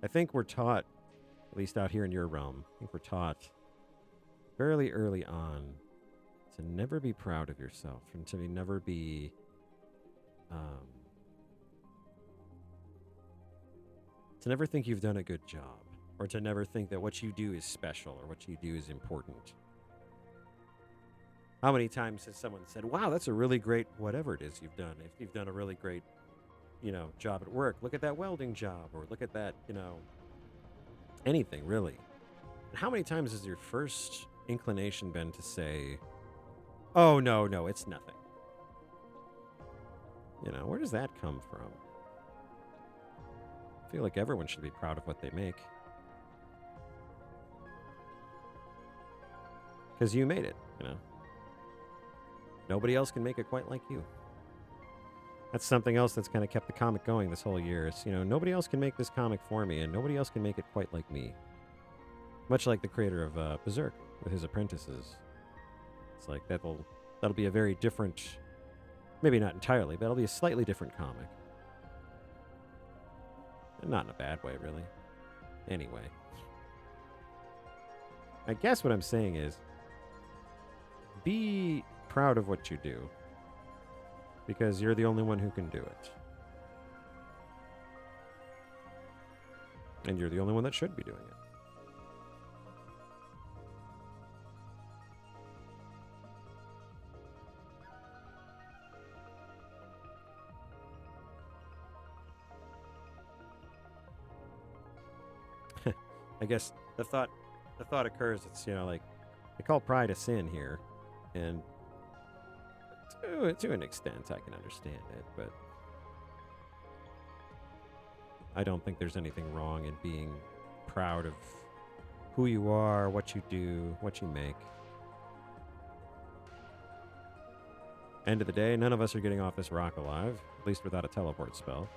I think we're taught, at least out here in your realm, I think we're taught fairly early on to never be proud of yourself and to never be to never think you've done a good job, or to never think that what you do is special or what you do is important. How many times has someone said, wow, that's a really great whatever it is you've done? If you've done a really great, job at work, look at that welding job, or look at that, anything really. And how many times has your first inclination been to say, oh, no, it's nothing? Where does that come from? I feel like everyone should be proud of what they make. Because you made it, Nobody else can make it quite like you. That's something else that's kind of kept the comic going this whole year. Is, nobody else can make this comic for me, and nobody else can make it quite like me. Much like the creator of Berserk with his apprentices. It's like that'll be a very different, maybe not entirely, but it'll be a slightly different comic. And not in a bad way, really. Anyway. I guess what I'm saying is, be proud of what you do. Because you're the only one who can do it. And you're the only one that should be doing it. I guess the thought occurs, it's, like, they call pride a sin here. And to an extent, I can understand it, but I don't think there's anything wrong in being proud of who you are, what you do, what you make. End of the day, none of us are getting off this rock alive, at least without a teleport spell.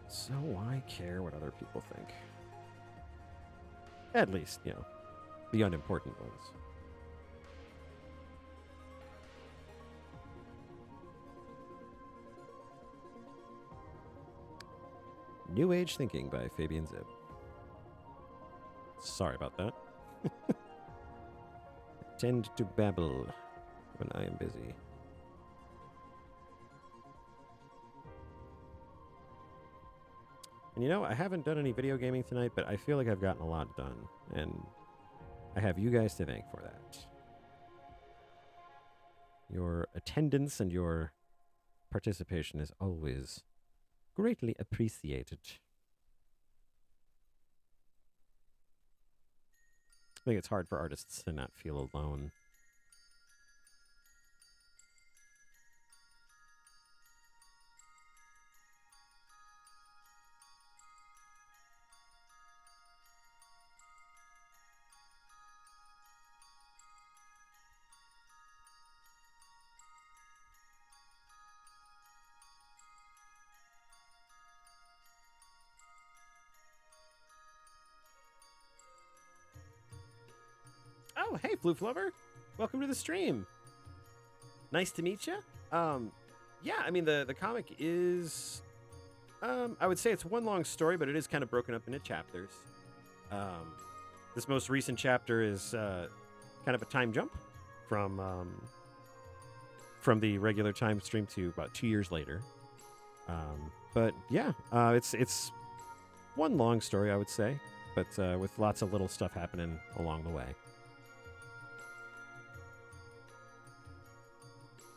So why care what other people think? At least, the unimportant ones. New Age Thinking by Fabian Zib. Sorry about that. I tend to babble when I am busy. And I haven't done any video gaming tonight, but I feel like I've gotten a lot done. And I have you guys to thank for that. Your attendance and your participation is always greatly appreciated. I think it's hard for artists to not feel alone. Oh, hey, Floof Lover. Welcome to the stream. Nice to meet you. Yeah, I mean, the comic is, I would say it's one long story, but it is kind of broken up into chapters. This most recent chapter is kind of a time jump from the regular time stream to about 2 years later. But yeah, it's one long story, I would say, but with lots of little stuff happening along the way.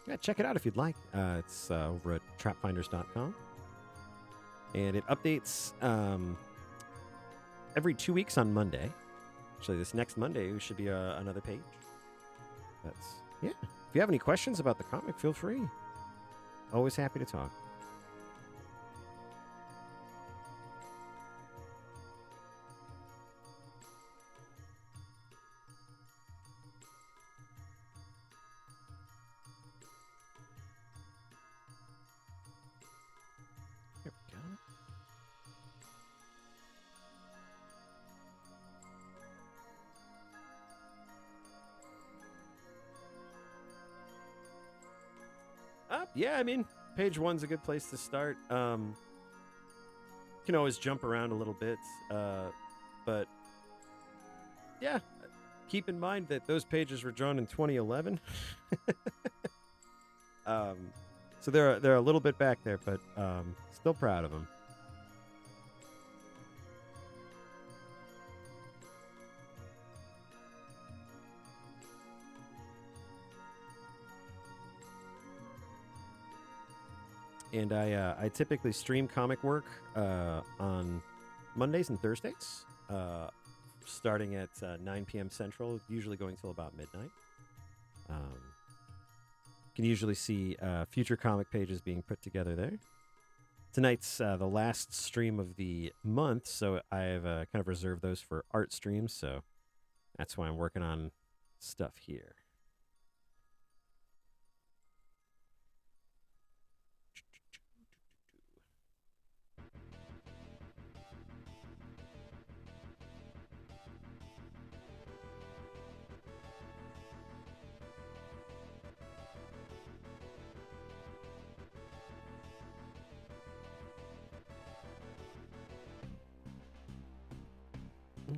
Yeah, check it out if you'd like. It's over at trapfinders.com. And it updates every 2 weeks on Monday. Actually, this next Monday should be another page. Yeah. If you have any questions about the comic, feel free. Always happy to talk. There we go. Yeah, I mean, page one's a good place to start. You can always jump around a little bit, but yeah, keep in mind that those pages were drawn in 2011. So they're a little bit back there, but still proud of them. And I typically stream comic work on Mondays and Thursdays, starting at 9 p.m. Central, usually going till about midnight. You can usually see future comic pages being put together there. Tonight's the last stream of the month, so I've kind of reserved those for art streams, so that's why I'm working on stuff here.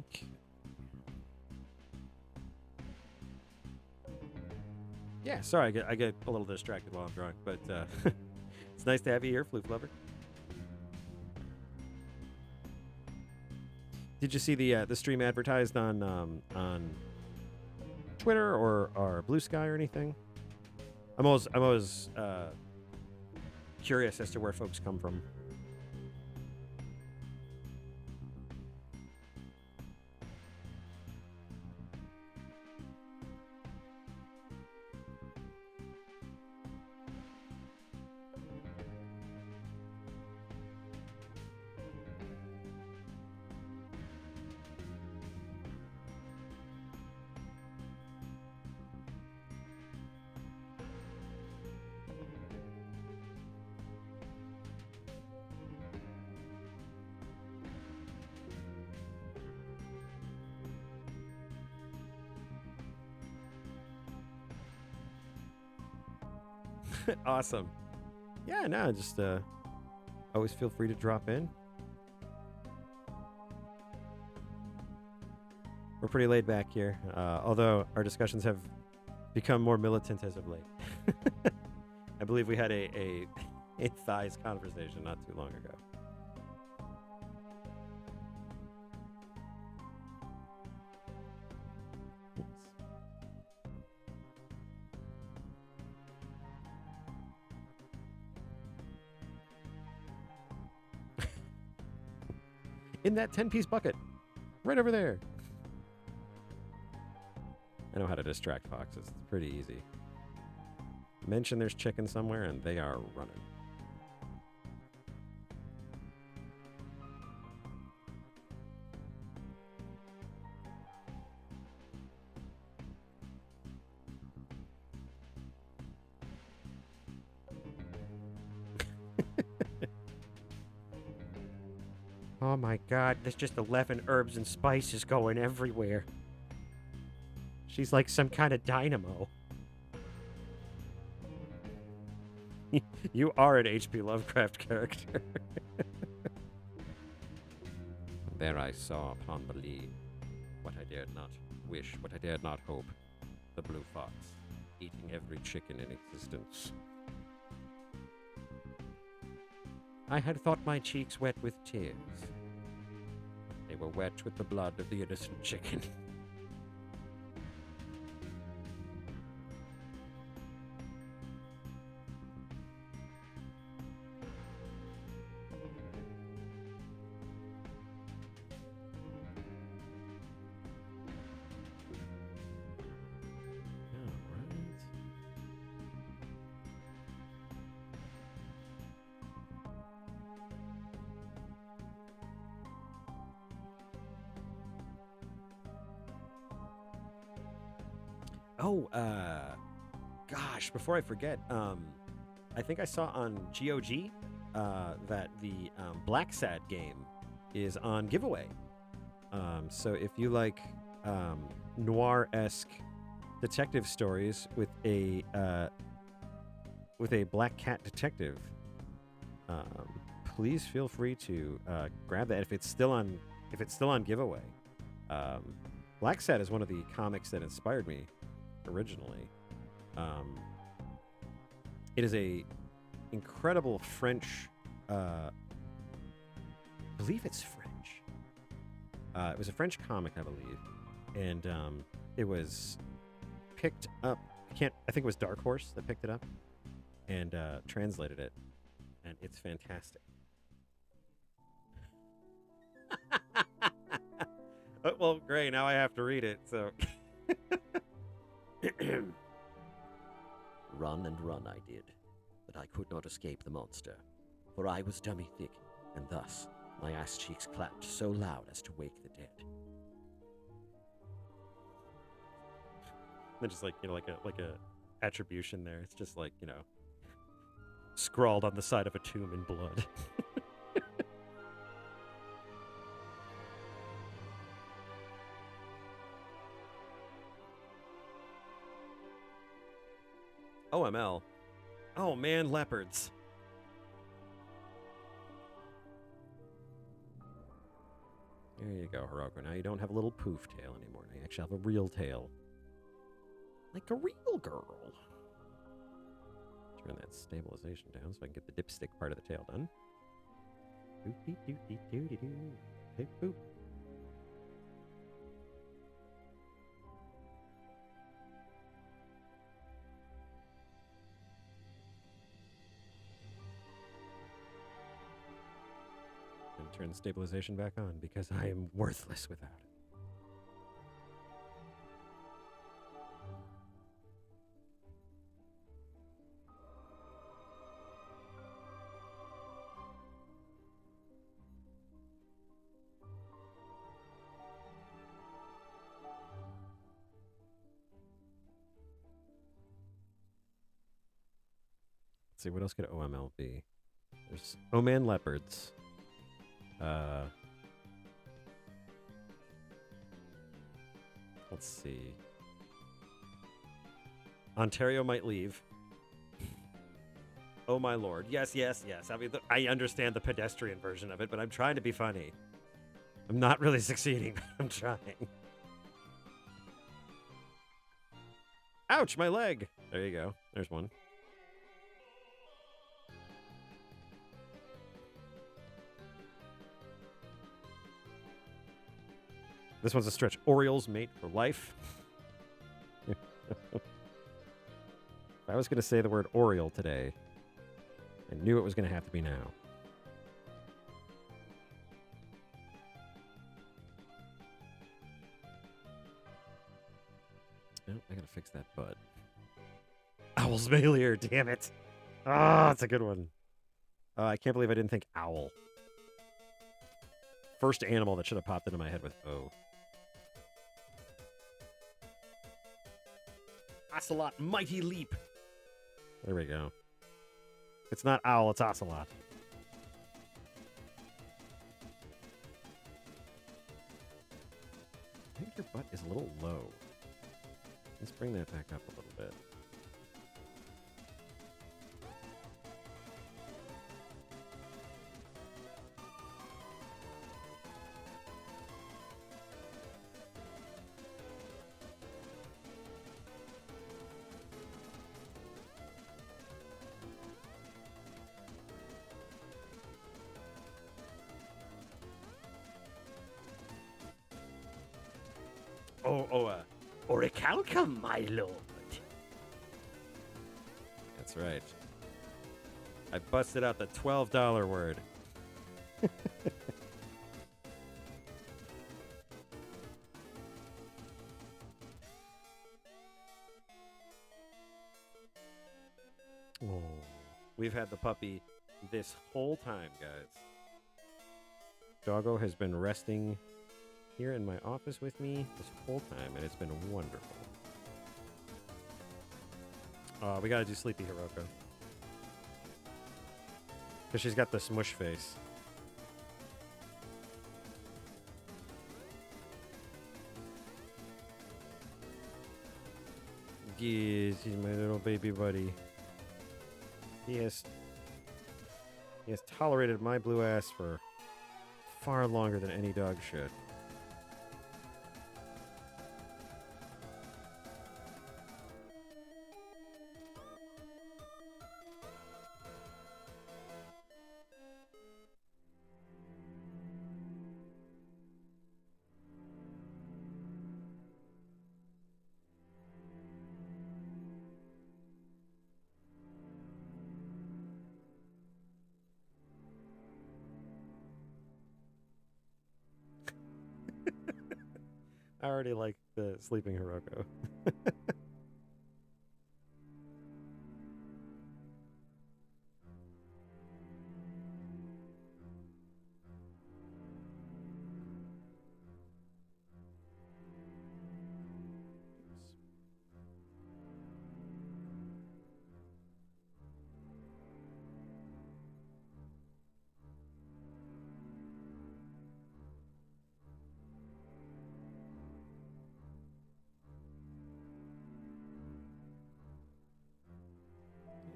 Okay. Yeah, sorry, I get a little distracted while I'm drawing, but it's nice to have you here, Floof Lover. Did you see the stream advertised on Twitter or Blue Sky or anything? I'm always curious as to where folks come from. Awesome. Yeah, no, just always feel free to drop in. We're pretty laid back here, although our discussions have become more militant as of late. I believe we had a thighs conversation not too long ago. In that 10-piece bucket. Right over there. I know how to distract foxes. It's pretty easy. Mention there's chicken somewhere and they are running. Oh my god, there's just 11 herbs and spices going everywhere. She's like some kind of dynamo. You are an H.P. Lovecraft character. There I saw upon the lea what I dared not wish, what I dared not hope. The blue fox, eating every chicken in existence. I had thought my cheeks wet with tears. They were wet with the blood of the innocent chicken. Gosh, before I forget, I think I saw on GOG that the Black Sad game is on giveaway. So if you like noir-esque detective stories with a black cat detective, please feel free to grab that if it's still on giveaway. Black Sad is one of the comics that inspired me originally. It is a incredible French, I believe it's French. It was a French comic, I believe, and it was picked up. I think it was Dark Horse that picked it up and translated it, and it's fantastic. Well, great. Now I have to read it. So. Run and run I did, but I could not escape the monster, for I was dummy thick, and thus my ass cheeks clapped so loud as to wake the dead. Then just like a attribution there. It's just like, scrawled on the side of a tomb in blood. OML. Oh man, leopards. There you go, Hiroko. Now you don't have a little poof tail anymore. Now you actually have a real tail. Like a real girl. Turn that stabilization down so I can get the dipstick part of the tail done. Doot-dee-doot-dee-doo-dee-doo. Hey, boop. And turn the stabilization back on because I am worthless without it. Let's see, what else could OML be? There's Oman leopards. Let's see. Ontario might leave. Oh my lord. Yes, yes, yes. I mean, I understand the pedestrian version of it, but I'm trying to be funny. I'm not really succeeding, but I'm trying. Ouch, my leg. There you go. There's one. This one's a stretch. Orioles mate for life. If I was going to say the word Oriole today, I knew it was going to have to be now. Oh, I got to fix that bud. Owl's Mailer, damn it. Ah, that's a good one. I can't believe I didn't think owl. First animal that should have popped into my head with O. Ocelot, mighty leap. There we go. It's not owl, it's ocelot. I think your butt is a little low. Let's bring that back up a little bit. Orichalcum, my lord. That's right. I busted out the $12 word. Oh. We've had the puppy this whole time, guys. Doggo has been resting here in my office with me this whole time, and it's been wonderful. We gotta do Sleepy Hiroko. Because she's got the smush face. Yes, he's my little baby buddy. He has tolerated my blue ass for far longer than any dog should. I already like the sleeping Hiroko.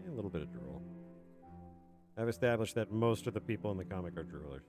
A little bit of drool. I've established that most of the people in the comic are droolers.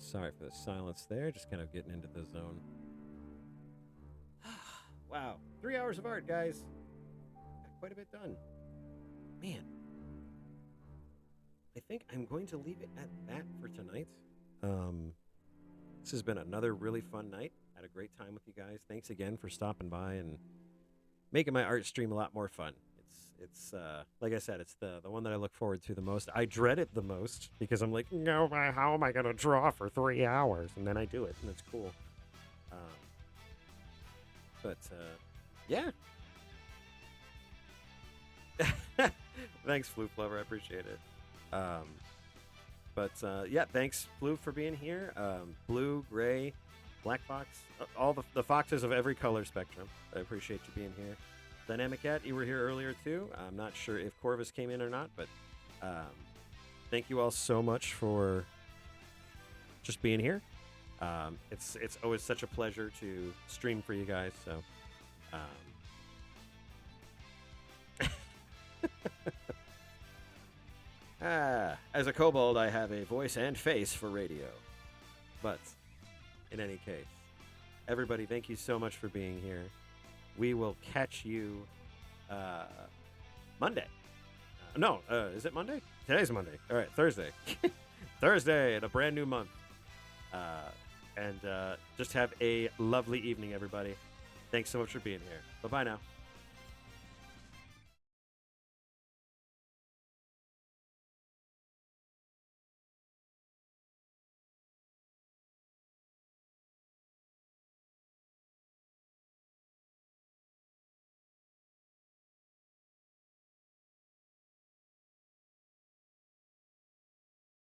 Sorry for the silence there. Just kind of getting into the zone. Wow. 3 hours of art, guys. Got quite a bit done. Man. I think I'm going to leave it at that for tonight. This has been another really fun night. Had a great time with you guys. Thanks again for stopping by and making my art stream a lot more fun. It's like I said, it's the one that I look forward to the most. I dread it the most because I'm like, no, how am I gonna draw for 3 hours? And then I do it, and it's cool. Yeah. Thanks, Floof Lover. I appreciate it. Yeah, thanks, Blue, for being here. Blue, Gray, Black Fox, all the foxes of every color spectrum. I appreciate you being here. Dynamic Cat, you were here earlier too. I'm not sure if Corvus came in or not, but thank you all so much for just being here. It's always such a pleasure to stream for you guys. So, as a kobold, I have a voice and face for radio. But in any case, everybody, thank you so much for being here. We will catch you Monday. Is it Monday? Today's Monday. All right, Thursday. Thursday in a brand new month. Just have a lovely evening, everybody. Thanks so much for being here. Bye-bye now.